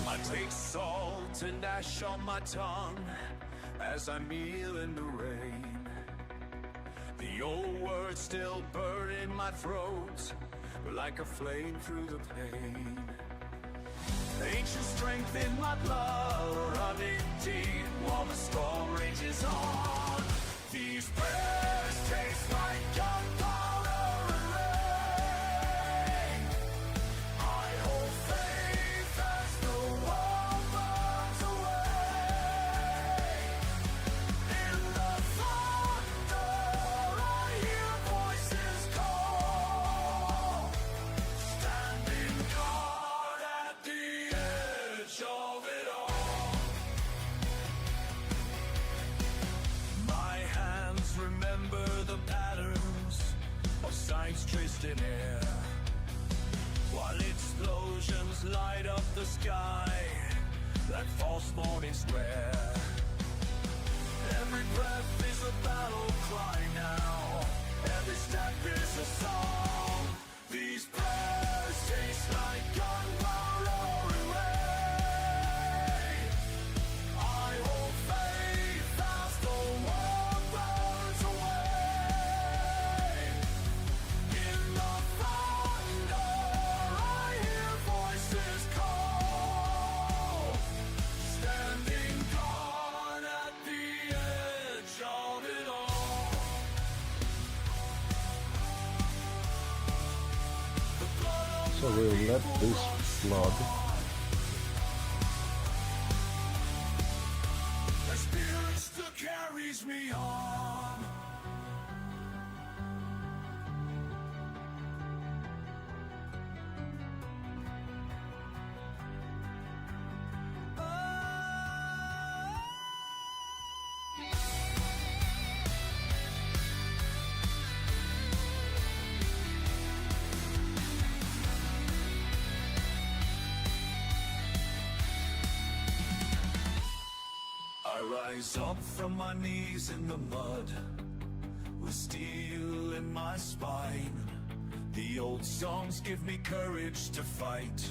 I take salt and ash on my tongue as I kneel in the rain. The old words still burn in my throat like a flame through the pain. Ancient strength in my blood running deep while the storm rages on. These prayers taste like gunpowder and rain. I hold faith as the world burns away. In the thunder I hear voices call, standing guard at the edge of it all. My hands remember the patterns of signs traced in air, while explosions light up the sky like false morning square. Every breath is a battle cry now, every step is a song. These prayers taste like gunpowder and rain. I hold faith as the world burns away. In the thunder I hear voices call, standing guard at the edge of it all. The blood of So we'll let this flood. the spirit still carries me on. I rise up from my knees in the mud, with steel in my spine. The old songs give me courage to fight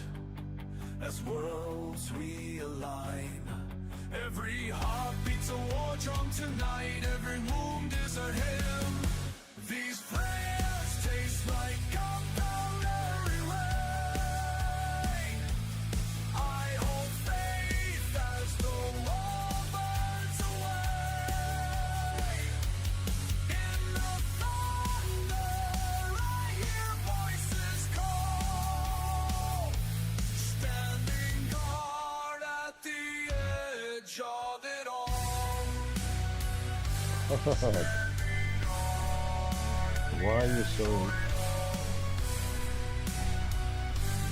as worlds realign. Every heart beats a war drum tonight, every wound is a hymn. These prayers taste like gunpowder and rain. I hold faith as the world burns away. In the thunder I hear voices call, standing guard at the edge of it all. Why are you so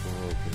broken?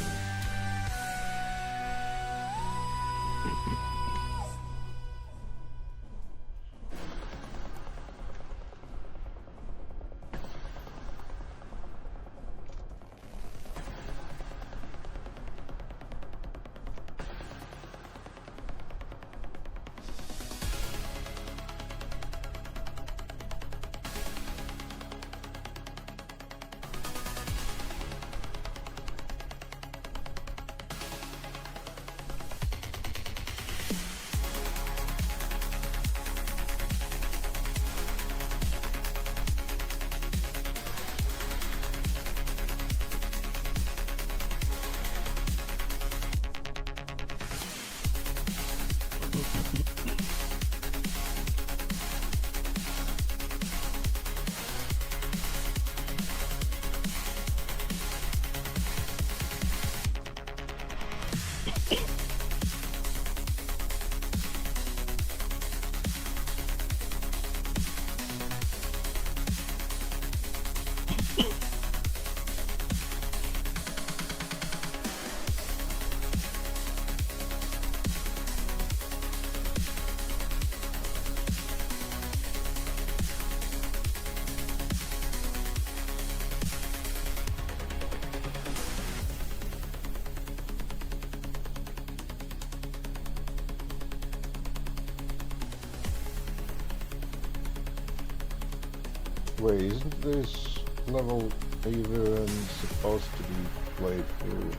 Wait, isn't this level even supposed to be played through?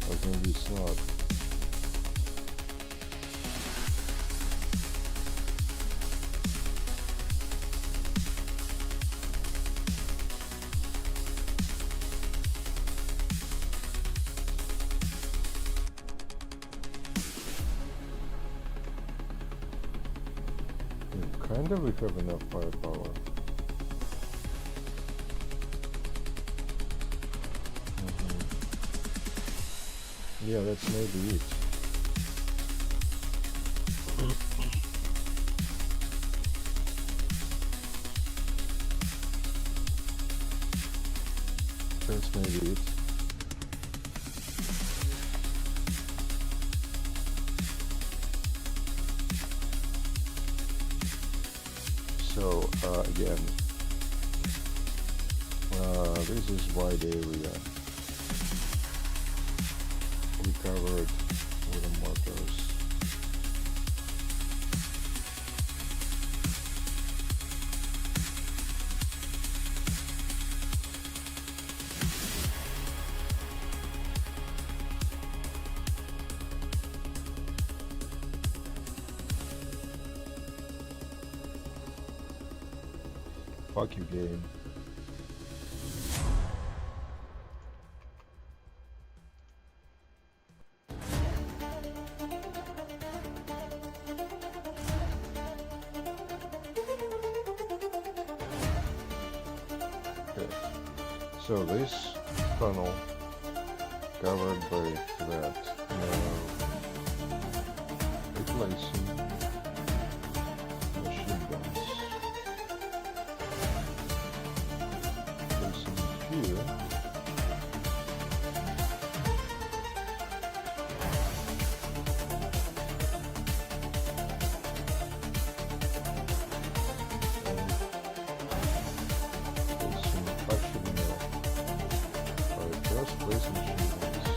But maybe it's not. Kind of, we have enough firepower. Yeah, that's maybe it. That's maybe it. So, again, this is wide area. We covered with the mortars. Fuck you, game. Okay. So this tunnel covered by that. Now replacing machine guns. Here. Just place machine guns.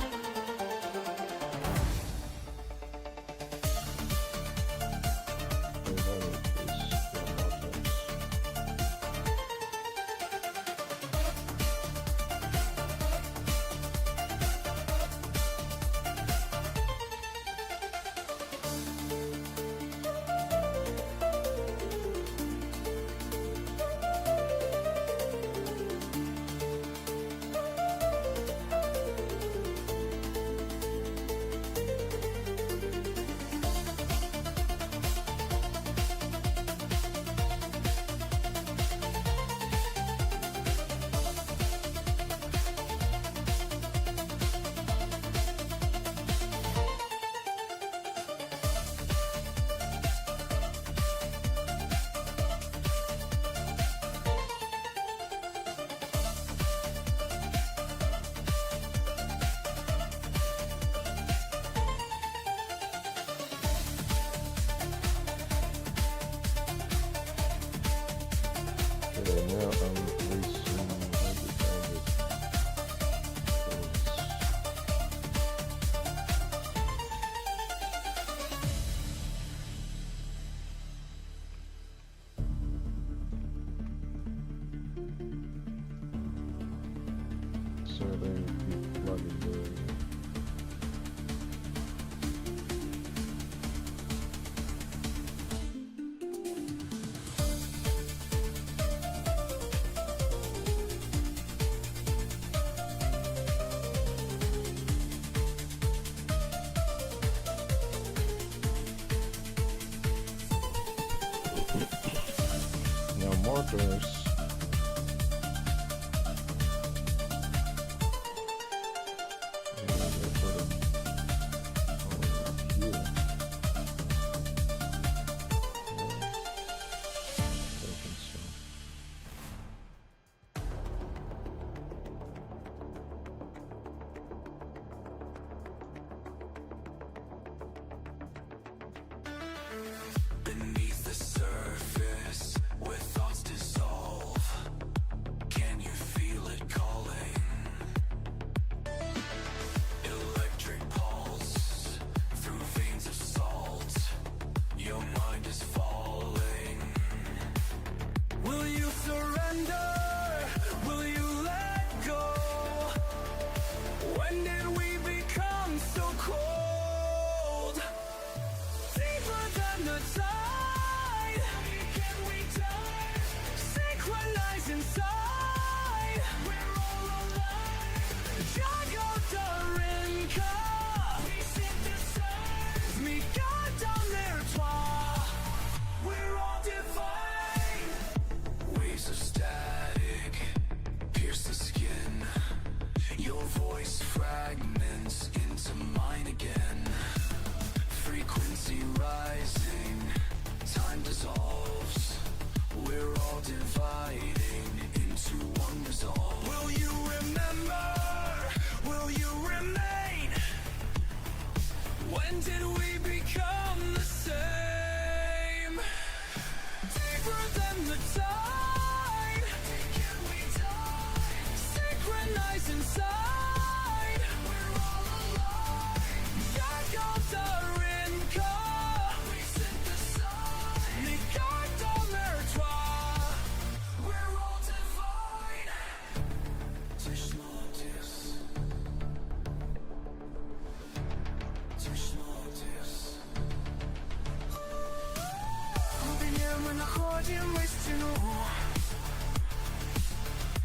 So they keep flooding the area. Now mortars. Your voice fragments into mine again. Frequency rising, time dissolves. We're all dividing into one resolve. Will you remember? Will you remain? When did we become the same? Deeper than the tide. Can we die? Synchronized inside. We're all alive. Yagodarinka. We synthesize. Nikadomertwa. We're all divine. Tishmotis. Tishmotis. В глубине мы находим истину.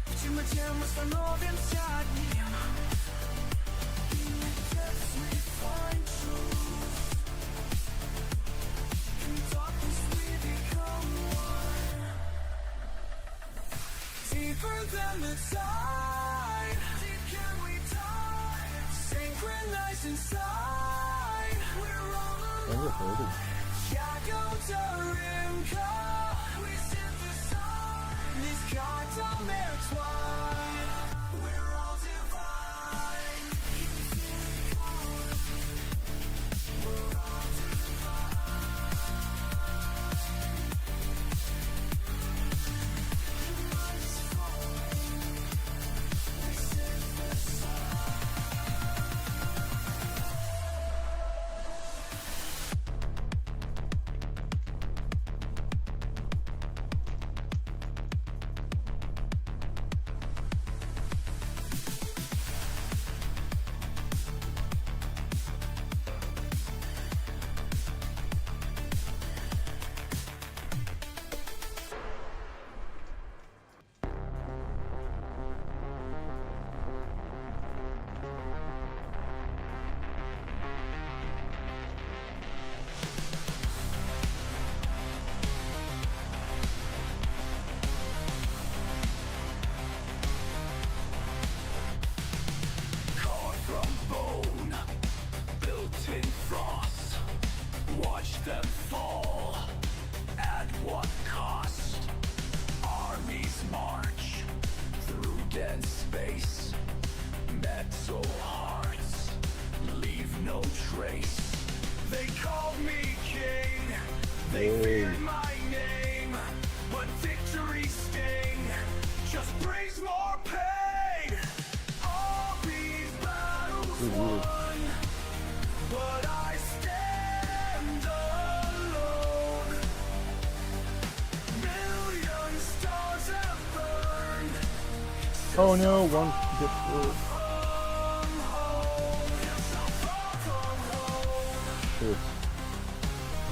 В темноте мы становимся одним. In the depths we find truth. In darkness we become one. Deeper than the tide. Deep can we dive? Synchronized inside. We're all And we're holding. Yagodarinka. We synthesize. Nikadomertwa. We're all divine. We're all carved from bone, built in frost. Watch them fall. At what cost? Armies march through dead space. Metal hearts leave no trace. They called me king. They feared my name, but victory's sting just brings more pain. All these battles won, but I stand alone. Million stars have burned. Oh no, one gets through. Shit.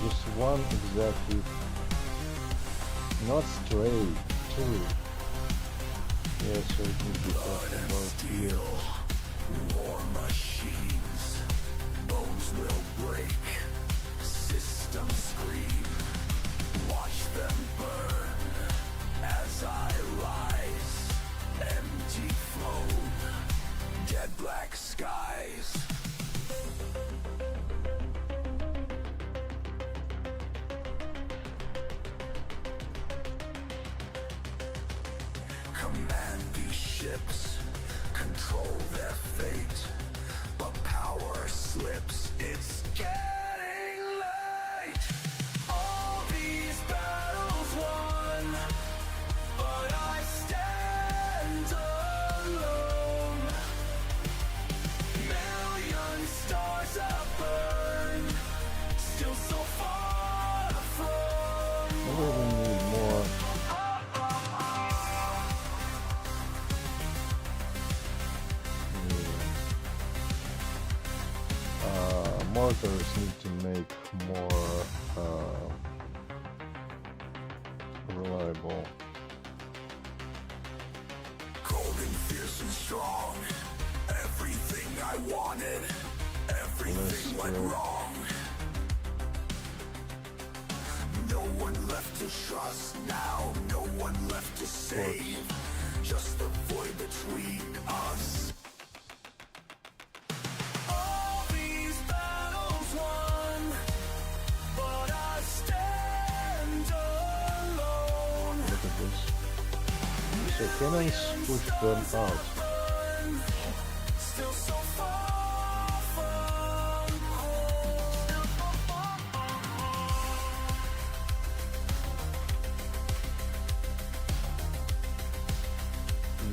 Just one exactly. Not straight, two. Yeah, so it can be up about here. War machines, bones will break, systems scream. Watch them burn as I rise. Empty throne, dead black skies. Command these ships, control their fate, but power slips. It's getting late. All these battles won, but I stand alone. Million stars have burned, still so far from. I really need more. Mortars need to make more reliable. Cold and fierce and strong. Everything I wanted, everything went wrong. No one left to trust now, no one left to save. Just the void between us. cannons push them out. Still so far from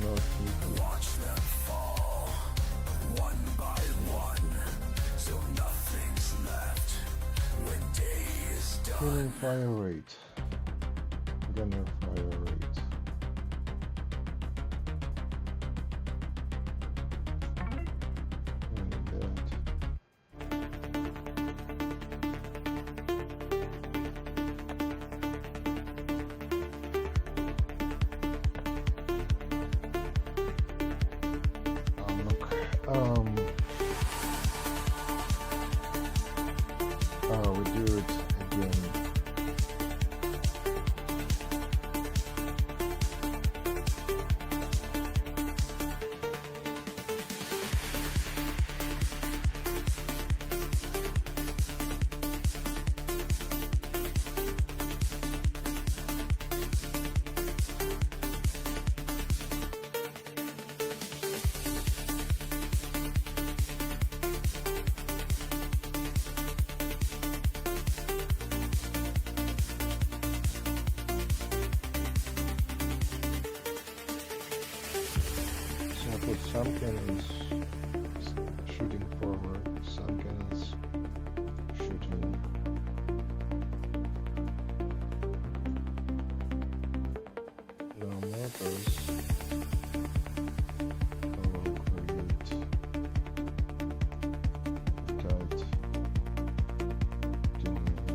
No people. Watch them fall, one by one, so nothing's left when day is done. Killing fire rate. Gunner fire rate. We do it again. So I put some cannons shooting forward, some cannons shooting no mortars. I will create tight thing here.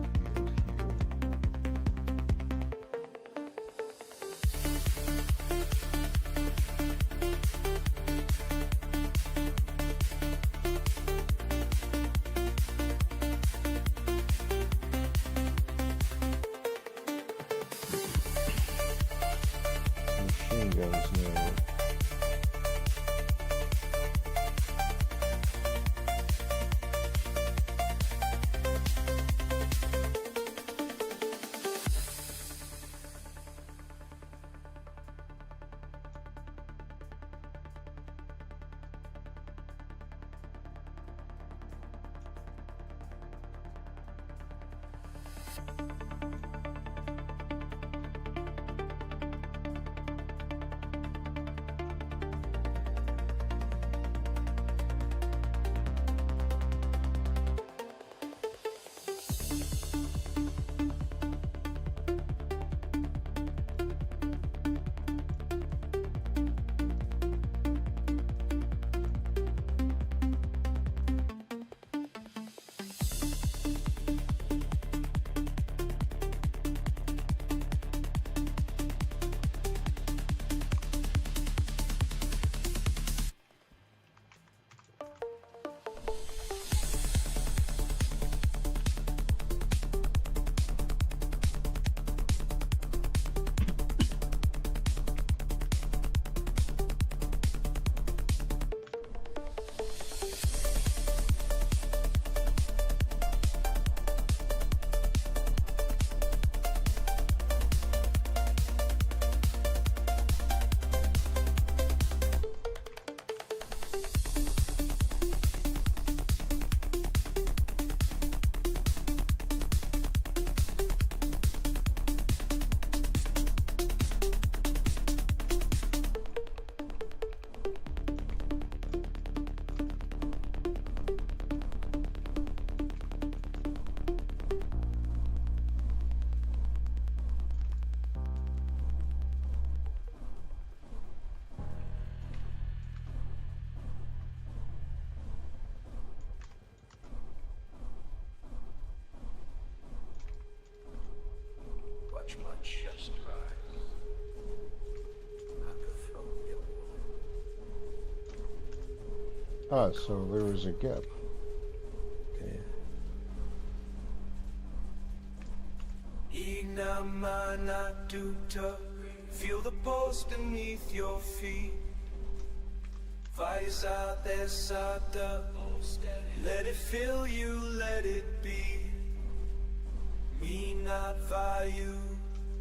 Machine guns now. Watch my chest rise. Ah, so there is a gap. Okay. Feel the pulse beneath your feet. Fire's out there, Sata. Let it fill you, let it be. Me not value.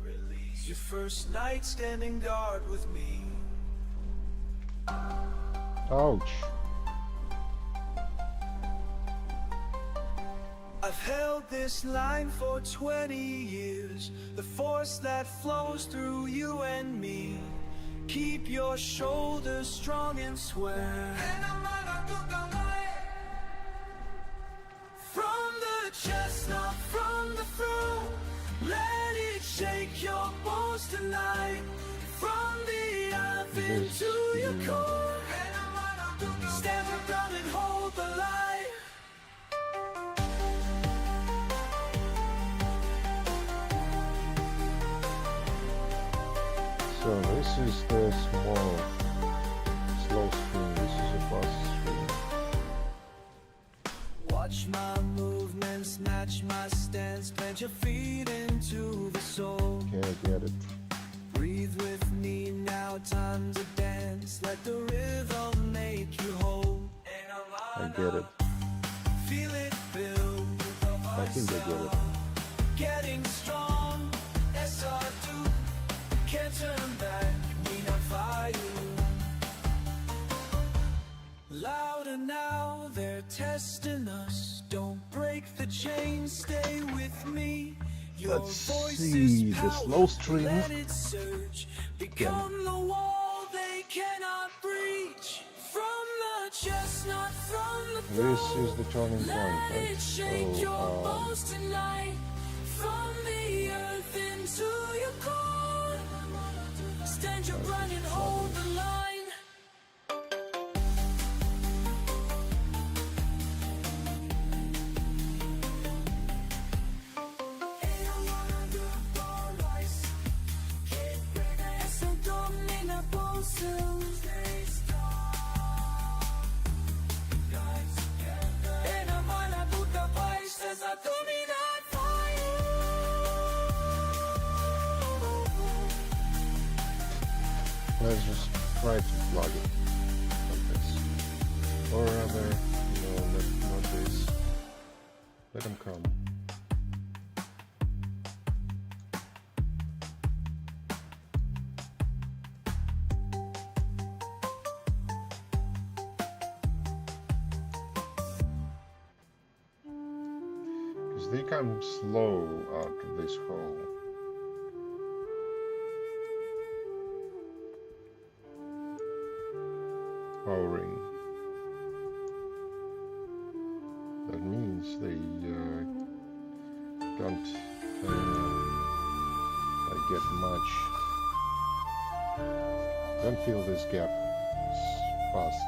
Release your first night standing guard with me. Ouch. I've held this line for 20 years. The force that flows through you and me. Keep your shoulders strong and swear. From the chestnut, from the throne, let it shake your bones tonight. From the earth into your core, stand around and hold the light. So this is the small slow stream. This is a fast stream. Watch my movements, match my stance, plant your feet into the soul. Okay, I get it. Breathe with me now, time to dance. Let the rhythm make you whole. I get it. Feel it build. I think I get it. Getting strong, SR2. Can't turn back, we not fire. Louder now, they're testing us. Don't break the chain, stay with me. Your Let's voice see is the power. slow stream. Let it surge, become the wall they cannot breach. From the chestnut, from the This throne, is the turning point, let right? it shake your So, bones tonight. From the earth into your core, stand your ground and hold the line. let's just try to plug it like this. Or rather, no, not this. Let them come. Because they come slow out of this hole. Powering. That means they don't like get much. Don't fill this gap fast.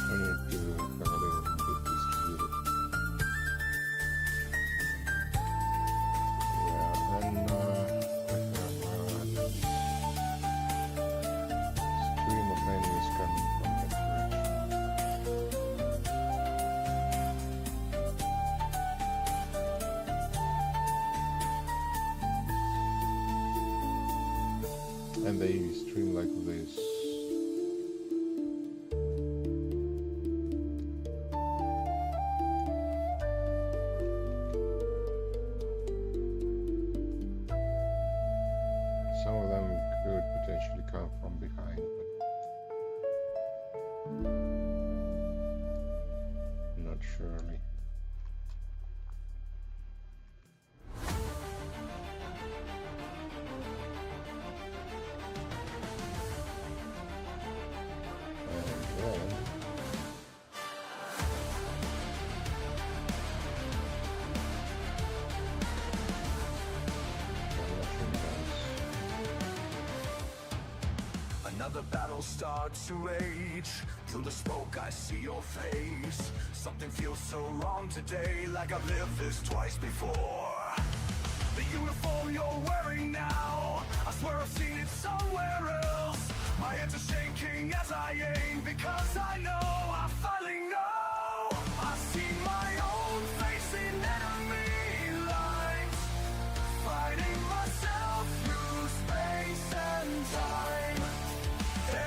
I need to have a little bit distributed. Yeah, and I have stream of enemies coming from that direction. And they stream like this. Some of them could potentially come from behind, but not surely. the battle starts to rage. Through the smoke I see your face. Something feels so wrong today, like I've lived this twice before. The uniform you're wearing now, I swear I've seen it somewhere else. My hands are shaking as I aim, because I know, I finally know. I see my own face in enemy lines, fighting myself through space and time.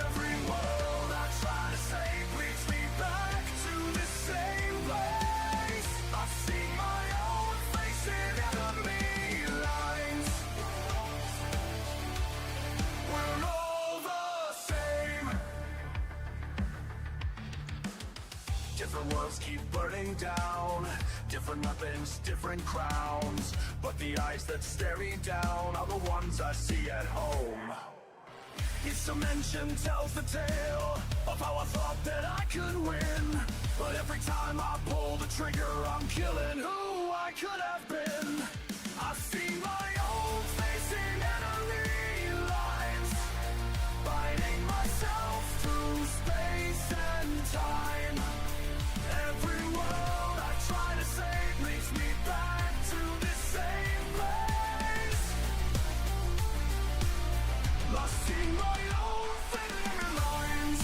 Every world I try to save leads me back to the same place. I see my own face in enemy lines. We're all the same. Different worlds keep burning down, different weapons, different crowns, but the eyes that stare me down are the ones I see at home. Each dimension tells the tale of how I thought that I could win, but every time I pull the trigger, I'm killing who I could have been. I see my own face in enemy lines, fighting myself through space and time. Every world I try to save leads me back to the same place. Lost in my own thin lines.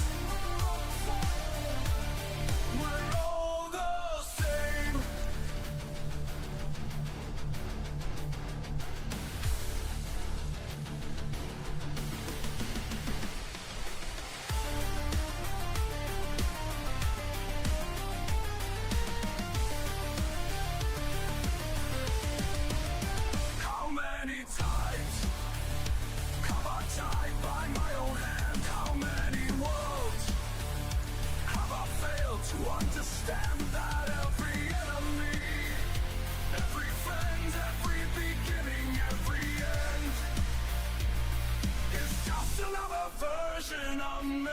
We're all the same. How many times have I died by my own hand? How many worlds have I failed to understand that every enemy, every friend, every beginning, every end is just another version of me?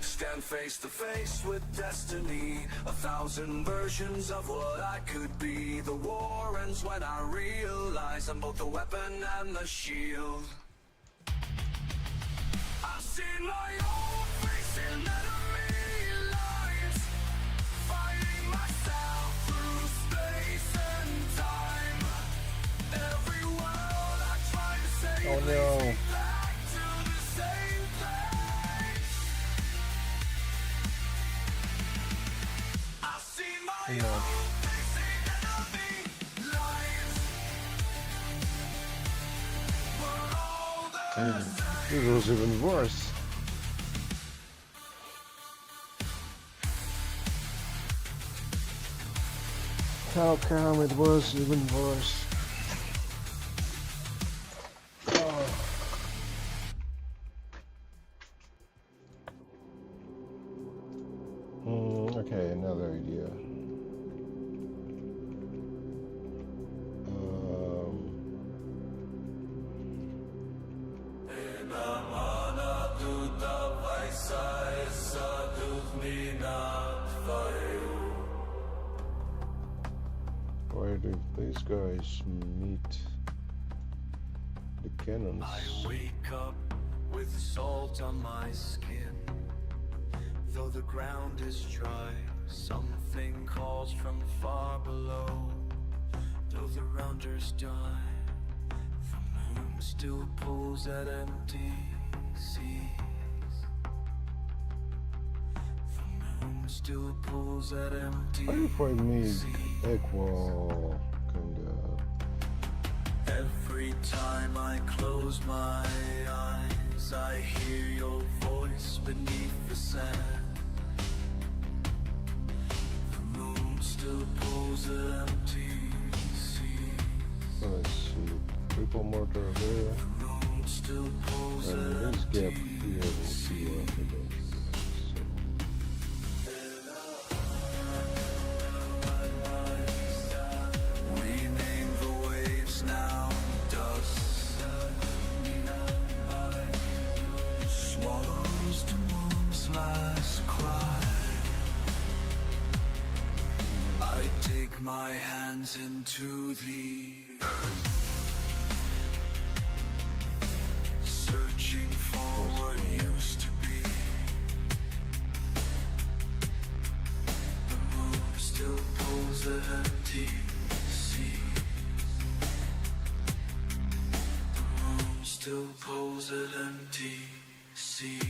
Stand face to face with destiny, 1,000 versions of what I could be. The war ends when I realize I'm both the weapon and the shield. I've seen my own face in enemy lines, fighting myself through space and time. Every world I try to save Oh, no. leads me back to the same place. I see my No. own face in enemy lines. We're all the same. It was even worse. How come it was even worse? Okay, another idea. What if these guys meet the cannons? I wake up with salt on my skin. Though the ground is dry, something calls from far below. Though the rounders die, the moon still pulls at empty seas. The moon still pulls at empty What if I made seas. equal kinda? Every time I close my eyes, I hear your voice beneath the sand. The moon still pulls at empty seas. Let's see, triple mortar there, The moon still pulls and at this gap empty here will see what it is. Rename the waves now, dust. Swallows the moon's last cry. I take my hands into the earth, searching for what used to be. The moon still pulls at empty seas. The moon still pulls at empty seas.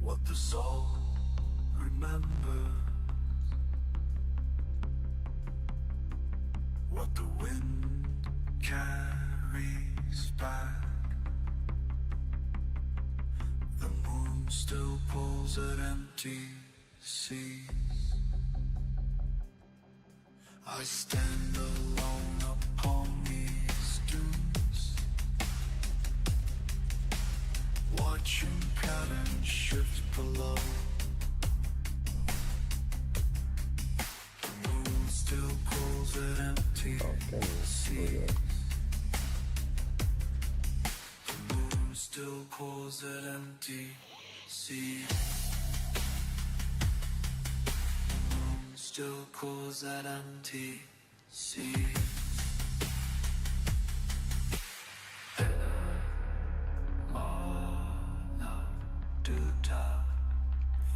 What the soul remembers, what the wind carries back. The moon still pulls at empty seas. I stand alone upon these dunes, watching patterns shift below. The moon still pulls at empty seas. The moon still pulls at empty seas. The moon still pulls at empty seas.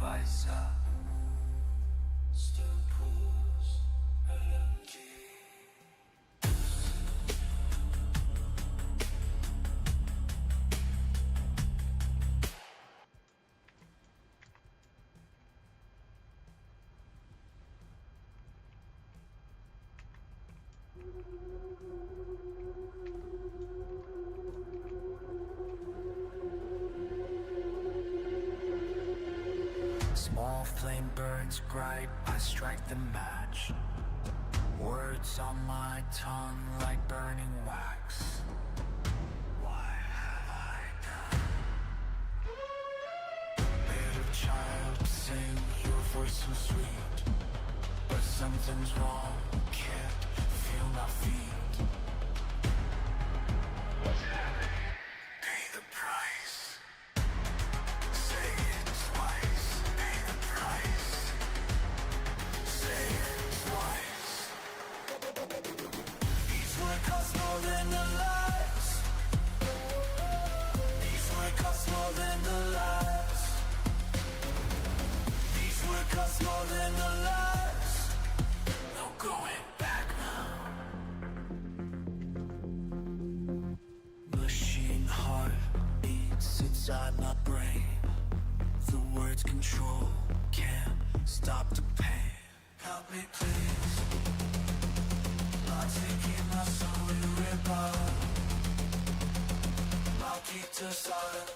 Vaisa still pulls at empty. Small flame burns bright, I strike the match. Words on my tongue like burning wax. Why have I done? Little child, sing, your voice so sweet. But something's wrong, can't feel my feet. What's happening? Pay the price. Say it twice. Pay the price. Say it twice. These words cost more than the lives. These words cost more than the lives. These words cost more than the lives. No going back now. Machine heart beats inside my brain. The words control, can't stop the pain. Help me please. I'm taking my soul to rip out. I'll keep the silence.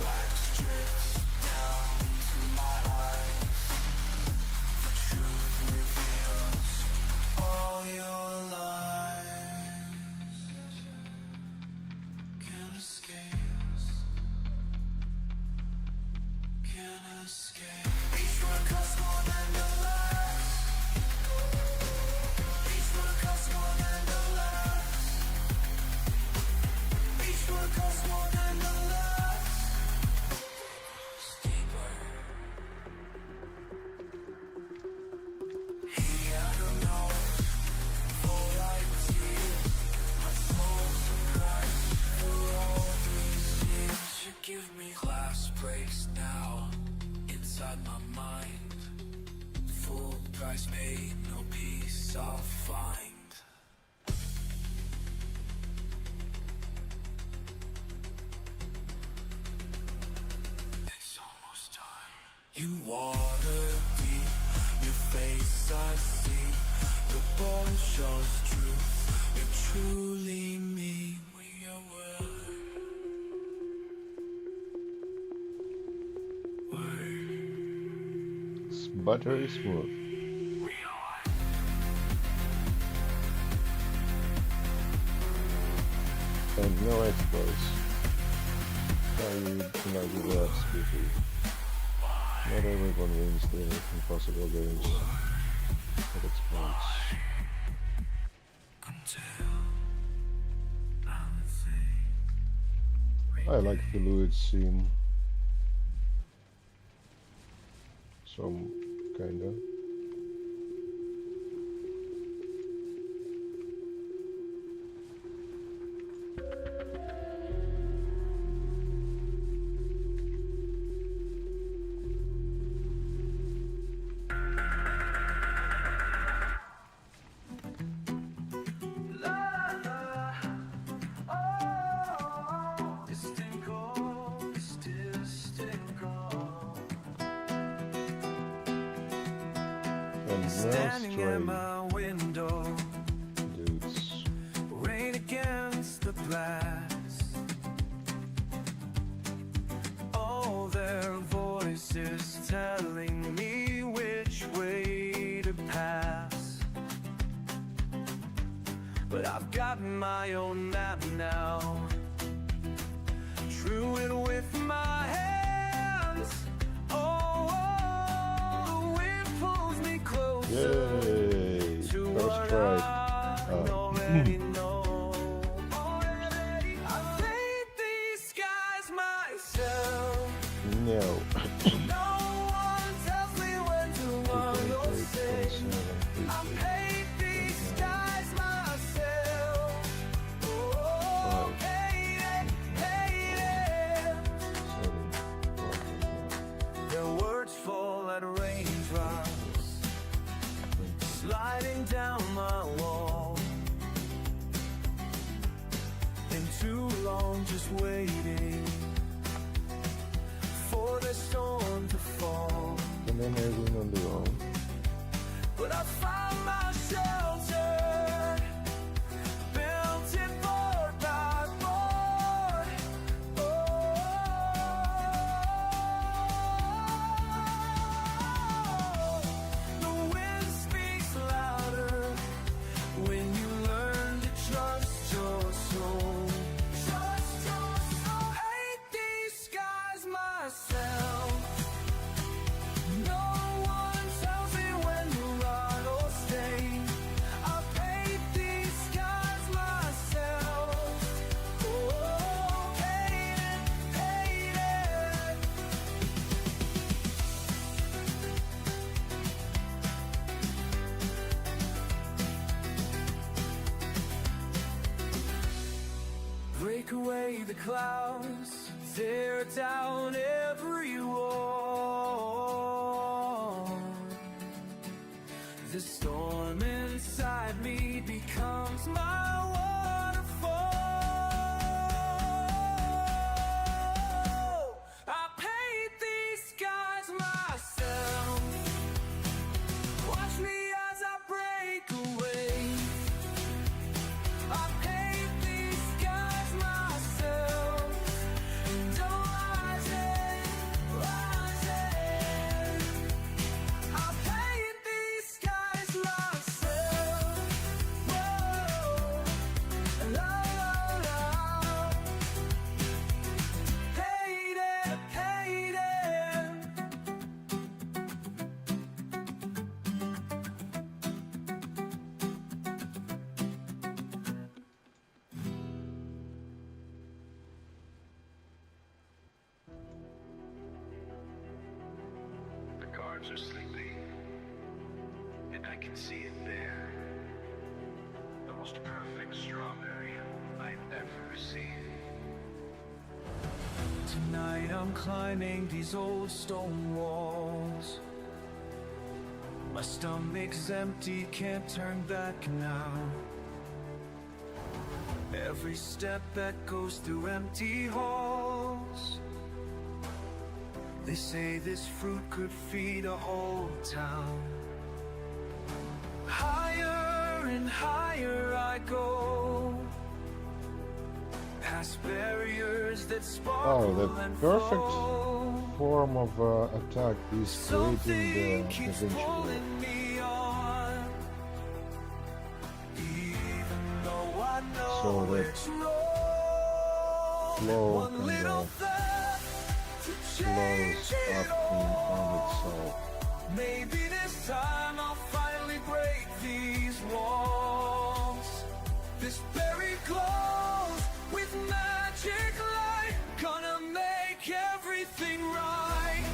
Wax drips down to my eyes. The truth reveals all your lies. Can't escape. Can't escape. Each one costs more than the last. Each one costs more than the last. Each one costs more than the last. Deeper. He out of knows for right tears. My soul's a price for all these years. You give me glass breaks now inside my mind. Full price paid, no peace I'll find. It's almost time. You water deep, your face I see. The ball shows truth. You're truly me. We are word. It's buttery smooth. no exploits. I do not do that speaking. Not everyone wins the impossible games with exploits. I like fluid scene. Some kinda. Standing at my window, Dudes. rain against the glass. All their voices telling me which way to pass. But I've got my own map now. Drew it with my hands. Oh, the wind pulls me closer. Yay! To First what try. I already know. I paint these skies myself. No. No one tells me when to run or sing. I paint these skies myself. Oh, hate it. Their words fall at raindrops, sliding down my wall. Been too long just waiting for the storm to fall. And then I win on their own. But I found my shelter, built it board by board. Oh, the wind speaks louder when you learn to trust your soul. Trust your soul. Hate these skies myself. No one tells me when to run or stay. I paint these skies myself. Oh, hate it. Break away the clouds, tear down every wall. The storm inside me becomes my waterfall. I paint these skies myself. Watch me as I break away. I paint these skies myself. And rising. I paint these skies myself. Whoa, la la. Hate it. The cards are sleeping, and I can see it there. The most perfect strawberry I've ever seen. Tonight I'm climbing these old stone walls. My stomach's empty, can't turn back now. Every step that goes through empty halls. They say this fruit could feed a whole town. Higher and higher I go, past barriers that sparkle Oh, the and perfect flow. form of attack is Something creating the keeps adventure. pulling me on, even though I know So that it's wrong. flow One kind little of thought to flows change up it all. on itself. Maybe this time I'll finally break these walls. This berry glows with magic light, gonna make everything right.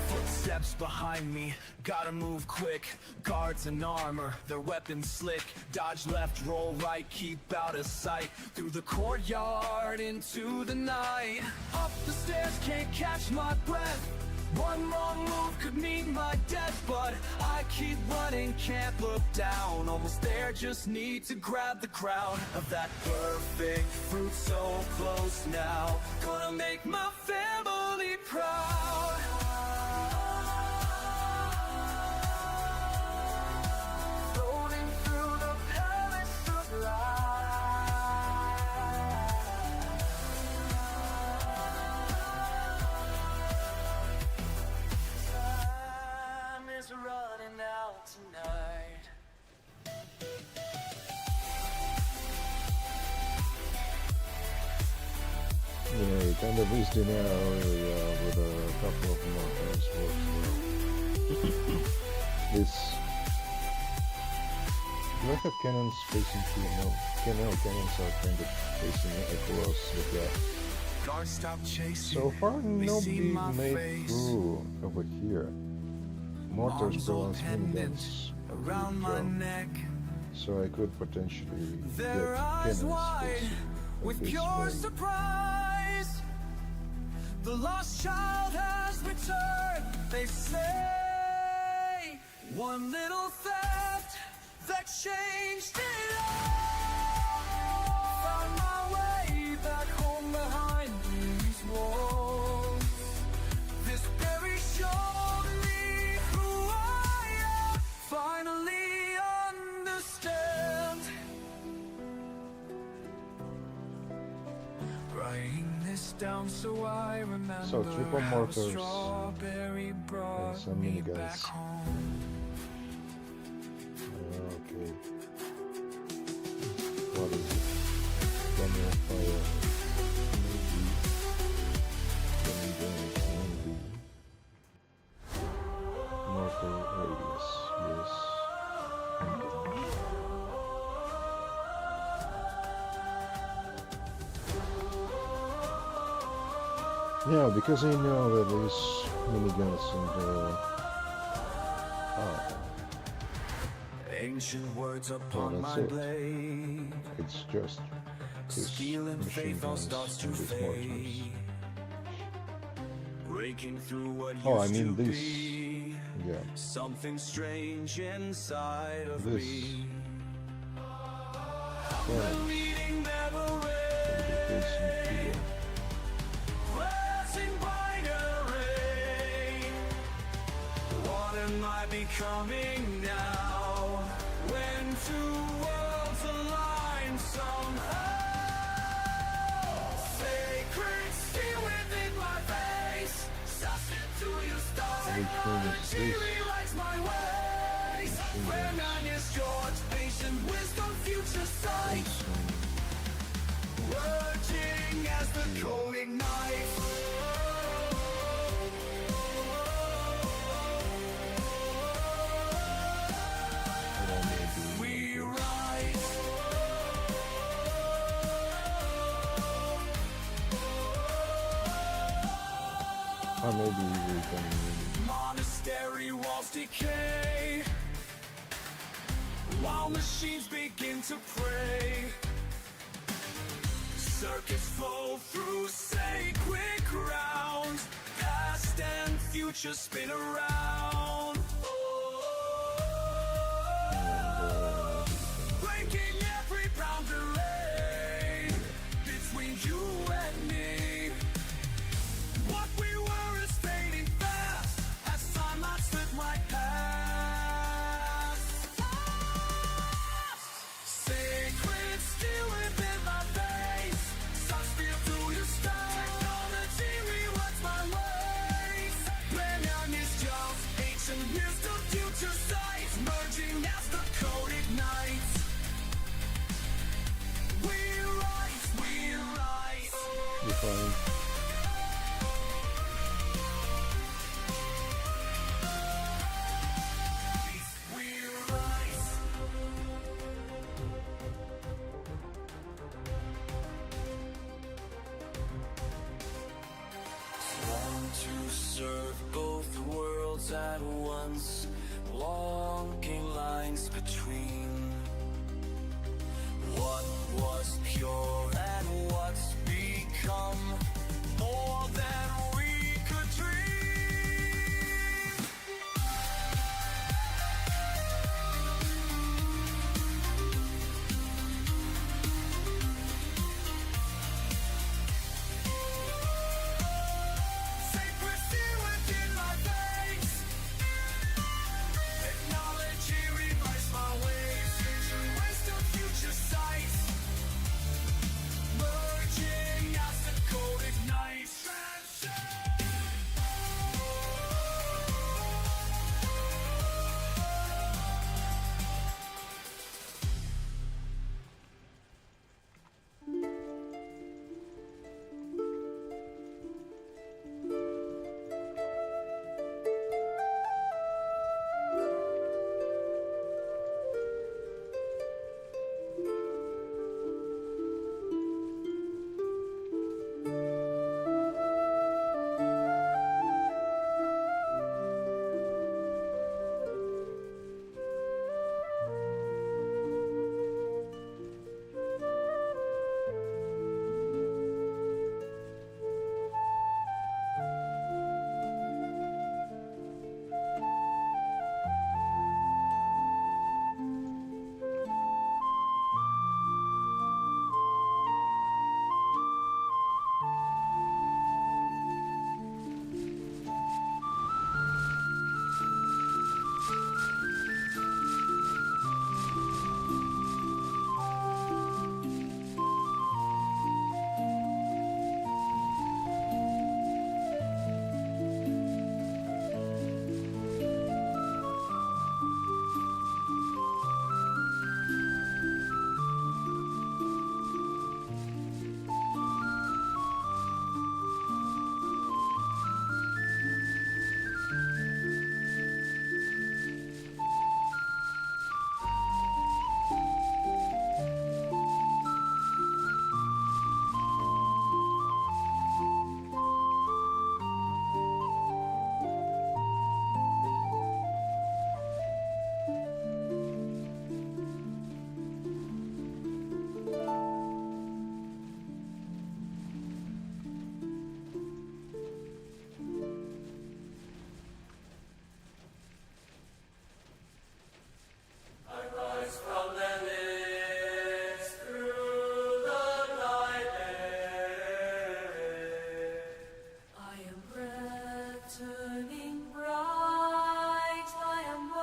Footsteps behind me, gotta move quick. Guards in armor, their weapons slick. Dodge left, roll right, keep out of sight. Through the courtyard, into the night. Up the stairs, can't catch my breath. One wrong move could mean my death, but I keep running, can't look down. Almost there, just need to grab the crown of that perfect fruit, so close now. Gonna make my family proud. Floating through the palace of light. Time is running out tonight. Yeah, kind of east in our area with a couple of mountains works well. This do I have cannons facing through? No, cannons are kind of facing across the gap. Guards stop chasing. So far, They nobody see my made face. through over here. Mortars, Mom's old balance, pendant miniguns, around my neck. so I could potentially Their get eyes cannons wide facing with this pure way. surprise. The lost child has returned, they say. One little theft that changed it all. Found my way back home behind these walls. This berry showed me who I am. Finally understand. Writing this down so I remember. So, triple how mortars strawberry brought and some me miniguns. back home. Okay. What is it? Gunner fire. Maybe. Gunner damage. Maybe. Mortar radius. Yes. Okay. Yeah, because I know that these miniguns and Ancient words upon that's my it. blade. it's just this Steel and machine faith all guns starts to and these mortars. fade. Breaking through what Oh, I used mean to this. be. Yeah. Something strange inside of This. me. Yeah. The meaning never Fabrication ends. here. Blessing binary. What am I becoming now? When two worlds align somehow. Sacred steel within my face. Sucked into your stars. Which one is Technology this? rewrites my ways. Which one Where is- man is George, patient wisdom, future sight. This one. Working as the code ignites. Or maybe We like rise. this. Or maybe we can. Monastery walls decay while machines begin to pray. Circuits flow through sacred grounds. Past and future spin around. Breaking every boundary between you and me. What we were is fading fast as time might slip right past. Sacred steel within my face. Such feel through your style. Technology rewrites my ways. When young is just ancient be fine. To serve both worlds at once, walking lines between what was pure and what's become more than we could dream. Secrecy within my veins. Technology revised my ways. Future wisdom, future sight. Merging as the code ignites.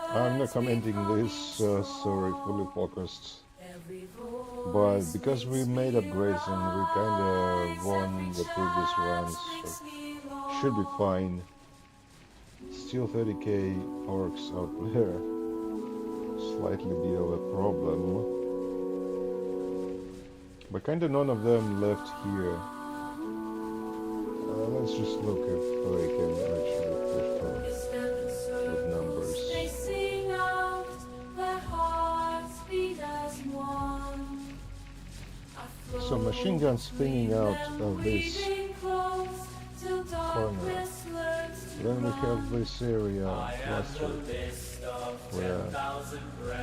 I'm not commenting this, sorry, fully focused. But because we made upgrades and we kinda won the previous ones, so should be fine. Still 30k orcs out there. Slightly bit of a problem. But kinda none of them left here. Let's just look if I can actually push them with numbers. So machine guns spinning out of this corner. Then we have this area clustered where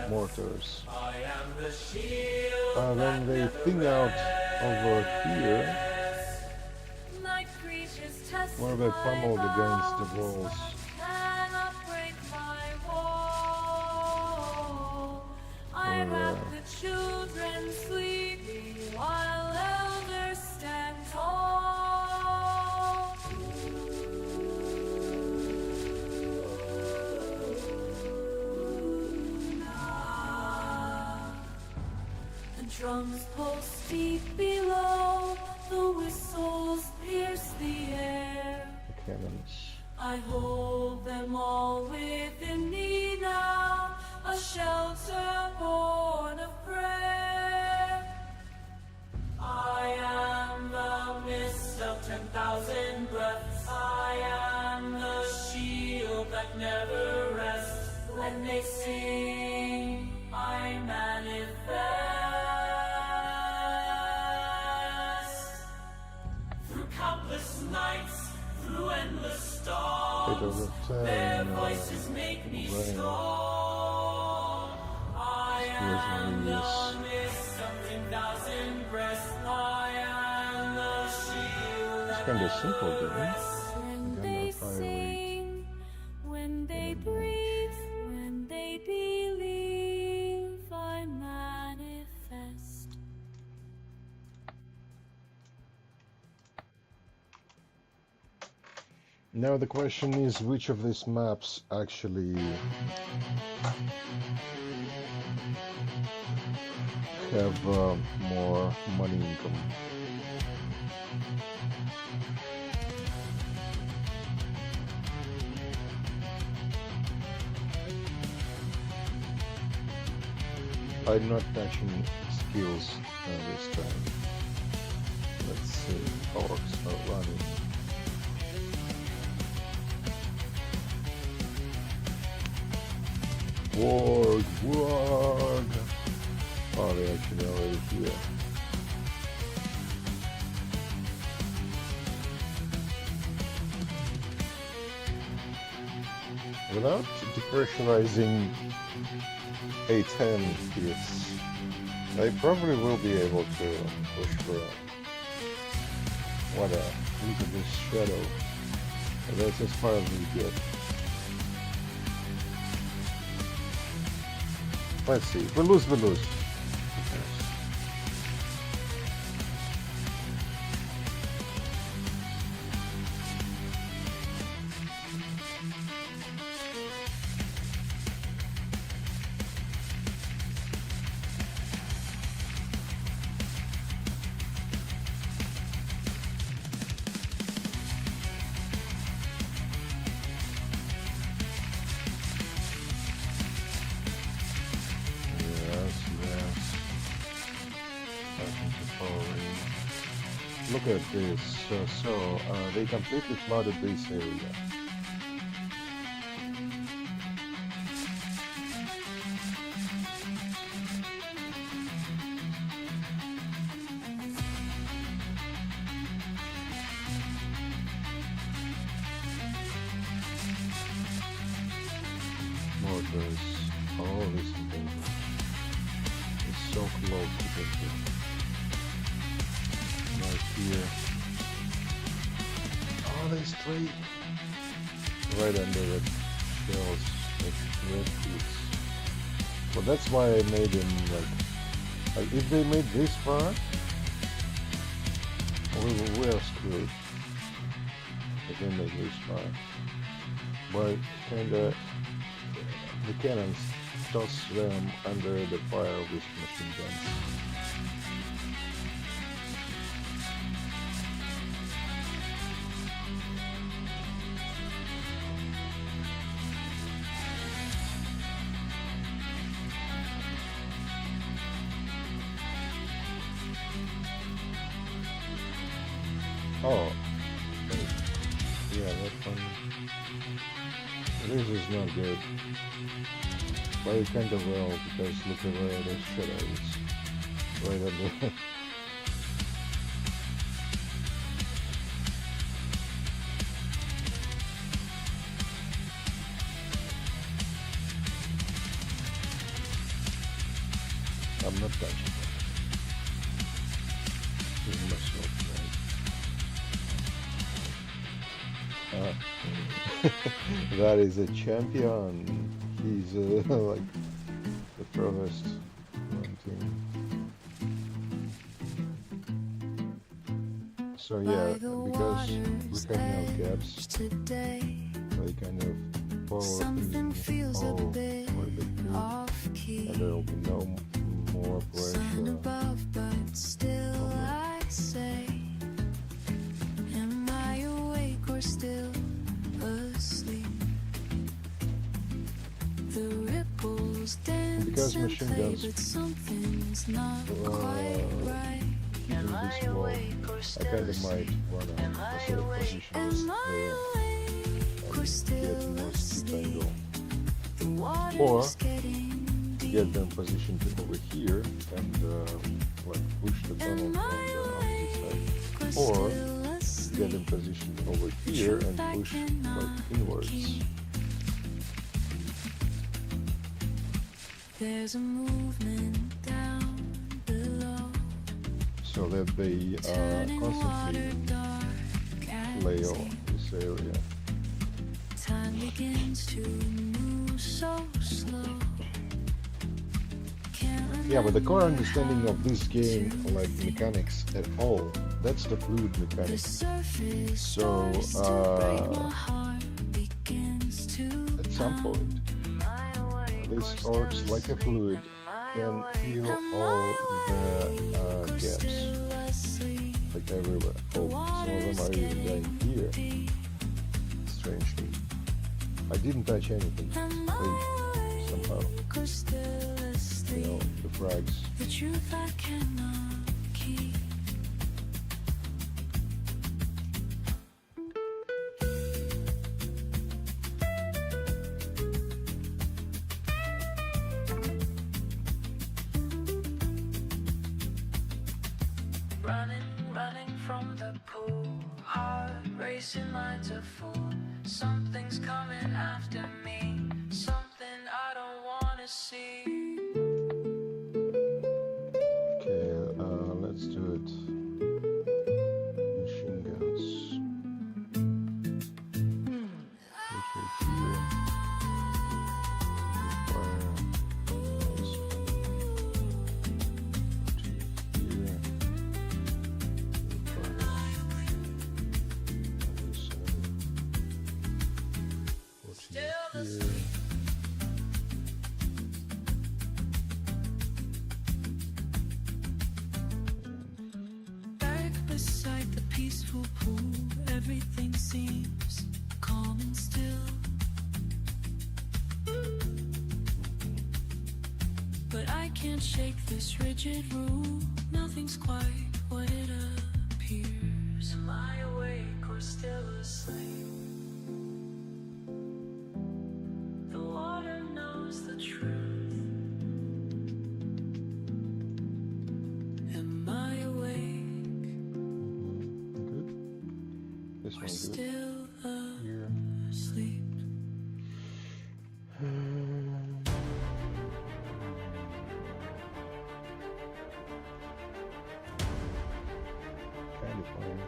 mortars. Then they thin out over here where they pummeled against the walls. Where, Children sleeping while elders stand tall. The drums pulse deep below, the whistles pierce the air. cannons. I hold them all within me now, a shelter born of prayer. I am the mist over 10. Their voices make me strong. I am the mist of 10,000 breasts. I am the shield. It's kind of simple, though. When Again, they our fire rate. sing, when they breathe, when they believe, I manifest. Now the question is, which of these maps actually have more money income? I'm not touching skills this time. Let's see, orcs are running. Warg, warg! Oh, they actually already here. Without depressurizing A10 hits, I probably will be able to push for what a look at this shadow. That's as far as we get. Let's see. We lose, we lose. Look at this. They completely flooded this area. Mortars. Oh, this is dangerous. It's so close to get there. Right here. Oh, there's three right under the shells, like red piece. Well, that's why I made him like if they made this far, we're screwed. If they made this far, but kinda the cannons toss them under the fire of these machine guns. Oh, yeah, that one. This is not good. But it kind of well, because look at where the shadow is. Right under. I'm not touching that. This must not right. That is a champion. He's like the provost one team. So yeah, because we have no caps, Today, they kind of fall something feels a bit off key. and there will be no more Sun pressure. above, but still I say, am I awake or still asleep? The ripples dance Because and machine play, guns, but something's not quite right. Keeping this wall, I kind of might wanna set a position Am I there awake or and still get more steep asleep? angle. The water's Or getting deep. Get them positioned over here and like push the tunnel Am from I the opposite awake side. or Or still asleep? get in position over here and push like inwards. There's a movement down below, so that they constantly play on this area. time begins to move so slow. Yeah, but the core understanding of this game, like mechanics at all, that's the fluid mechanics. So, at some point, this orcs, like a fluid, can fill all the gaps, like everywhere. Oh, some of them are even dying here. Strangely. I didn't touch anything. Wait, somehow. You know, the frags. The truth I cannot keep. Running from the pool, heart racing like a fool. Something's coming after me, something I don't wanna see. Let's do it. Machine guns. Which are here. Fire. Nice. Here. Fire. What's here? Beside the peaceful pool, everything seems calm and still. But I can't shake this rigid rule. Nothing's quite what it appears. Am I awake or still asleep? The water knows the truth. Am I awake? Good. This one good. Still Here. asleep. Kind of fine.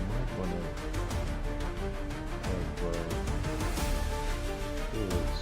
Might wanna have this.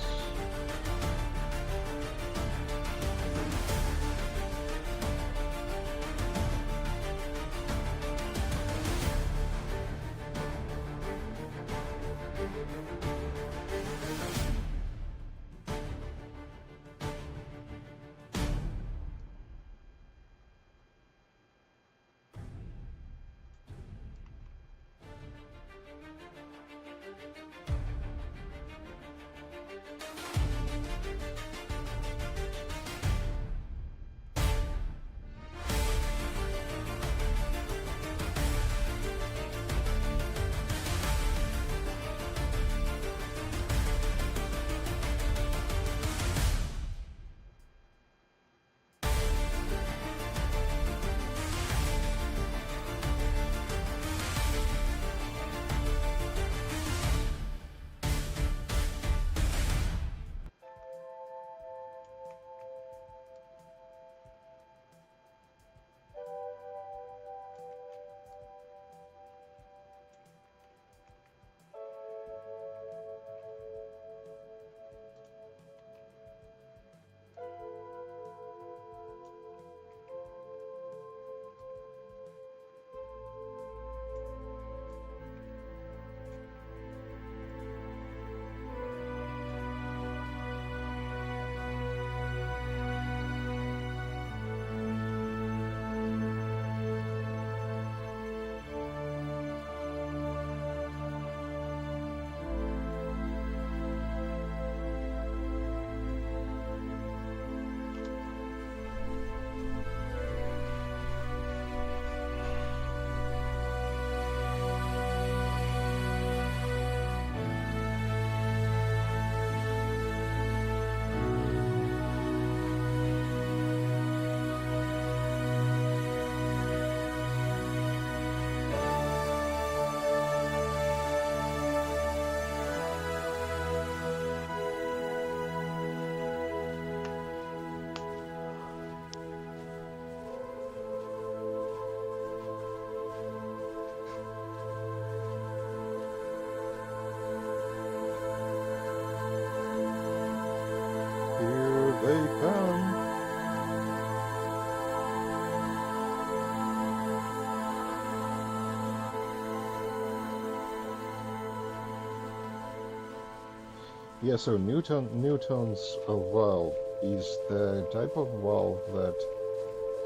Yeah, so Newton's valve is the type of valve that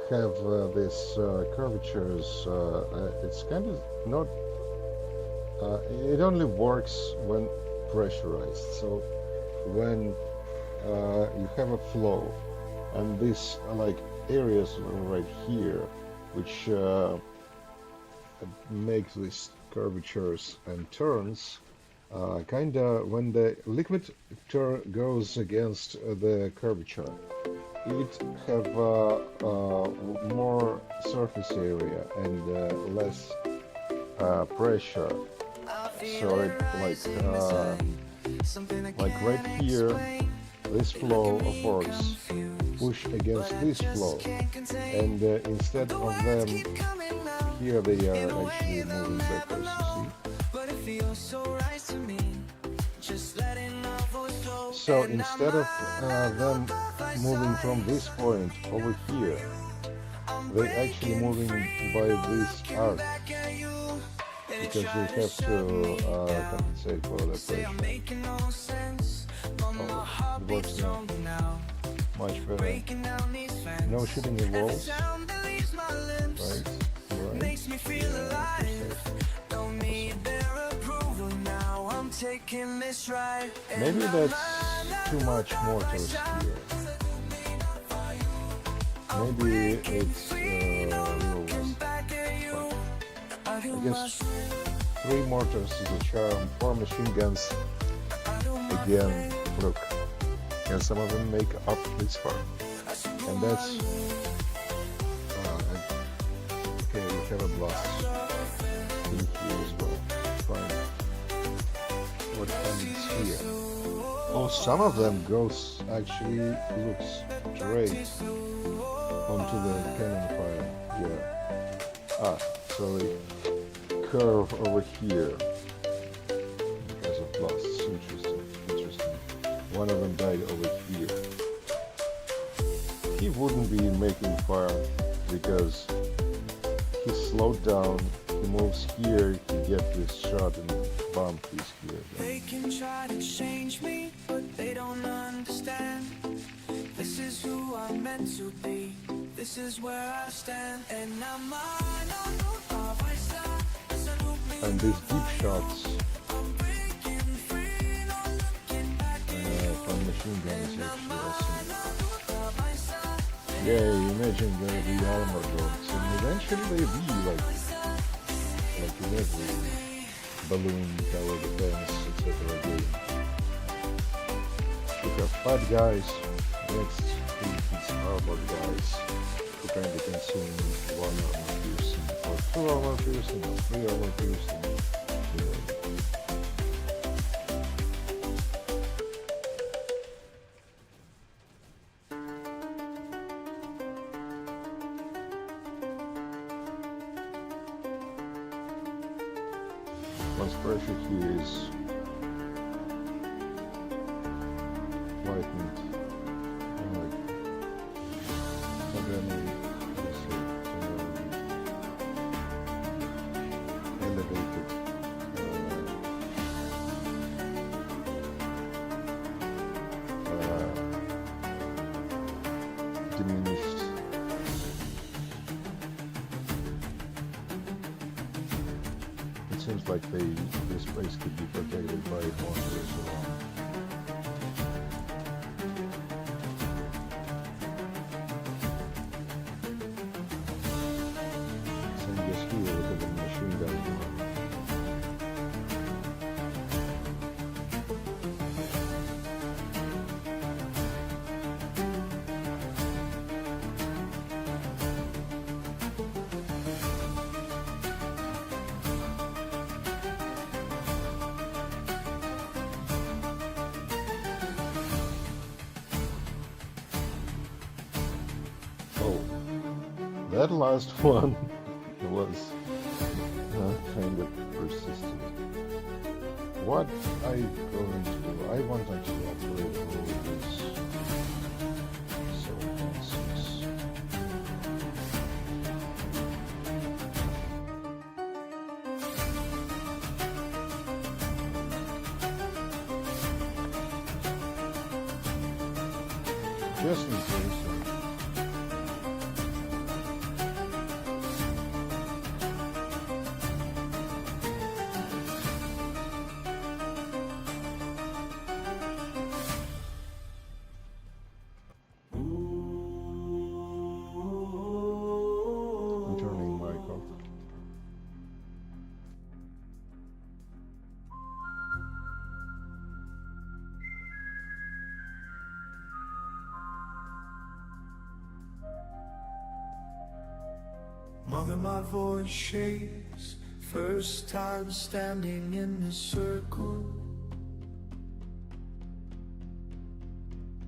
have this curvatures. It's kind of not. It only works when pressurized. So when you have a flow, and these like areas right here, which make these curvatures and turns. Kinda when the liquid goes against the curvature, it have more surface area and less pressure. So it like right here, this flow of force push against this flow, and instead of them here, they are actually moving backwards. You see. So instead of them moving from this point over here, they're actually moving by this arc, because they have to compensate for the pressure. Oh, it works now. Much better. No shooting the walls. Right. Maybe that's too much mortars here. Maybe it's real west. I guess 3 mortars is a charm. 4 machine guns. Again, look. And some of them make up this far. And that's okay, we have a blast in here as well. Fine. What happens here? Oh, some of them goes actually looks straight onto the cannon fire. Yeah. So they curve over here because of blasts. Interesting. One of them died over here. He wouldn't be making fire because he slowed down, he moves here, he gets this shot and bomb he's here. They can try to change me, but they don't understand. This is who I'm meant to be. This is where I stand. And I'm and these deep shots from machine guns is actually awesome. Yeah, imagine the armor drops, and eventually they be like in every balloon, tower defense, etc. game. You have 5 guys next to these armor guys who kind of consume 1 armor piercing, or 2 armor piercing, or 3 armor piercing. Once pressure here is lightened, elevated, diminished. It seems like this place could be protected by monsters around. Same goes here, look at the machine gun one. Oh, that last one was kind of persistent. What I going to do? I want to actually operate all this. So nonsense. Just in case. I'm turning mic off. Mother, my voice shakes. First time standing in a circle.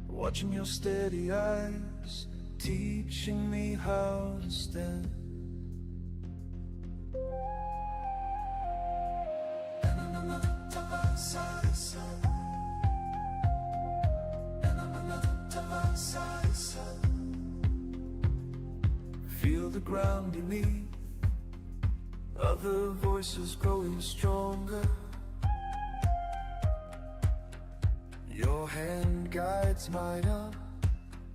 Watching your steady eyes, teaching me how to stand. Feel the ground beneath, other voices growing stronger. Your hand guides mine up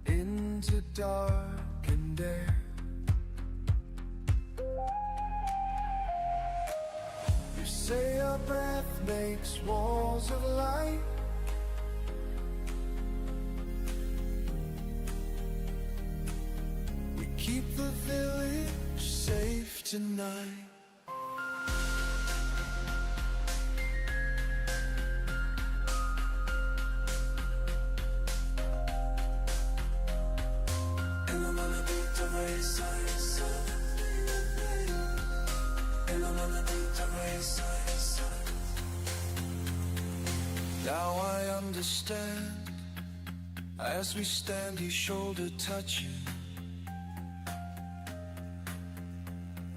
into darkened air. You say our breath makes walls of light. We keep the village safe tonight. Now I understand, as we stand here shoulder touching.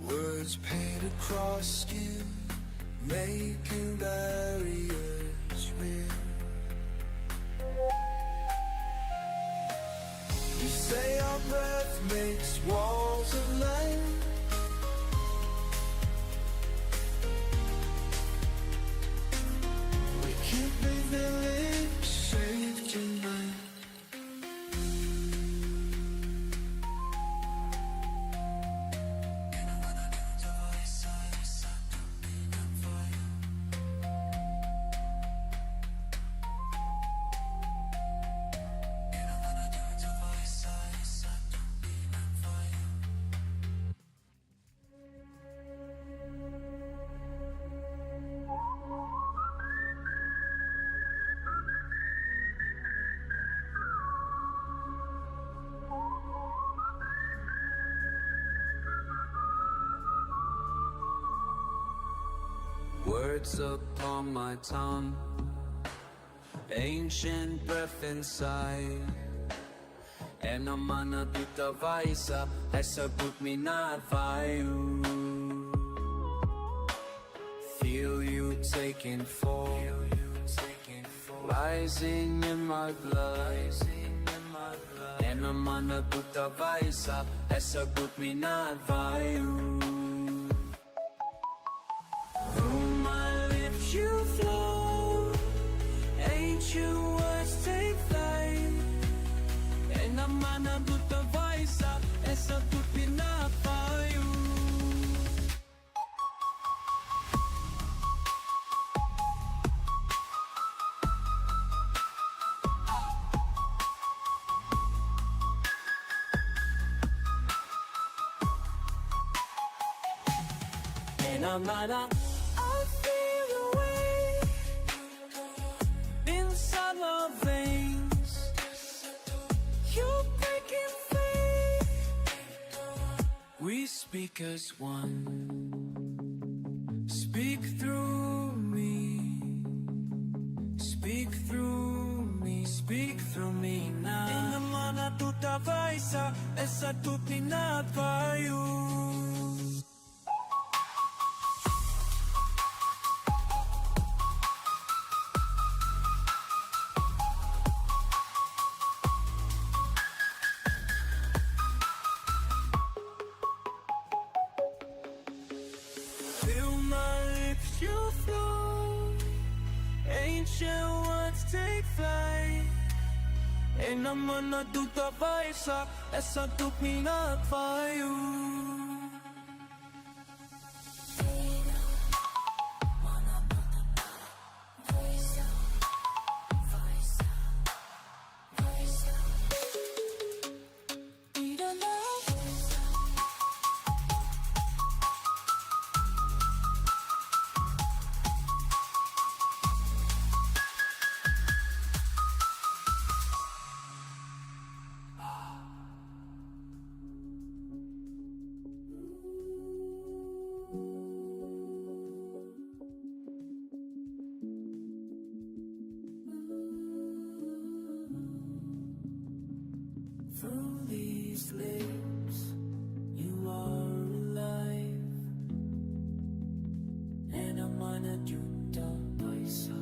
Words paint across skin, making barriers real. You say our breath makes walls of light. Village safe tonight. Words upon my tongue, ancient breath inside. And I'm gonna beat the vice up, as a put me not fire. Feel you taking form, rising in my blood. And I'm gonna put the vice up, as a put me not fire. You flow, ancient words take flight. And I'm gonna put the voice up, as I put me not for you. And I'm gonna veins, you're breaking faith. We speak as one. Speak through me. Speak through me. Speak through me now. Hindi naman na tutaway sa esa tutinat tayo. You flow, ancient words take flight. E naman na duda pa isa esa tu pinagpayo. Through these lips, you are alive. And I'm on a juta paisa.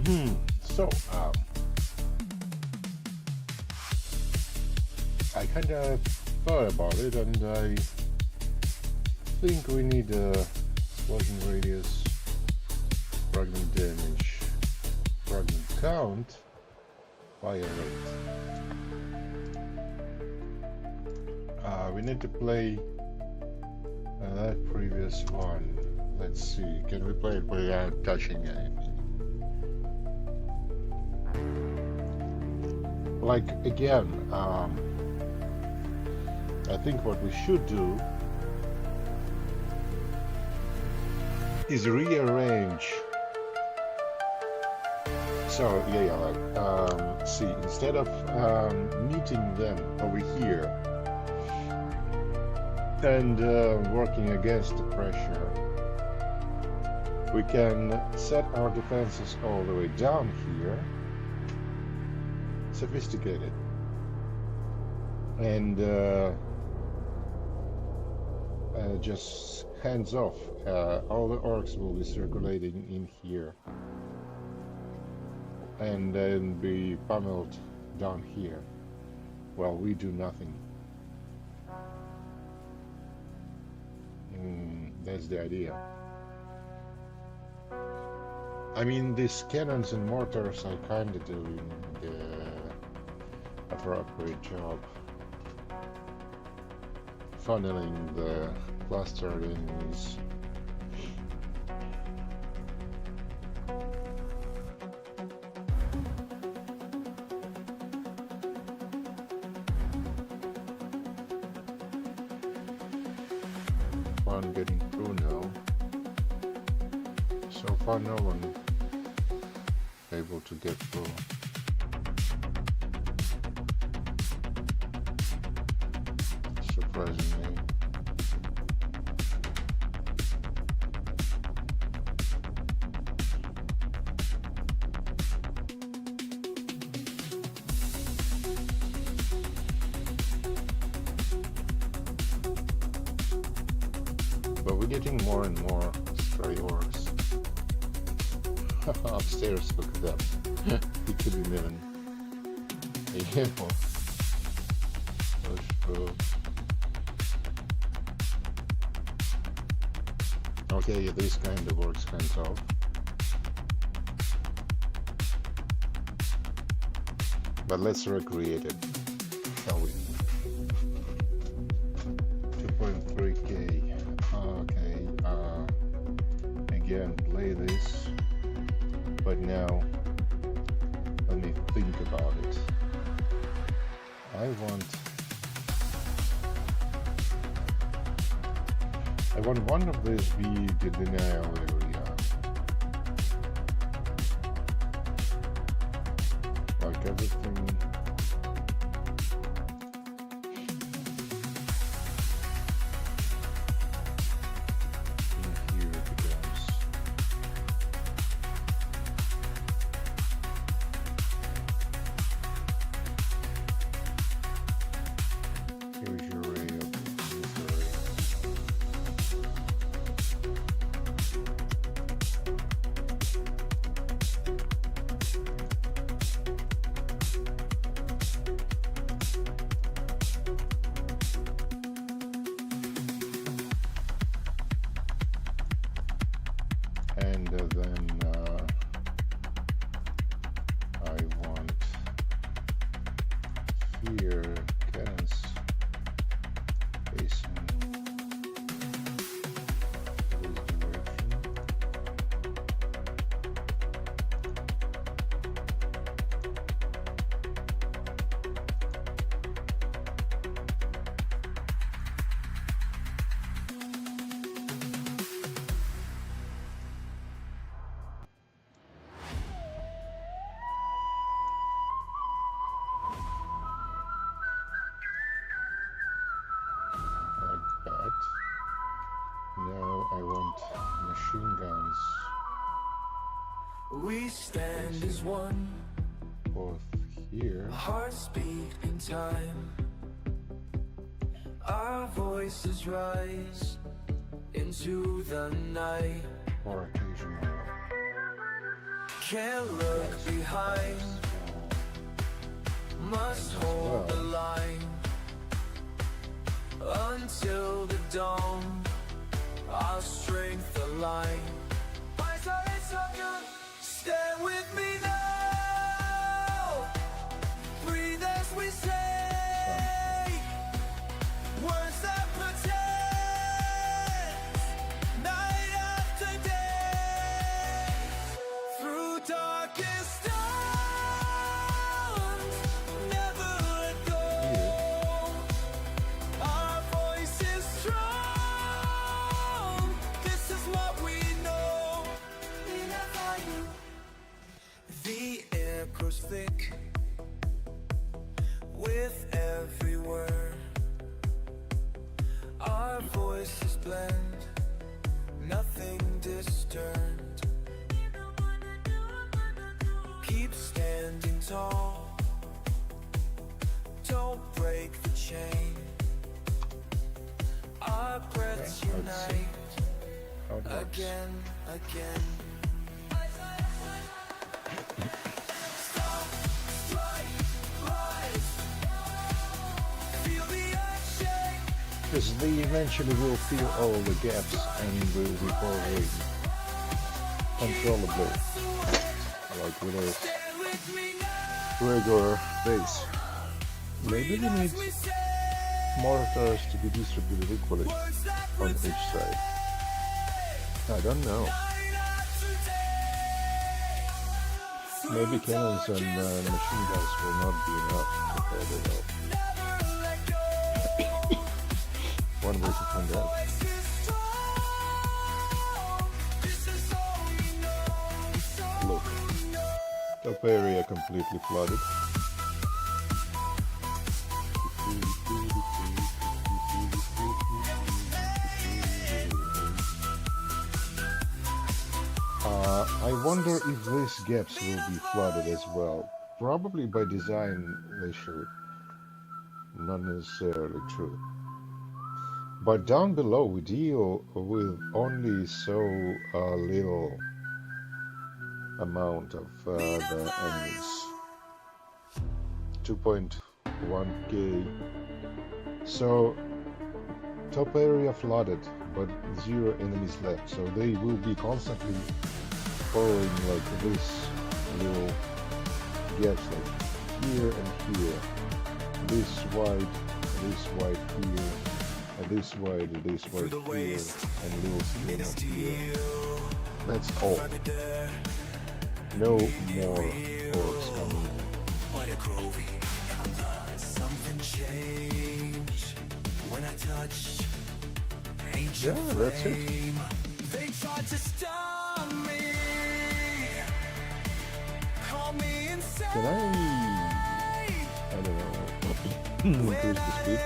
So, I kind of thought about it, and I think we need a explosion radius, fragment damage, fragment count, fire rate. We need to play that previous one. Let's see, can we play it without touching anything? Like, again, I think what we should do is rearrange. So, like, see, instead of meeting them over here and working against the pressure, we can set our defenses all the way down here, sophisticated, and just hands off. All the orcs will be circulating in here and then be pummeled down here while we do nothing. That's the idea. I mean, these cannons and mortars are kind of doing the appropriate job, funneling the clustered enemies. One getting through now. So far, no one able to get through. Surprisingly. But we're getting more and more stray orcs. Upstairs, look at that. He could be living. Careful. Push through. Okay, yeah, this kind of works hands off. But let's recreate it, shall we? 2.3k. Okay, again, play this. But now, let me think about it. I want one of these be the denial area. Like everything. In here it becomes. Here's your ray of misery. And then I want here cannons facing this direction. Like that. Now I want machine guns We stand as one, both here. hearts beat in time. Our voices rise into the night. Or occasional. can't look behind. Must hold the line until the dawn. Our strength align. Stand with me now. Breathe as we say words that protect. Night after day, through darkest dawn, never let go. Our voice is strong. This is what we know. The air grows thick with every word. Our voices blend, nothing disturbed. Keep standing tall, don't break the chain. Our breaths unite again. Stop, strike, rise. Feel the earth shake. Because they eventually will fill all the gaps and will be probably controllable, like with a Stand with me now. regular base. Maybe we need As we say mortars to be distributed equally words that on each side. I don't know. night after day. Maybe cannons and machine guns will not be enough to hold it up. Never let go. One way to find out. Voice is strong. This is all we know. So Look, top area completely flooded. I wonder if these gaps will be flooded as well. Probably by design they should. Not necessarily true. But down below we deal with only so little amount of the enemies. 2.1k. So top area flooded, but 0 enemies left. So they will be constantly following like this little gaps, like here and here. This wide here, and this wide here, and little stream up here. That's all. No more orcs coming in. something changed when I touched. Yeah, that's it. They tried to stop me. Call me insane. Can I don't know, increase the speed?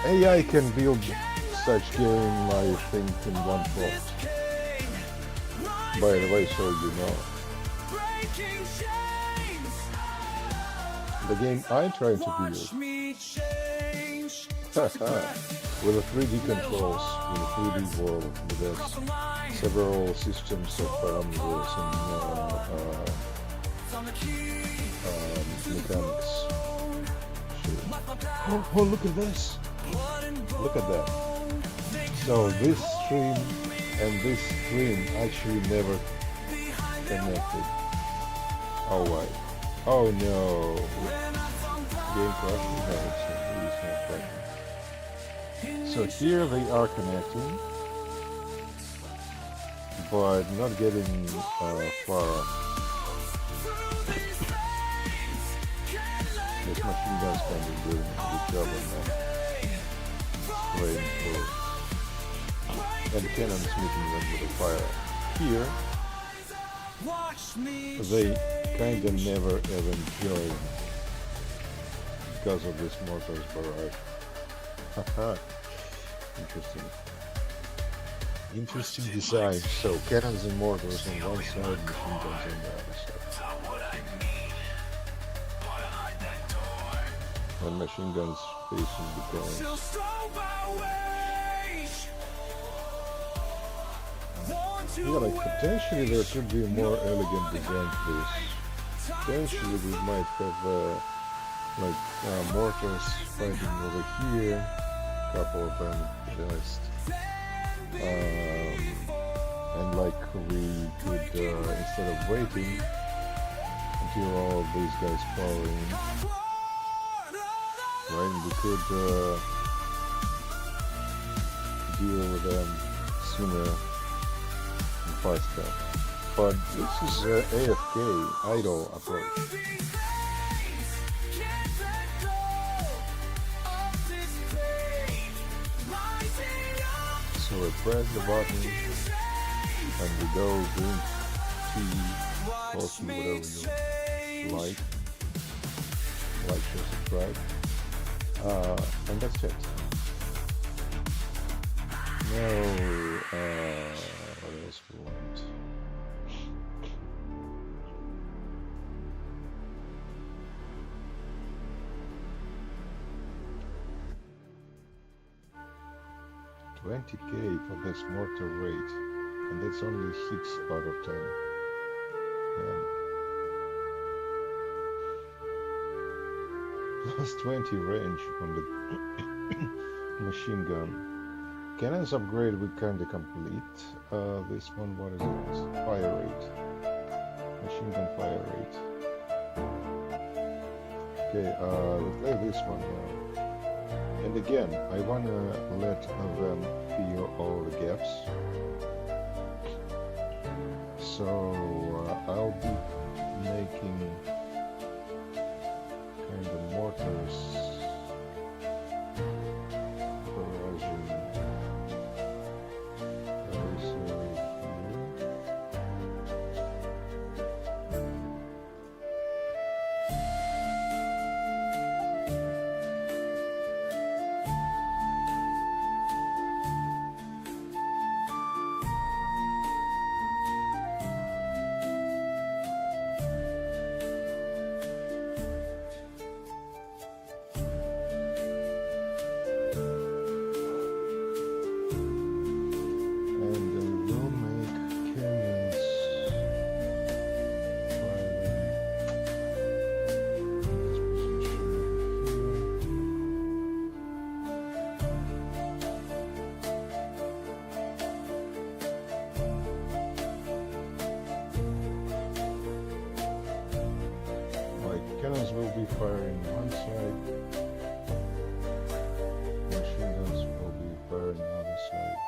AI can build such game, I think, in one prompt. By the way, so you know. The game I tried to build with a 3D controls, with a 3D world, with several systems of parameters and mechanics. Oh, look at this! Look at that. So this stream and this stream actually never connected. Oh why? Oh no! Game crashing? No, it's not crashing. So here they are connecting, but not getting far up. This machine guns can be doing a good job on that. Spraying through. And cannons meeting them with a fire. Here, they kinda never even join because of this mortar's barrage. Haha. Interesting. Interesting design. So cannons and mortars on one side, machine guns on the other side. And machine guns facing the guns. Still strong by wage. Want to Yeah, like potentially there could be a more elegant design to this. Potentially we might have mortars fighting over here, couple of them just and like we could instead of waiting until all these guys fall in, right, we could deal with them sooner and faster. But this is AFK, idle approach. So we press the button and we go drink tea, coffee, whatever you like, share, subscribe, and that's it. Now, what else we want? $20K for this mortar rate, and that's only 6 out of 10. Plus 20 range on the machine gun. Cannons upgrade we kinda complete. This one, what is it? Fire rate. Machine gun fire rate. Okay, we play this one now. And again, I wanna let them fill all the gaps. So I'll be making kind of mortars barraging this area here. Cannons will be firing one side, machine guns will be firing the other side.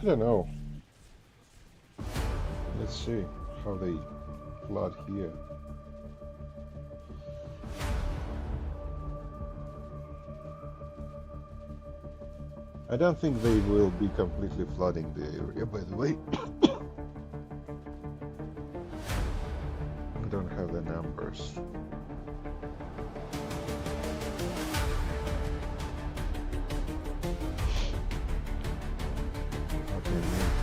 I don't know. Let's see how they flood here. I don't think they will be completely flooding the area, by the way. I don't have the numbers.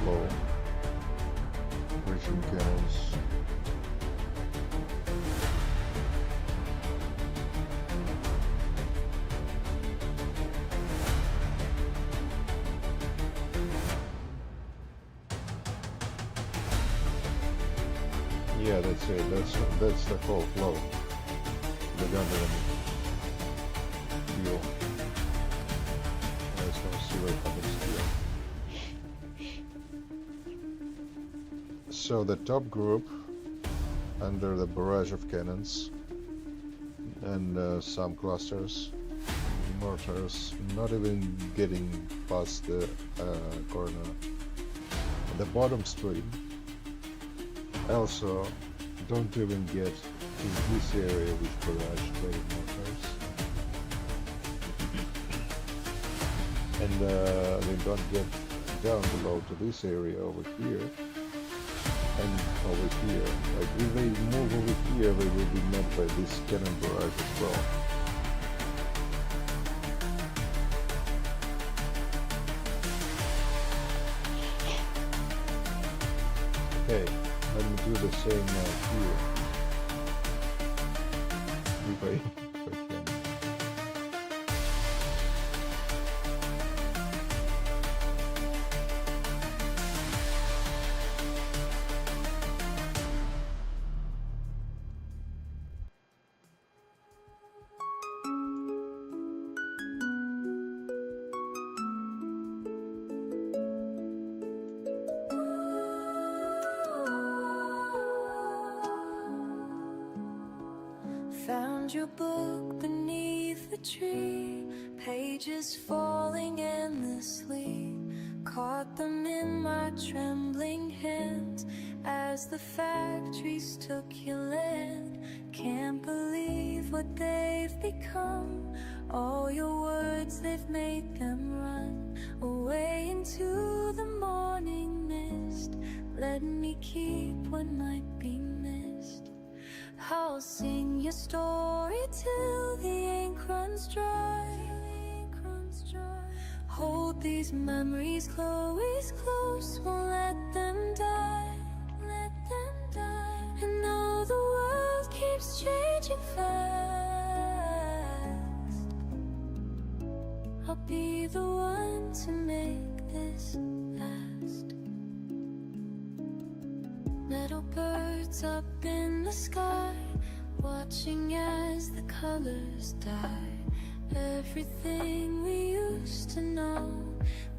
flow. Precision cannons. Yeah, that's it. That's the whole flow. The gun deal. Let's go see what happens here. So the top group, under the barrage of cannons and some clusters, mortars, not even getting past the corner. The bottom stream also don't even get to this area with barrage loaded mortars. And they don't get down below to this area over here and over here. Like if they move over here, they will be met by this cannon barrage as well. Okay, let me do the same here. If I can. Found your book beneath the tree, pages falling endlessly. Caught them in my trembling hands as the factories took your land. Can't believe what they've become. All your words, they've made them run away into the morning mist. Let me keep what might be missed. I'll sing your story till the ink runs dry. Hold these memories close, close, won't let them die. And though the world keeps changing fast, I'll be the one to make this last. Little birds up in the sky, watching as the colors die. Everything we used to know,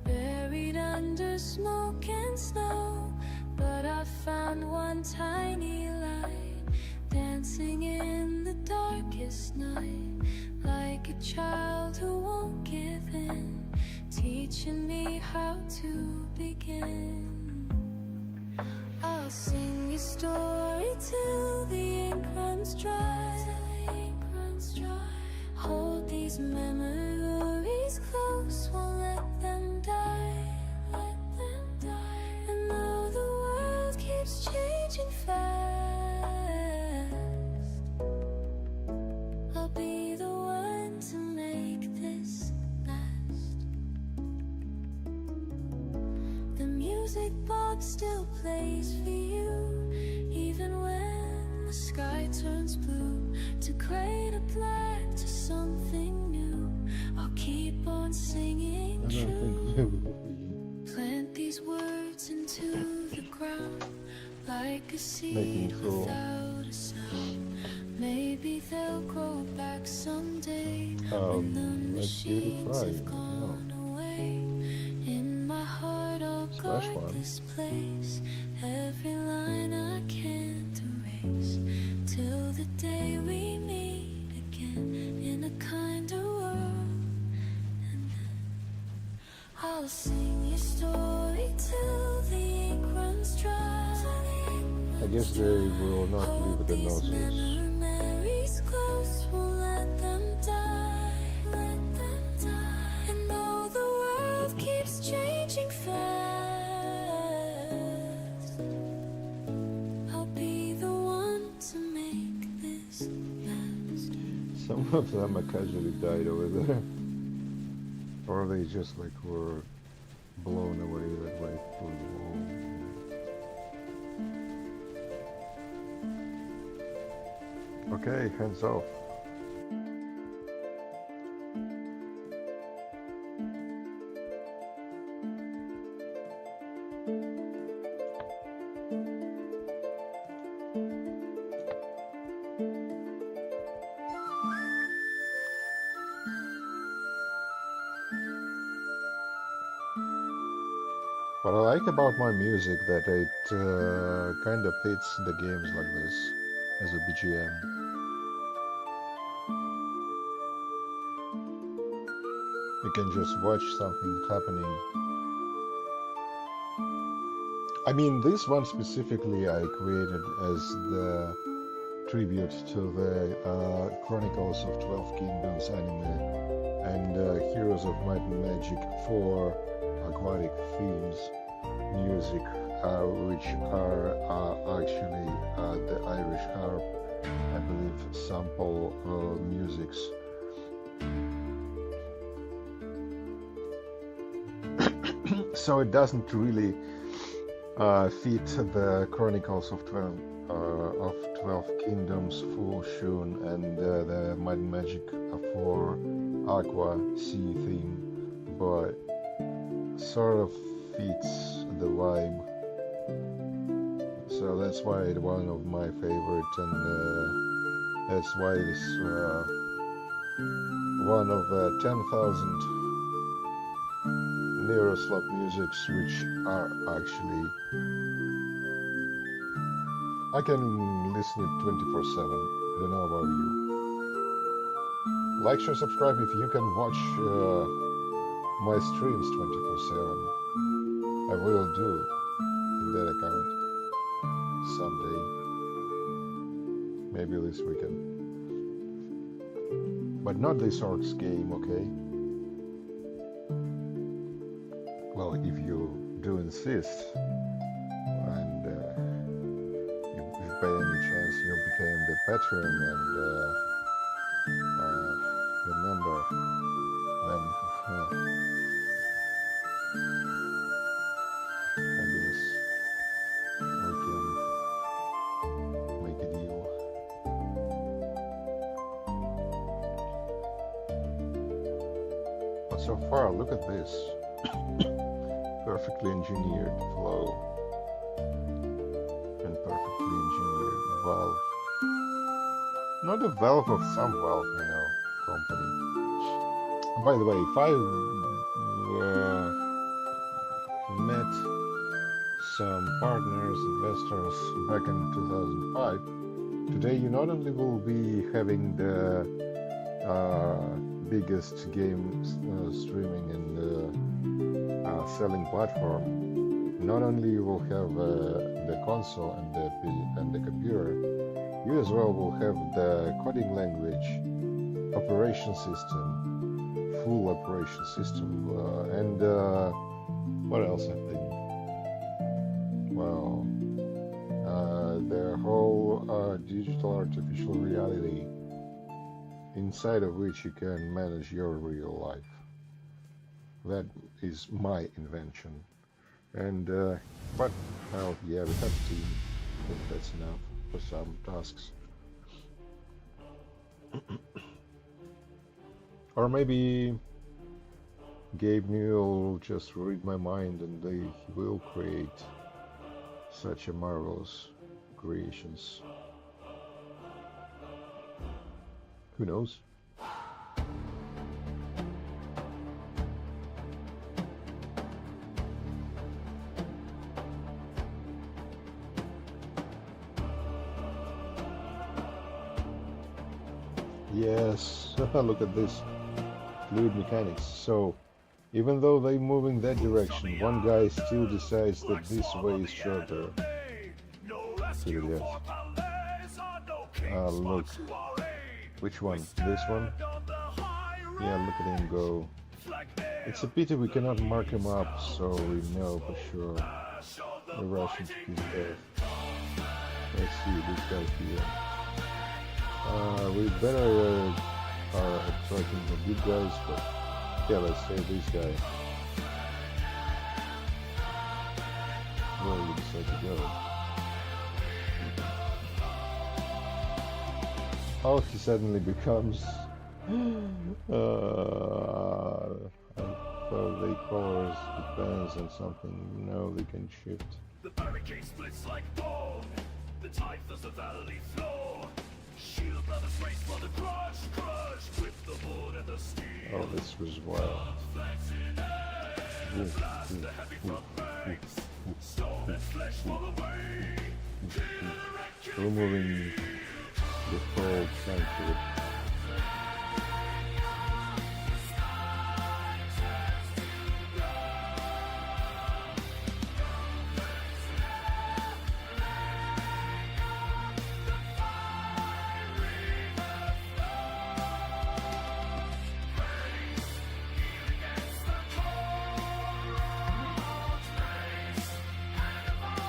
buried under smoke and snow. But I found one tiny light, dancing in the darkest night. Like a child who won't give in, teaching me how to begin. I'll sing your story till the ink runs dry. Hold these memories close, won't let them die. And though the world keeps changing fast, I'll be the one to make this last. The music box still plays for you, even when the sky turns blue. To create a black to something new, I'll keep on singing true. Plant these words into the ground like a seed without a sound. Maybe they'll grow back someday when the machines have gone away. In my heart I'll guard this place, every line I can't erase, till the day we meet again in a kinder world. And then I'll sing your story till the ink runs dry. I guess they will not leave the noses. Memories close, won't let them die. And though the world keeps changing fast, I'll be the one to make this last. Some of them are casually died over there. Or they just like were blown away that way through the wall. Okay, hands off. What I like about my music that it kind of fits the games like this as a BGM. You can just watch something happening. I mean, this one specifically I created as the tribute to the Chronicles of 12 Kingdoms anime and Heroes of Might and Magic for aquatic themes music, which are actually the Irish harp, I believe, sample musics. So it doesn't really fit the Chronicles of 12 Kingdoms full tune and the Might and Magic for Aqua Sea theme, but sort of fits the vibe. So that's why it's one of my favorite, and that's why it's one of 10,000 Neuroslop musics, which are actually I can listen it 24/7. I don't know about you. Like, share, subscribe if you can watch my streams 24/7. I will do in that account someday, maybe this weekend, but not this Orcs game, okay? Well, if you do insist, and if by any chance you became the patron and the member, then I guess we can make a deal. But so far, look at this. Perfectly engineered flow and perfectly engineered valve. Not a valve of some valve, company. By the way, if I met some partners, investors back in 2005, today you not only will be having the biggest game streaming and selling platform, not only you will have the console and the computer, you as well will have the coding language, operation system, full operation system, and what else I think? Well, the whole digital artificial reality inside of which you can manage your real life. That is my invention. And, but, well, yeah, we have a team. I think that's enough for some tasks. Or maybe Gabe Newell just read my mind and they will create such a marvelous creations. Who knows? Yes, look at this. Fluid mechanics. So, even though they move in that direction, one guy still decides that this way is shorter. Look at look. Which one? This one? Yeah, look at him go. It's a pity we cannot mark him up so we know for sure the Russian to his death. Let's see this guy here. We better are attracting the good guys, but yeah, let's say this guy. where we decide to go. How he suddenly becomes... I thought they colors depends on something, now they can shift. The barricade splits like bone. The tide does the valley flow. Shield brothers race for the crush, crush. Whip the wood and the steel. Oh, this was wild. Flanks in air. Blast the heavy front ranks. Stone and flesh fall away. Removing the whole sanctuary.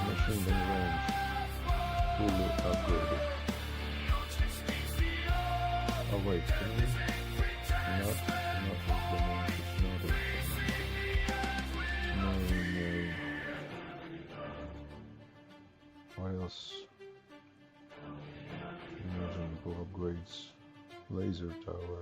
Machine gun range fully upgraded. Oh wait, can we? Not implement, it's not implement. No. What else? Imaginable upgrades. Laser tower.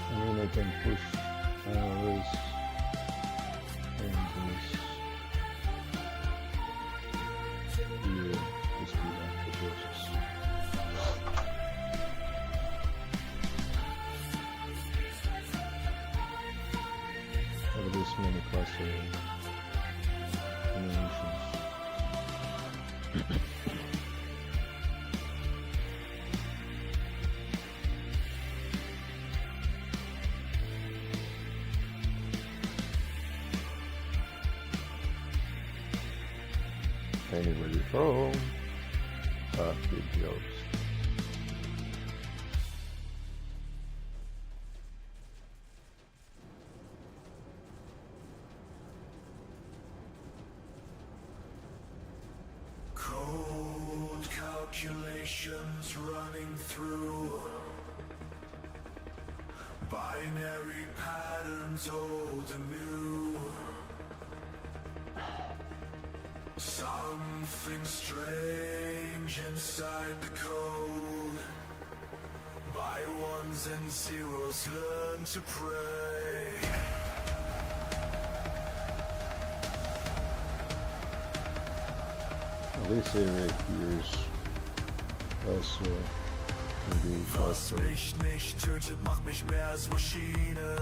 I mean, I can push this and this here to speed up the process. Have this many cluster animations. Anybody home? Good jokes. Cold calculations running through binary patterns old and new. Something strange inside the code. My ones and zeros learn to pray. This area here is also maybe Was faster. mich nicht tötet, macht mich mehr als Maschine.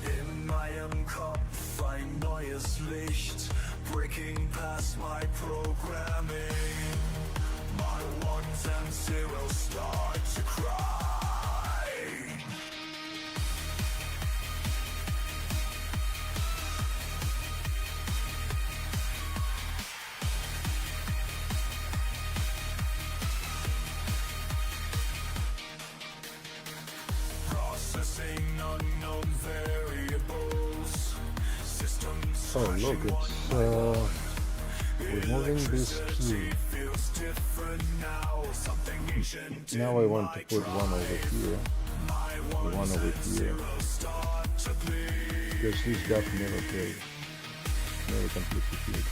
In meinem Kopf ein neues Licht, breaking past my programming. My ones and zeros start to cry. Processing unknown variables. Systems Oh look, it's removing this key. feels different now. Something ancient Now I want to put one over here, the one over here, start to bleed. because this gap never played, never completely played.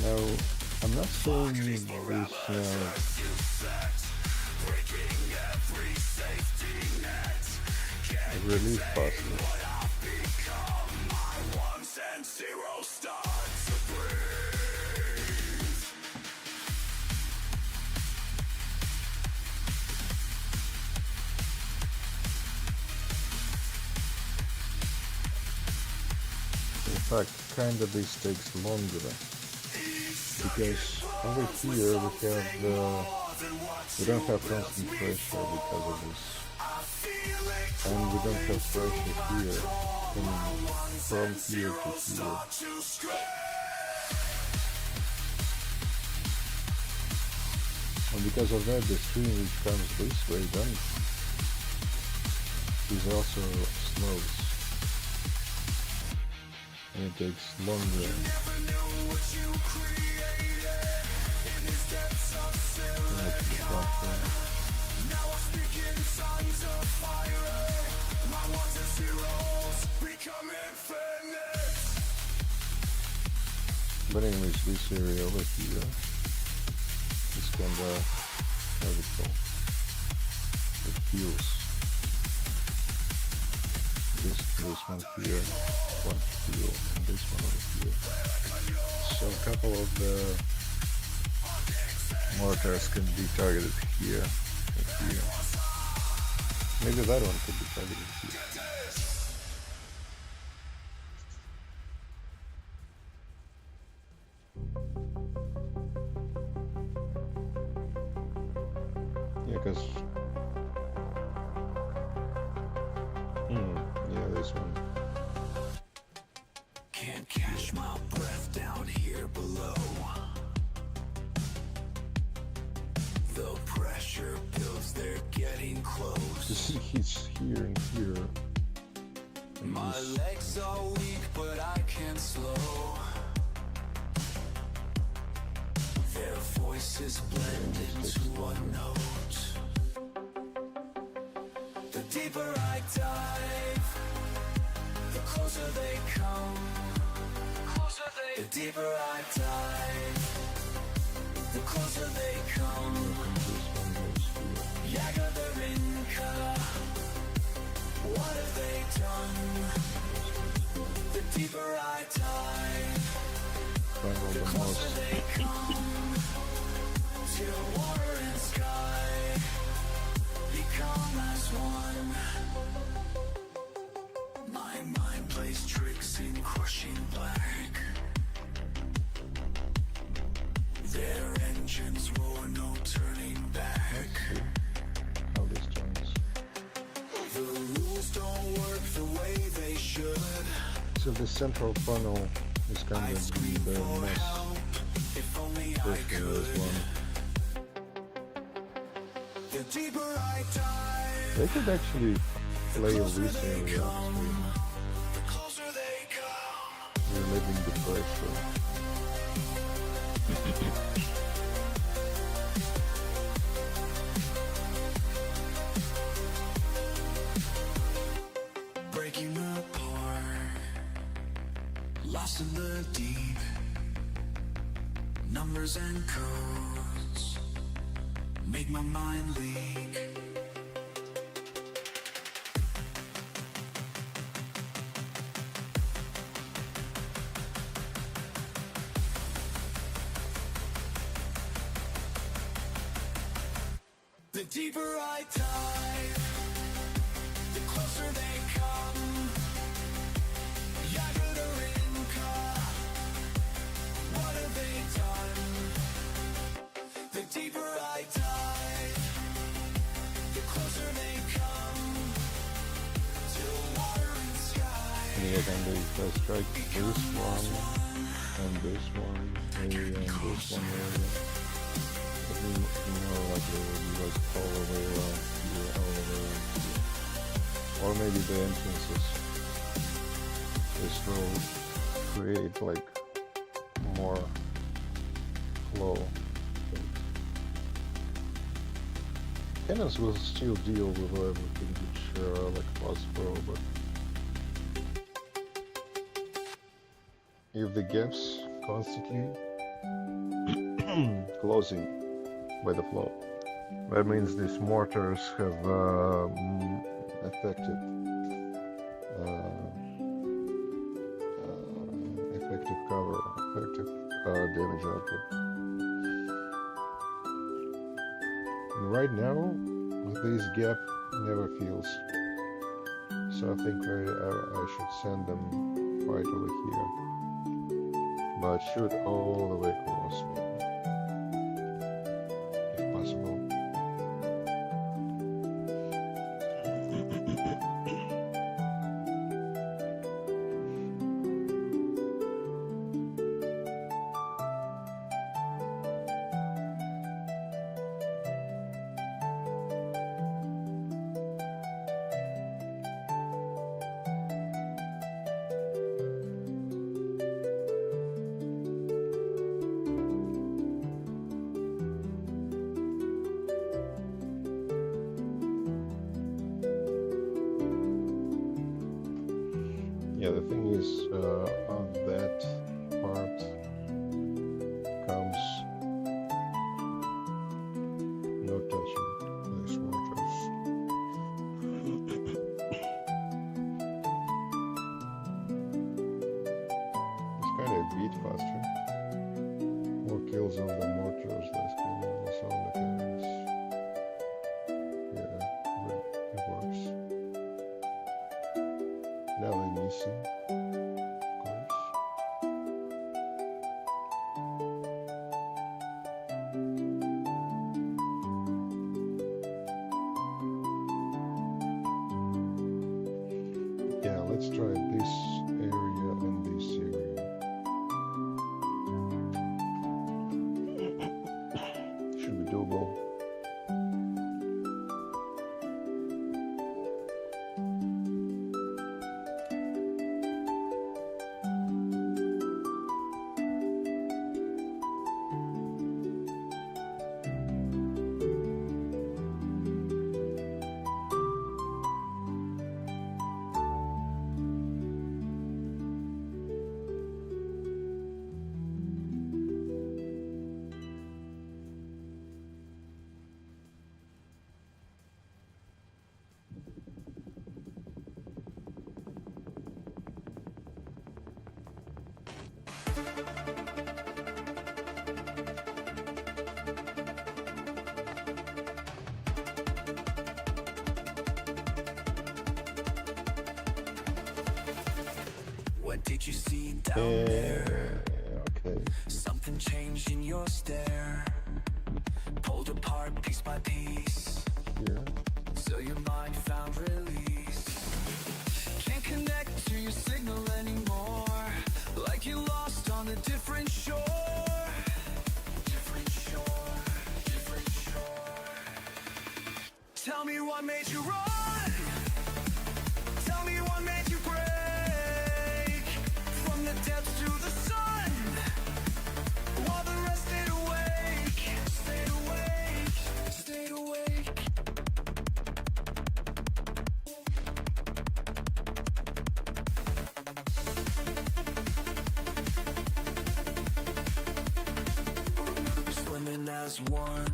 Now, I'm not saying this relief faster. Ones and zeros start to breathe. In fact, kinda this takes longer. because over here we don't have constant pressure because of this, and we don't have pressure here from here to here. And because of that, the stream which comes this way down is also slows, and it takes longer. But anyways, this area over here is kinda, how it called? It feels. This one here, one feel, and this one over here. So a couple of the mortars can be targeted here and here. Maybe that one could be targeted here. Yeah, because yeah, this one. Can't catch my breath down here below. The pressure builds, they're getting close. He's here and here. And My he's- legs are weak, but I can slow. Their voices blend into a note. The deeper I dive, the closer they come. The deeper I dive, the closer they come. this one goes here. Jäger the Rinka, what have they done? The deeper I dive, Triangle the closer most. they come. Till water and sky become as one. My mind plays tricks in crushing black. Their engines roar, no turning back. How this turns. The rules don't work the way they should. So the central funnel is kind I'd of scream the for most help if only I personal could. one. The deeper I dive, They could actually play on closer this they area, come. honestly, The closer they come. relieving the pressure. Breaking apart, lost in the deep. Numbers and codes make my mind leak. The deeper I dive, the closer they come. Jäger the Rinka, what have they done? The deeper I dive, the closer they come. Till water and sky. And yet, and they strike this one, and this one area, and this one area. But more like they will be like all the way around here, all the way around here. Or maybe the entrances. This will create like more flow. Cannons will still deal with everything which like possible, but if the gaps constantly closing by the flow, that means these mortars have effective cover, effective damage output. And right now, this gap never fills, so I think I should send them right over here, but shoot all the way across. Yeah, the thing is, on that part comes no touching these waters. It's kind of a bit faster. More kills on the mortars, less kills on the cannons. Yeah, it works. Now we're missing, of course. Yeah, let's try this area and this area. Should be doable. What did you see down there? Okay. Something changed in your stare. Pulled apart piece by piece, Here. so your mind found release. Can't connect to your signal anymore, like you lost on a different shore. Different shore, different shore. Tell me what made you run. Tell me what made you break from the depths to the sun, while the rest stayed awake. Stayed awake, stayed awake. Swimming as one,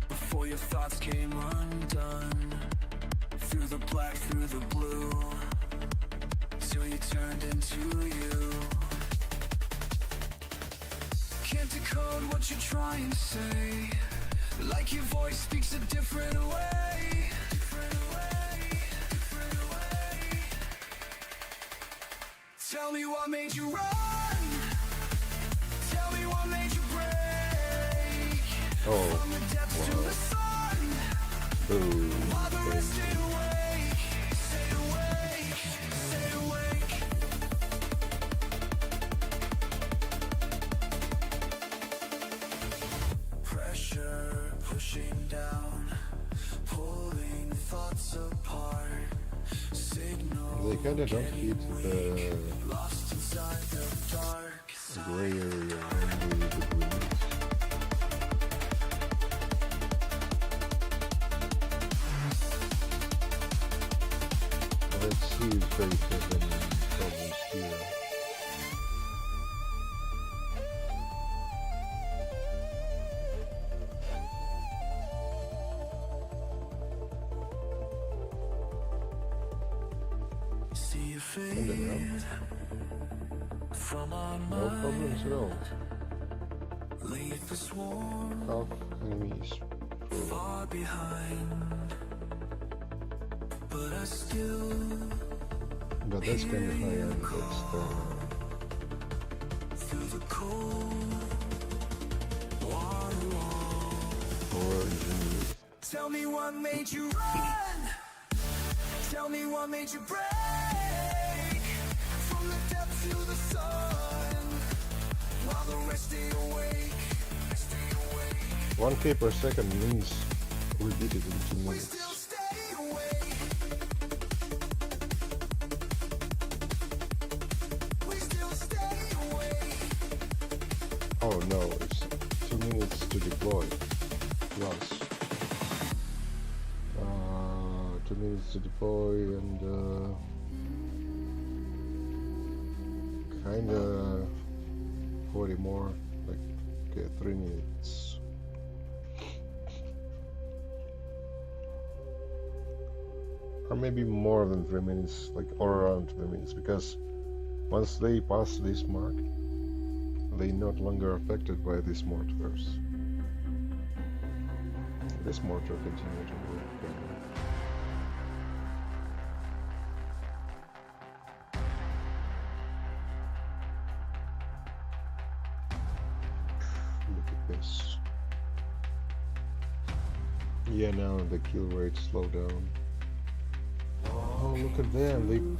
before your thoughts came undone. Through the black, through the blue, till you turned into you. Can't decode what you're trying to say, like your voice speaks a different way. Different way, different way. Tell me what made you run. Tell me what made you break. Oh, From the depths to the sun, Ooh, while the rest okay. stayed awake. Stayed awake, stayed awake. Pressure pushing down, pulling thoughts apart. Signal They kind of don't fit the lost inside the dark. gray area, only the greens. Let's see if they have any problems here. See you And then fade from our no problems at all. leave the swarm Half enemies. far behind, but I still But that's kind of high end. That's through the cold water wall. the more engineered. Tell me what made you run. Tell me what made you break from the depths to the sun, while the rest stay awake. Stay awake. 1K per second means we did it in 2 We minutes. still stay awake. We still stay awake. Oh no, it's 2 minutes to deploy. Plus. 2 minutes to deploy and kinda 40 more, like, okay, 3 minutes. Or maybe more than 3 minutes, like, or around 3 minutes, because once they pass this mark, they not longer affected by these mortars. This mortar continued to move quicker. Look at this. Yeah, now the kill rate slowed down. Oh, look at them.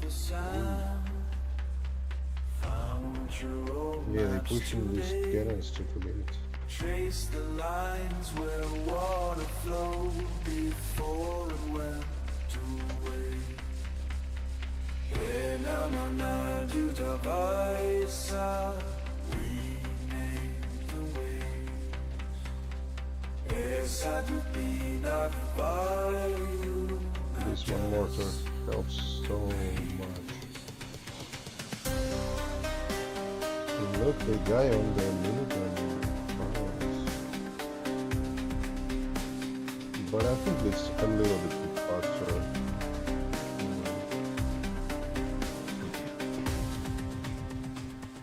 They're pushing these cannons to the limit. Trace the lines where water flowed before it went away. Do the voice we made the waves. Esa to be not by you. This one mortar helps so much. And look, the guy on the minigun. But I think it's a little bit faster.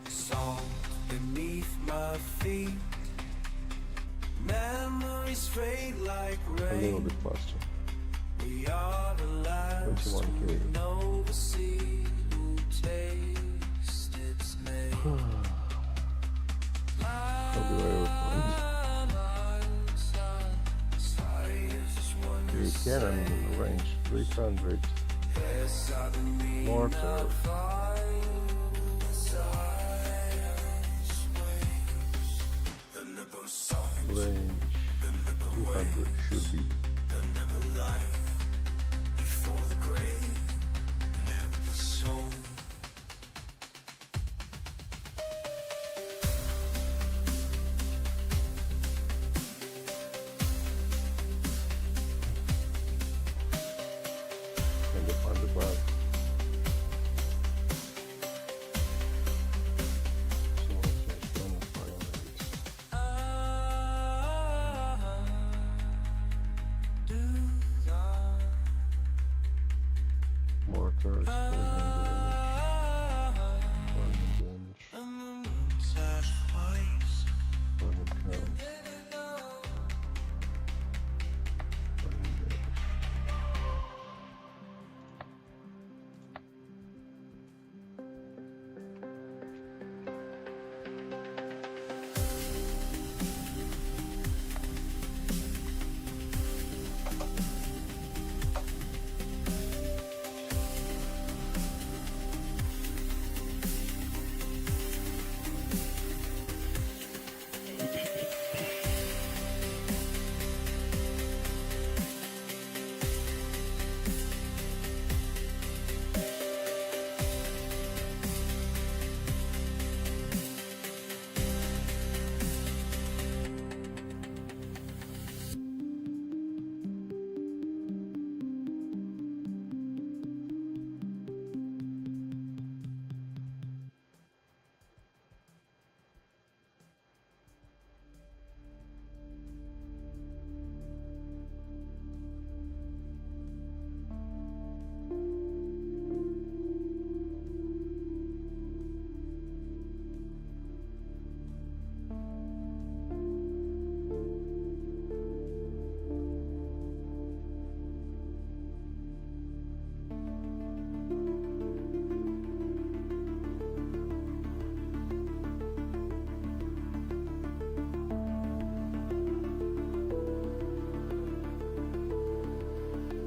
Salt beneath my feet. Memories fade like A little rain. bit faster. We are the last 21k. who know the sea, who taste its name. I'll be right with you cannon range 300 mortar range 200 should be. And the fun above. So let's just run a fire rates. Mortars, 400 damage. 100 counts. 100 damage.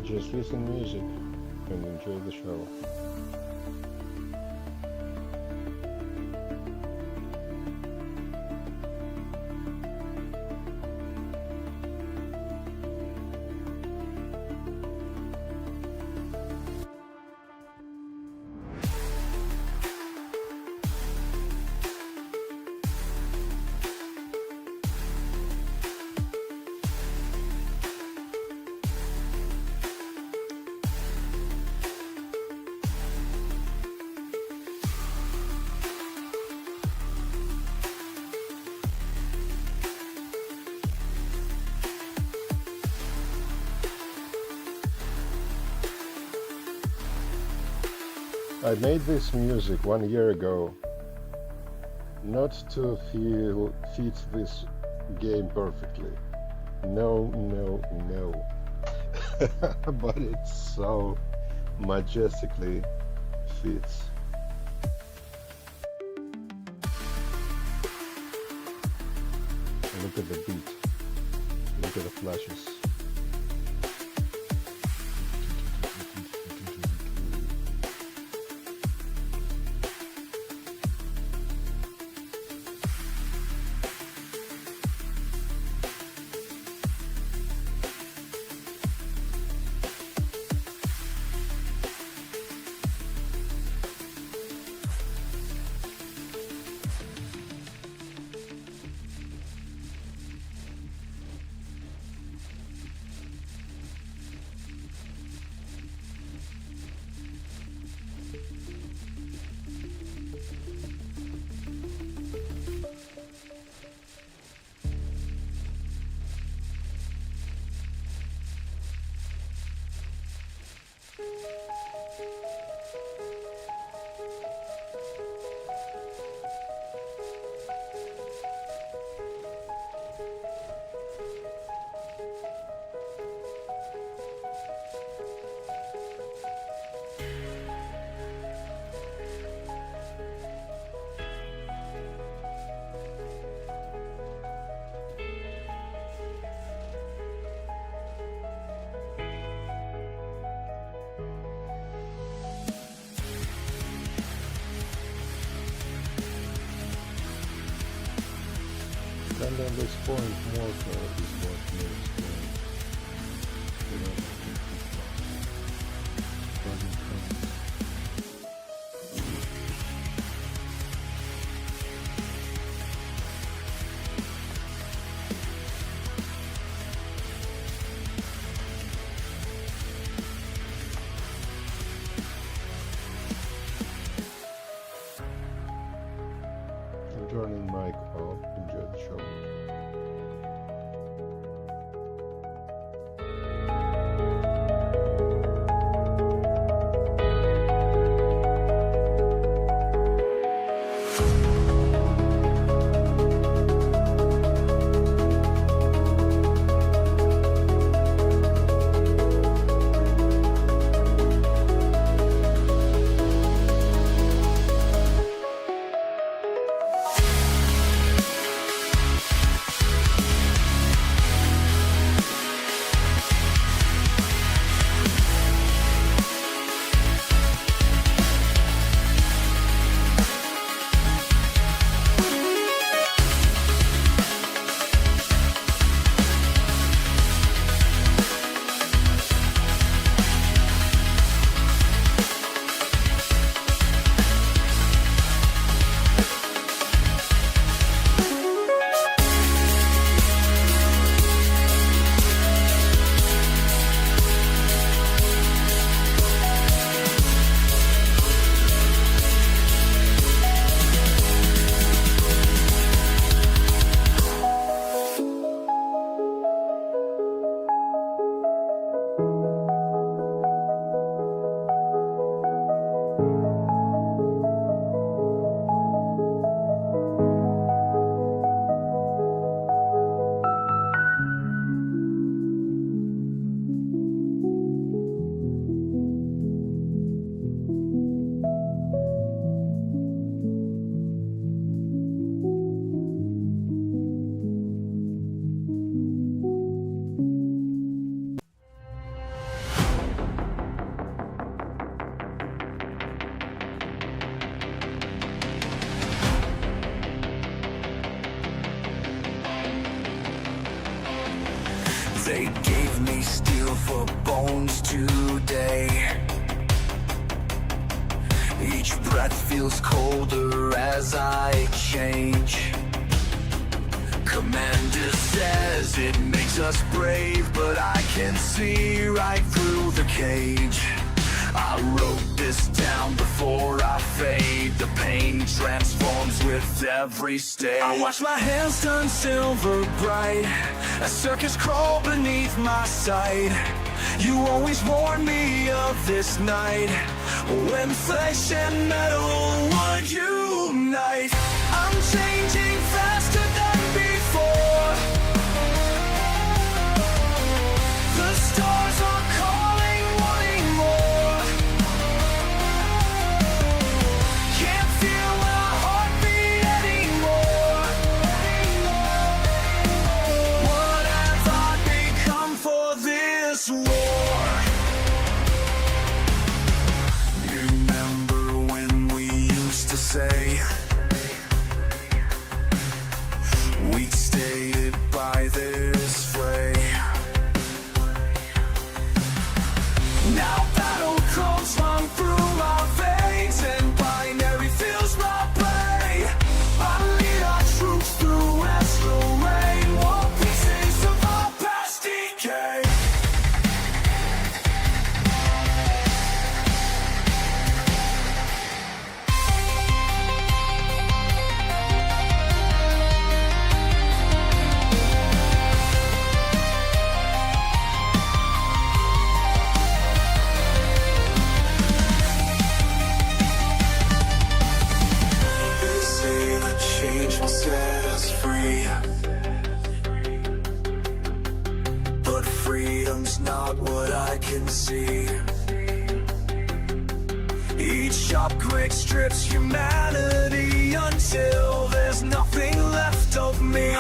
Just listen music and enjoy the show. I made this music 1 year ago, not to fit this game perfectly. No, no, no. But it so majestically fits. Look at the beat. Look at the flashes. And then this point more is what makes I'm turning mic off. Enjoy the show. They gave me steel for bones today. Each breath feels colder as I change. Commander says it makes us brave, but I can see right through the cage. I wrote this down before I fade. The pain transforms with every stage. I watch my hands turn silver bright, a circus crawl beneath my sight. You always warn me of this night, when flesh and metal would unite. I'm changing faster than before. The stars are calling, wanting more. Can't feel my heartbeat anymore. What have I become for this war? You remember when we used to say we'd stay by this way? Now battle comes run through my veins, and binary feels my prey. I lead our troops through astral rain, war pieces of our past decay. They say that change will set us free, but freedom's not what I can see. Each upgrade strips humanity until there's nothing left of me.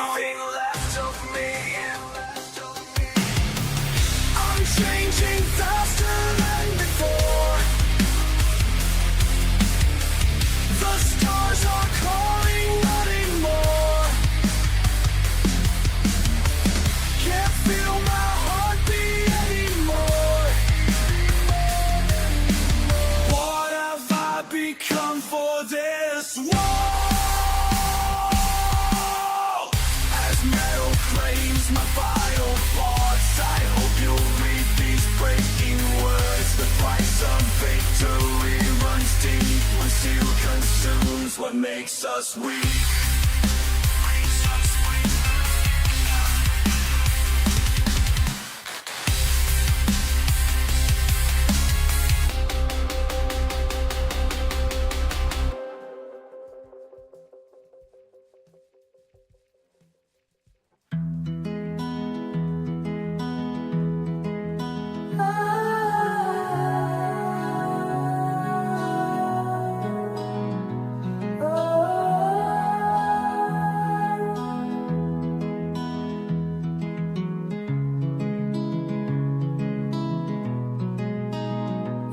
I'm changing faster than before. The stars are calling, wanting more. Can't feel my heartbeat anymore. What have I become for this war? As metal claims my vital parts, I hope you'll read these breaking words. The price of victory runs deep when steel consumes what makes us weak.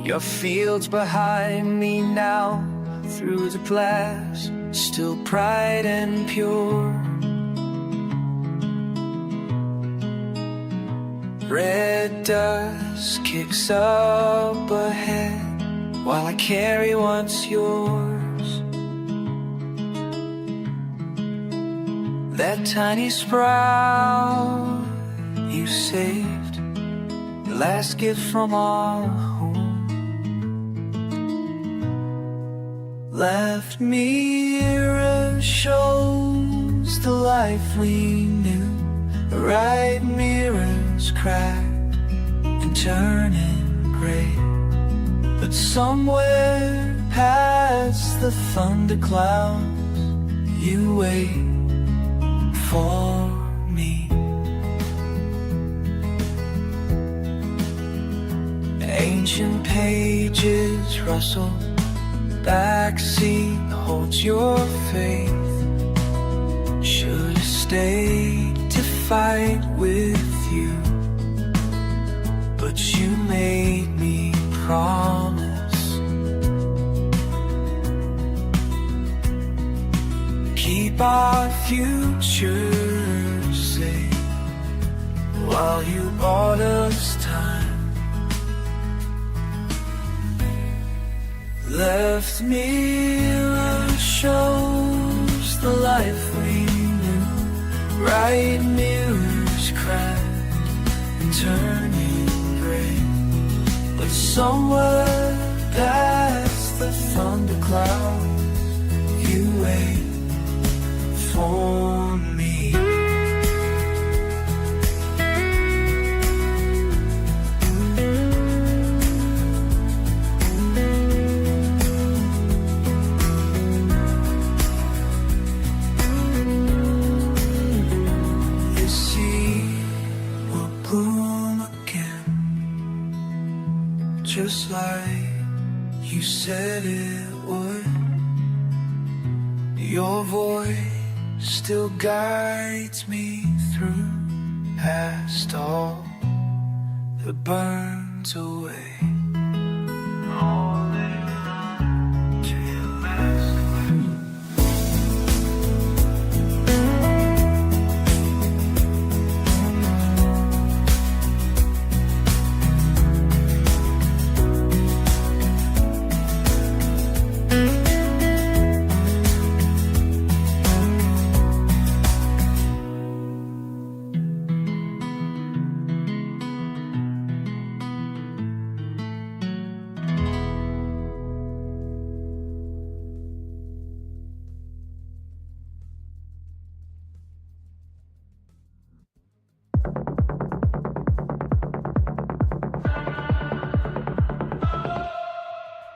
Your fields behind me now, through the glass, still bright and pure. Red dust kicks up ahead, while I carry what's yours. That tiny sprout you saved, the last gift from our home, left mirror shows the life we knew. Right mirrors crack and turning gray, but somewhere past the thunderclouds you wait for me. Ancient pages rustle, backseat holds your faith. Should have stayed to fight with you, but you made me promise. Keep our future safe while you bought us time. Left mirror shows the life we knew. Right mirrors crack and turning gray, but somewhere past the thundercloud you wait for me. just like you said it would. Your voice still guides me through past all that burns away.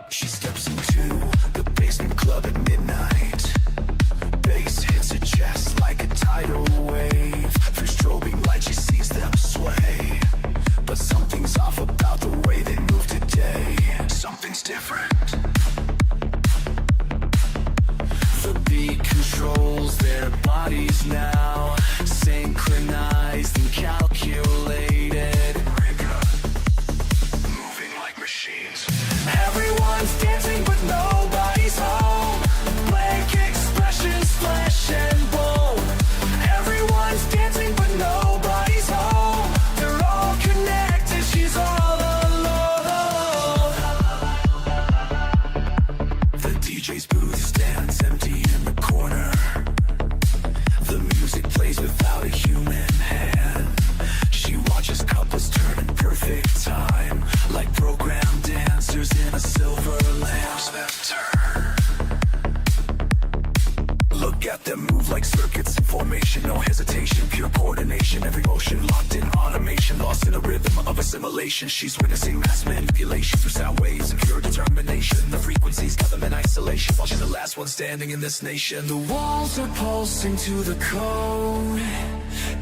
She steps into the basement club at midnight. Bass hits her chest like a tidal wave. Through strobing light she sees them sway. But something's off about the way they move today. Something's different. The beat controls their bodies now, synchronized and calculated. Moving like machines. Everyone's dancing but nobody's home. Blank expressions, flesh and bone. Everyone's dancing but nobody's home. They're all connected, she's all alone. The DJ's booth stands empty in the corner. The music plays without a human hand. She watches couples turn in perfect time, like programmed dancers in a silver lamp. Watch them turn. Look at them move like circuits in formation. No hesitation, pure coordination. Every motion locked in automation, lost in a rhythm of assimilation. She's witnessing mass manipulation through sound waves and pure determination. The frequencies got them in isolation, while she's the last one standing in this nation. The walls are pulsing to the code,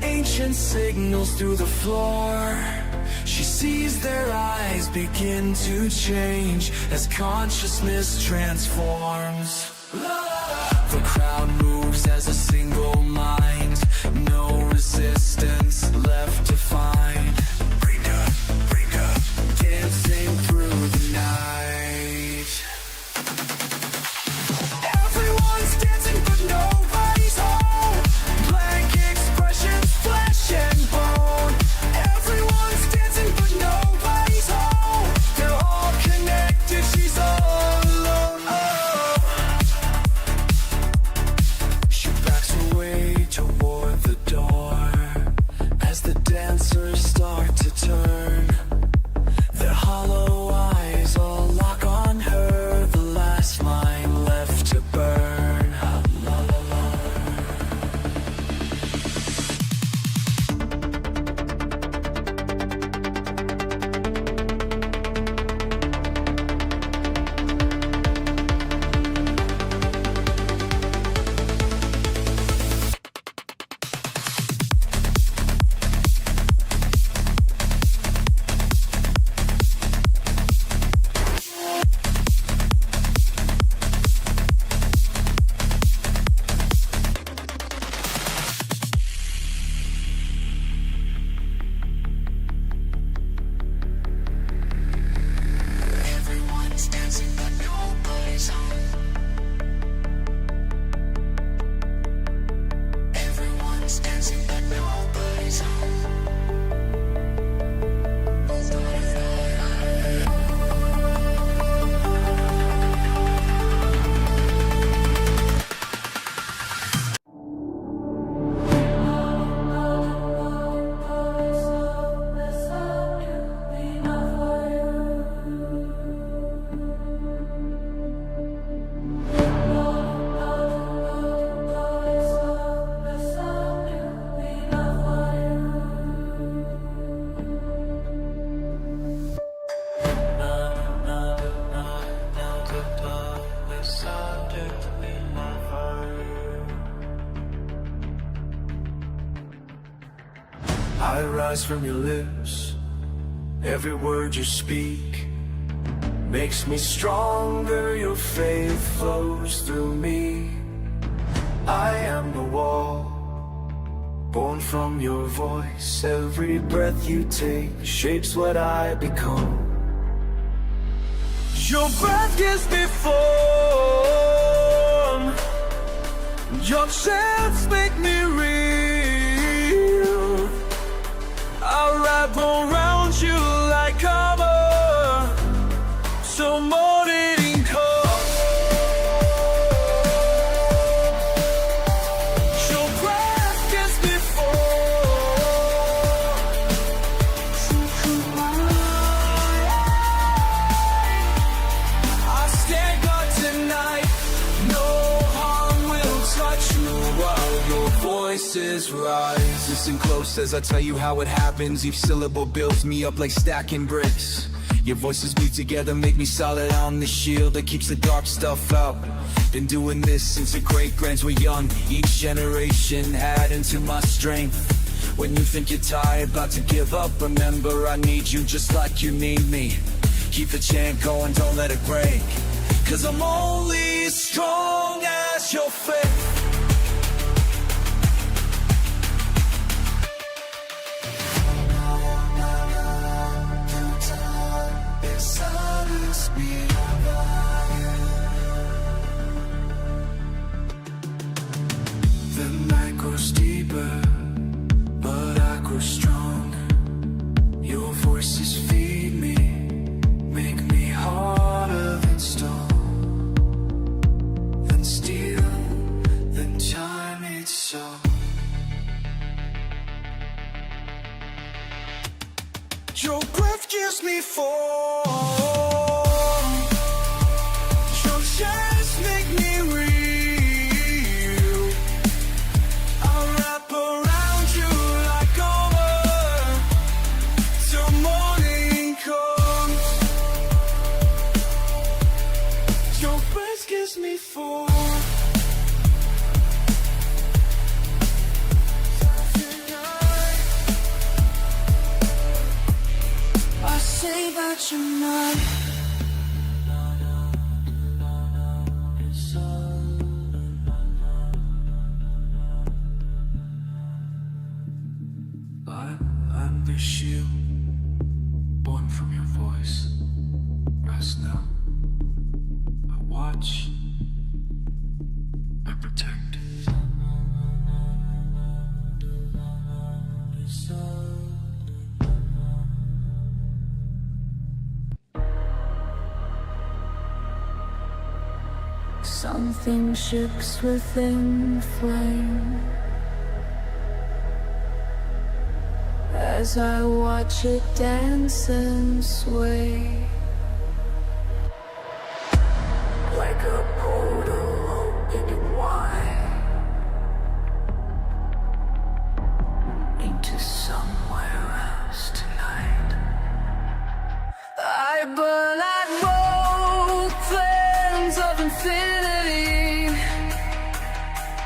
ancient signals through the floor. She sees their eyes begin to change as consciousness transforms. The crowd moves as a single mind, no resistance left to find. Bring up, dancing through the night. Everyone's dancing but nobody's home. Blank expressions, flesh and bone. Everyone's dancing but nobody's home. They're all connected, she's all alone. Oh. She backs away toward the door as the dancers start to turn. Their hollow eyes all lock on her, the last line left to burn. La, la, la. Everyone's dancing but nobody's home. Everyone's dancing but nobody's home. I rise from your lips, every word you speak makes me stronger. Your faith flows through me. I am the wall, born from your voice. Every breath you take shapes what I become. Your breath gives me form. Your chants make me real. I'll wrap around you like armor till morning comes. Your breath gives me form. I stand guard tonight. No harm will touch you while your voices rise. Listen close as I tell you how it happens. Each syllable builds me up like stacking bricks. Your voices beat together, make me solid on the shield that keeps the dark stuff out. Been doing this since the great-grands were young. Each generation adding to my strength. When you think you're tired, about to give up, remember I need you just like you need me. Keep the chant going, don't let it break, 'cause I'm only as strong as your faith. The night grows deeper, but I grow strong. Your voices feed me, make me harder than stone, than steel, than time itself. Your breath gives me form. Your chants make me real. I'll wrap around you like armor till morning comes. Your breath gives me form. I say that you're not. I'm the shield, born from your voice. Rest now. I watch. I protect. Something shakes within the flame as I watch it dance and sway. Like a portal opening wide into somewhere else tonight. I burn at both ends of infinity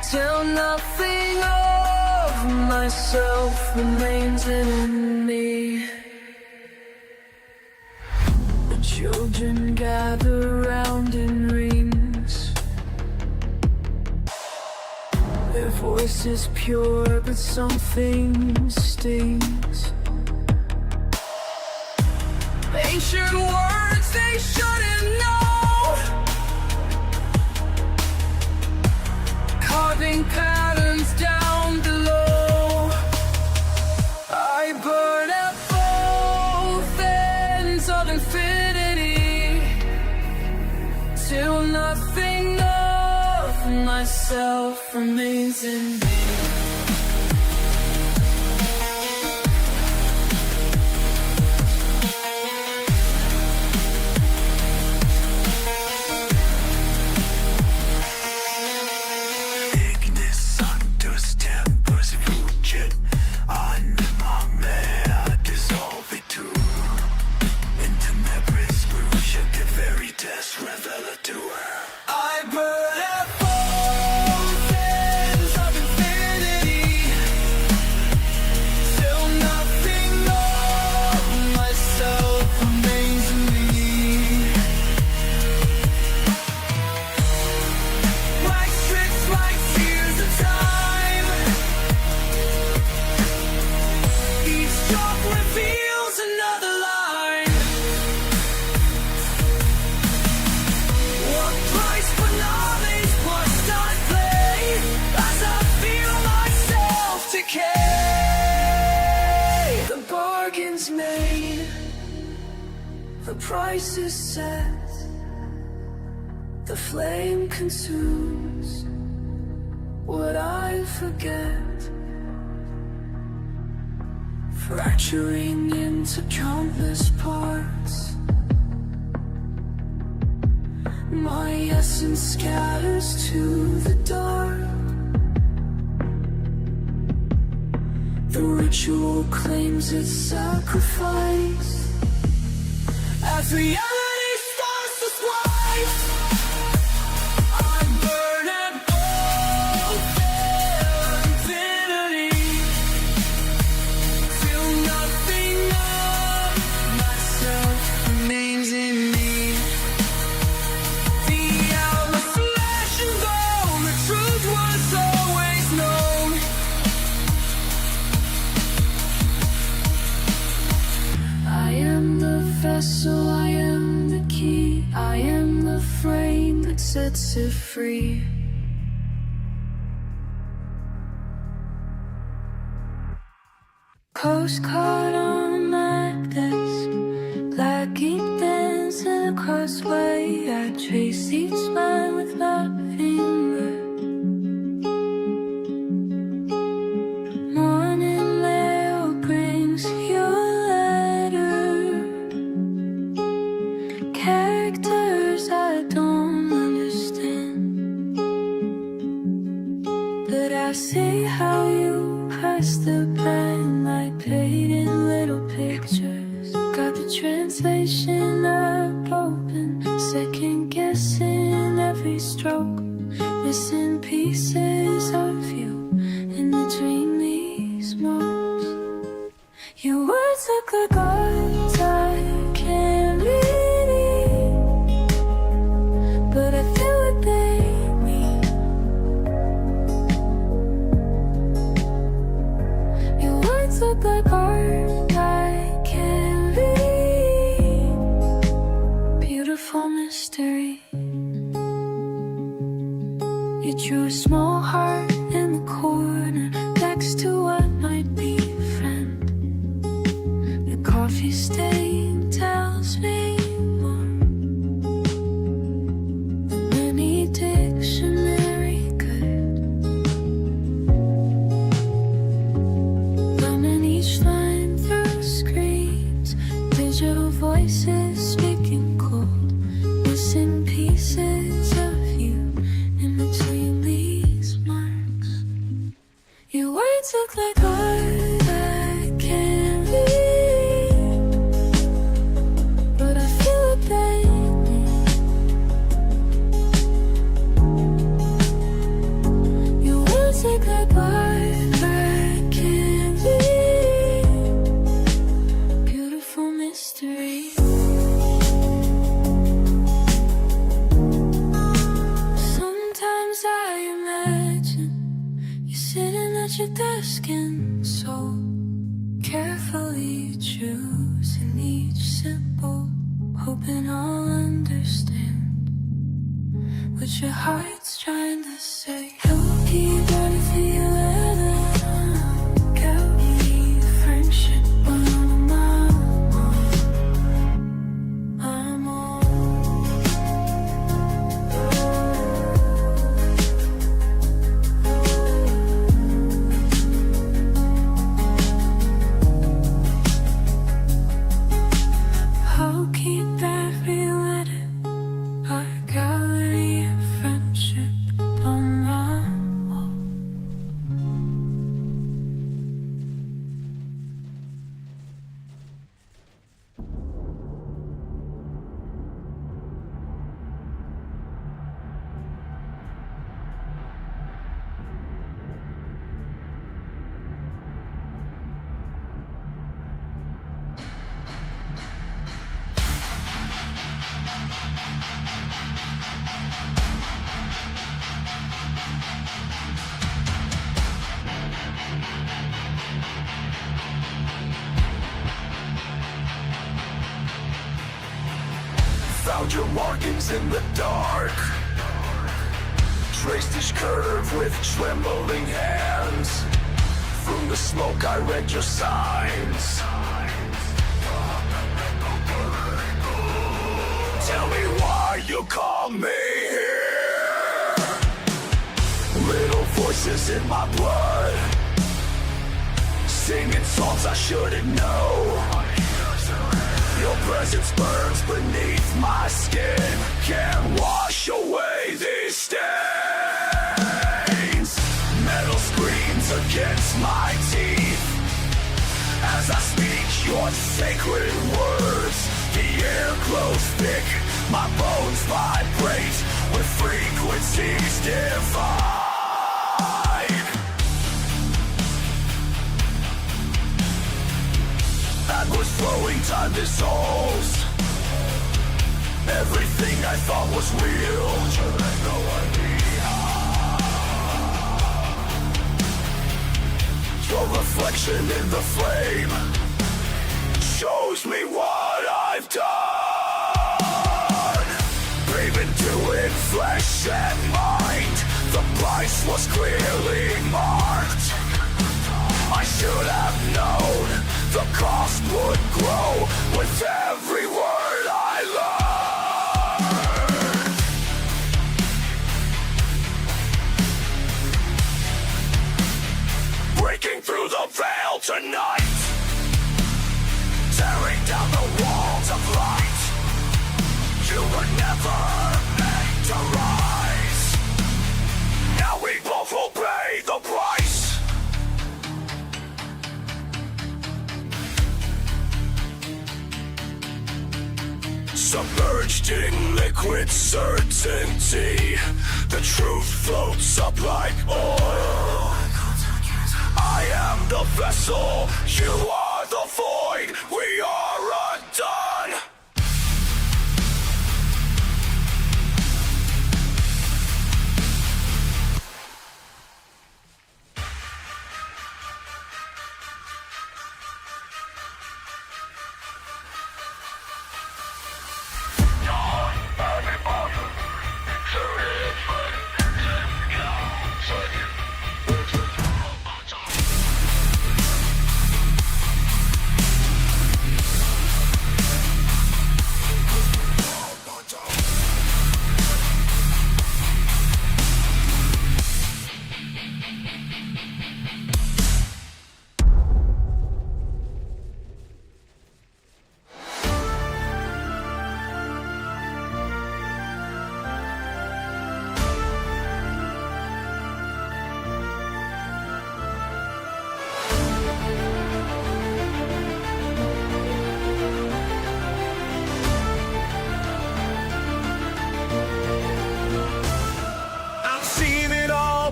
till nothing of myself remains in me. The children gather round in rings, their voices pure, but something stings. Ancient words they shouldn't know, carving patterns down below. I burn at both ends of infinity till nothing of myself remains in me. I burn at both ends of infinity. price is set, the flame consumes what I forget, fracturing into countless parts. My essence scatters to the dark. The ritual claims its sacrifice as reality starts to slice. I burn at all infinity till nothing of myself remains in me. The hour of flesh and bone, the truth was always known. I am the vessel, I am the key, I am the frame that sets it free. Postcard on a map desk, black ink pens in a crossway. I trace each line with my finger. Morning mail brings your letter. Characters I don't understand, but I see how you press the pen like painted little pictures. Got the translation up open, second guessing every stroke, missing pieces of you in the dream these most. Your words look like words I can't read, but I feel what they mean. Your words look like art I can't read. Beautiful mystery. You drew a small heart in the corner next to what might be a friend. The coffee stain tells me more than any dictionary could. Learning each line through screens, digital voices speaking cold, missing pieces of you in between these marks. Your words look like art I can't read, but I feel what they mean. Your words look like art I can't read. Beautiful mystery. Sometimes I imagine you're sitting at your desk and so carefully choosing each symbol, hoping I'll understand what your heart's trying to say. You'll keep everything you ever done. Carry friendship, but I'm on. I'm on. I'll keep every letter, our gallery of friendship on my wall. Found your markings in the dark. Traced each curve with trembling hands. Through the smoke I read your signs. you call me here? Little voices in my blood, singing songs I shouldn't know. Your presence burns beneath my skin, can't wash away these stains. Metal screams against my teeth as I speak your sacred words. The air glows thick, my bones vibrate with frequencies divine. Backwards flowing, time dissolves. Everything I thought was real, turns no idea. Your reflection in the flame shows me what I've done. Brave into it, flesh and mind. The price was clearly marked. I should have known the cost would grow with every word I learned. Breaking through the veil tonight, tearing down the walls of light. You were never meant to rise. Now we both will pay the price. Submerged in liquid certainty, the truth floats up like oil. I am the vessel, you are the void, we are undone.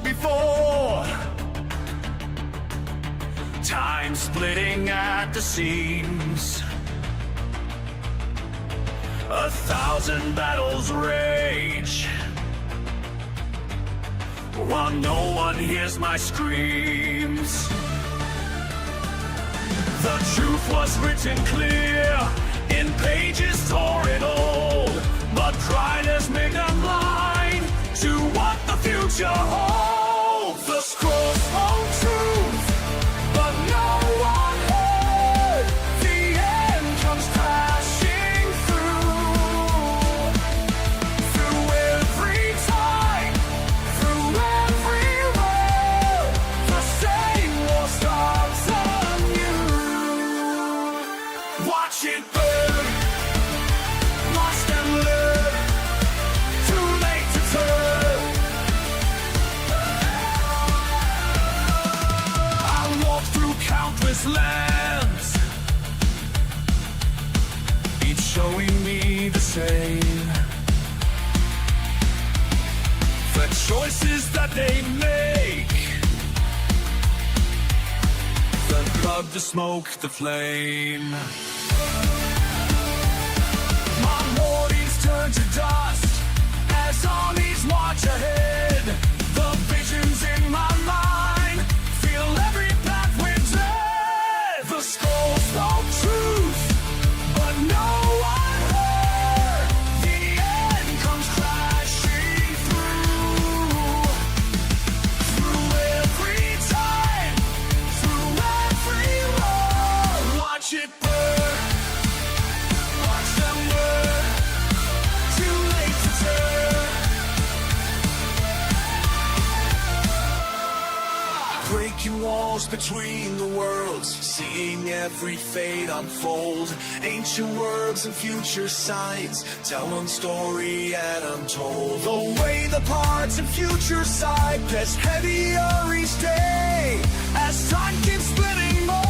Before time splitting at the seams, 1,000 battles rage while no one hears my screams. The truth was written clear in pages torn old, but pride has made them blind to what the future holds. The scrolls hold truth, but no one heard. The end comes crashing through every time, through every road. The same war starts anew. Watch it burn, lost and live, too late to turn. I walk through countless lands, each showing me the same. The choices that they make, the blood, the smoke, the flame. My mornings turn to dust as armies march ahead. The visions in my mind feel every path we're tread. The scrolls spoke truth, but no one heard. The end comes crashing through every time, through every road. Watch it burn, between the worlds, seeing every fate unfold. Ancient words and future signs tell one story yet untold. The way the parts and future side gets heavier each day as time keeps splitting more.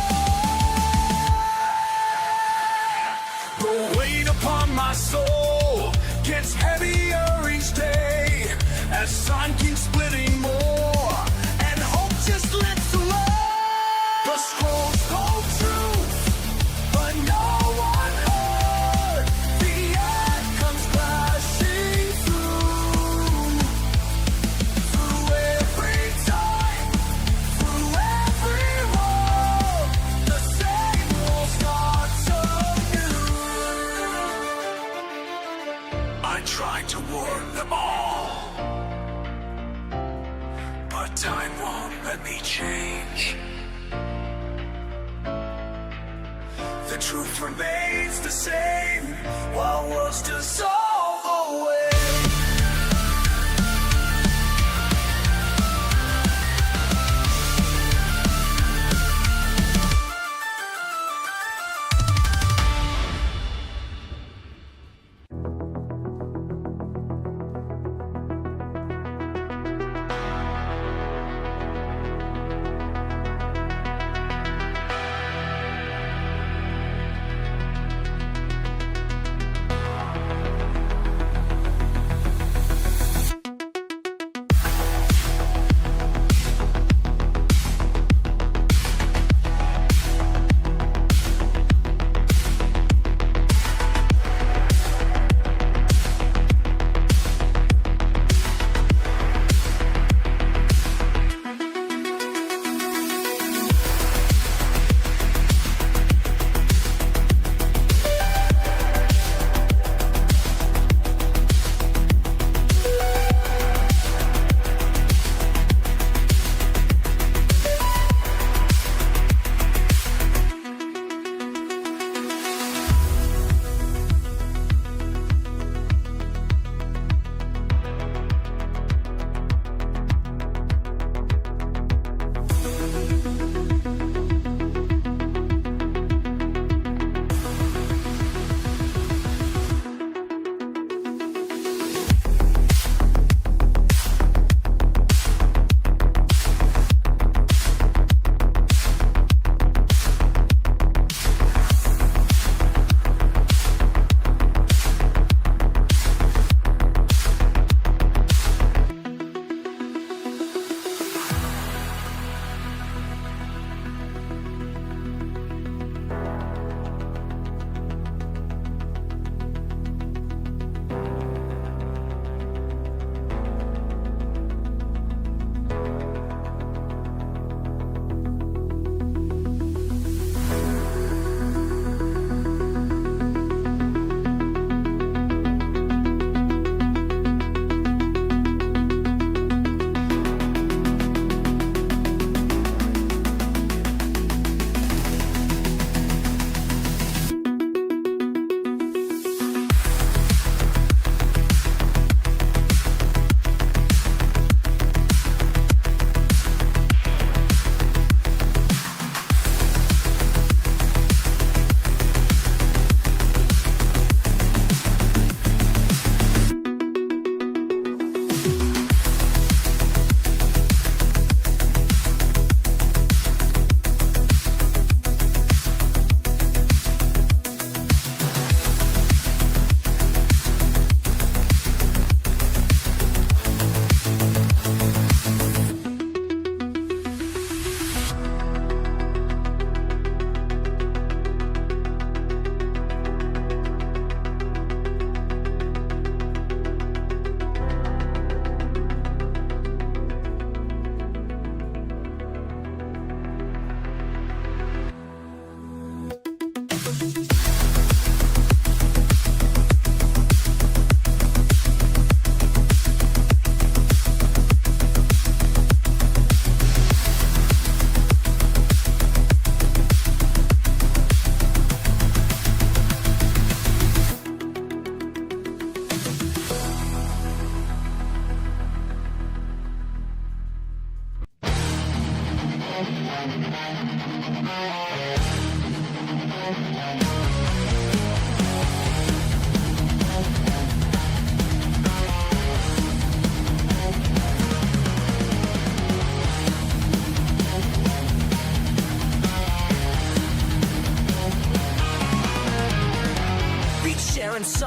The weight upon my soul gets heavier each day as time keeps splitting more, and hope just lets alone. The scrolls hold truth, but no one heard. The end comes crashing through every time, through every wall. The same wall starts anew. I tried to warn them all, but time won't let me change. The truth remains the same while worlds dissolve away.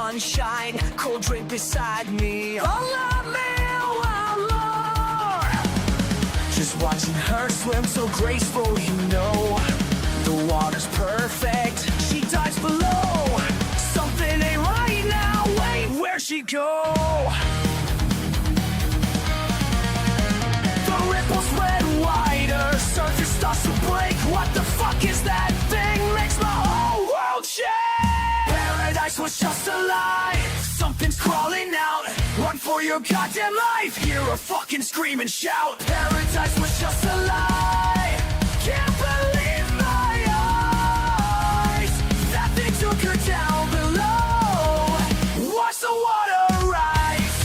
sunshine, cold drink beside me. Oh, love me, one more. Just watching her swim so graceful, you know. The water's perfect, she dives below. Something ain't right now, wait, where'd she go? The ripples red wider, surface starts to break. What the fuck is that thing? Makes my whole world shake. Paradise was just a lie, something's crawling out. Run for your goddamn life, hear her fucking scream and shout. Paradise was just a lie, can't believe my eyes. That thing took her down below. Watch the water rise.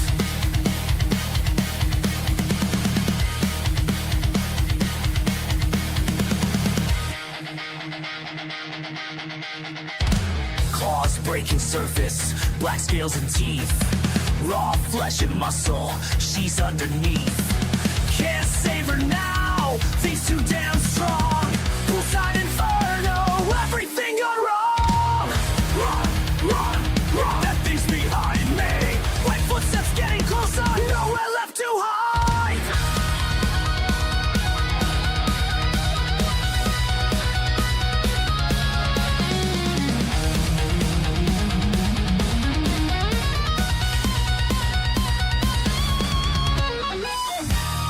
Claws breaking surface, black scales and teeth. Raw flesh and muscle, she's underneath. Can't save her now, things too damn strong. Poolside inferno, everything gone wrong. Run, run, run, that thing's behind me. My footsteps getting closer, nowhere left to hide.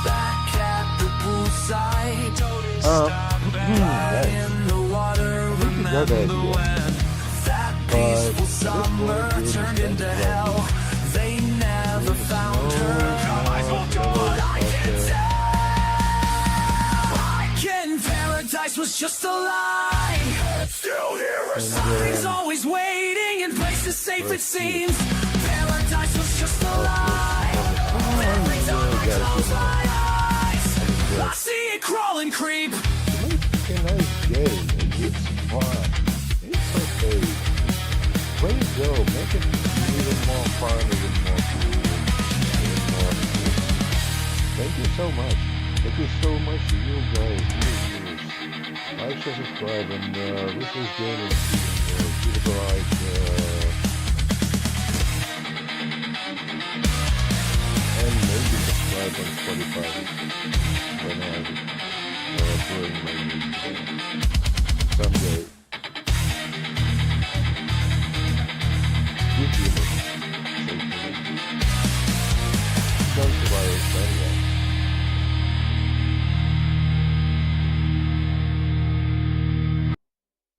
Back at the poolside, Yes. in the water, Good remember idea. when that peaceful summer turned into hell. They never found her. But I can tell. I can. Paradise was just a lie. Still here. Something's always waiting in places safe it seems. Paradise was just a lie. Every time I close my eyes, I see it crawl and creep. It's a nice game. It's fun. It's okay. Way to go. Make it even more fun, even more cool, even more. Thank you so much. Thank you so much to you guys. Like, share, subscribe, and wish this game is give it a like. And maybe subscribe on Spotify when I'm doing my music someday.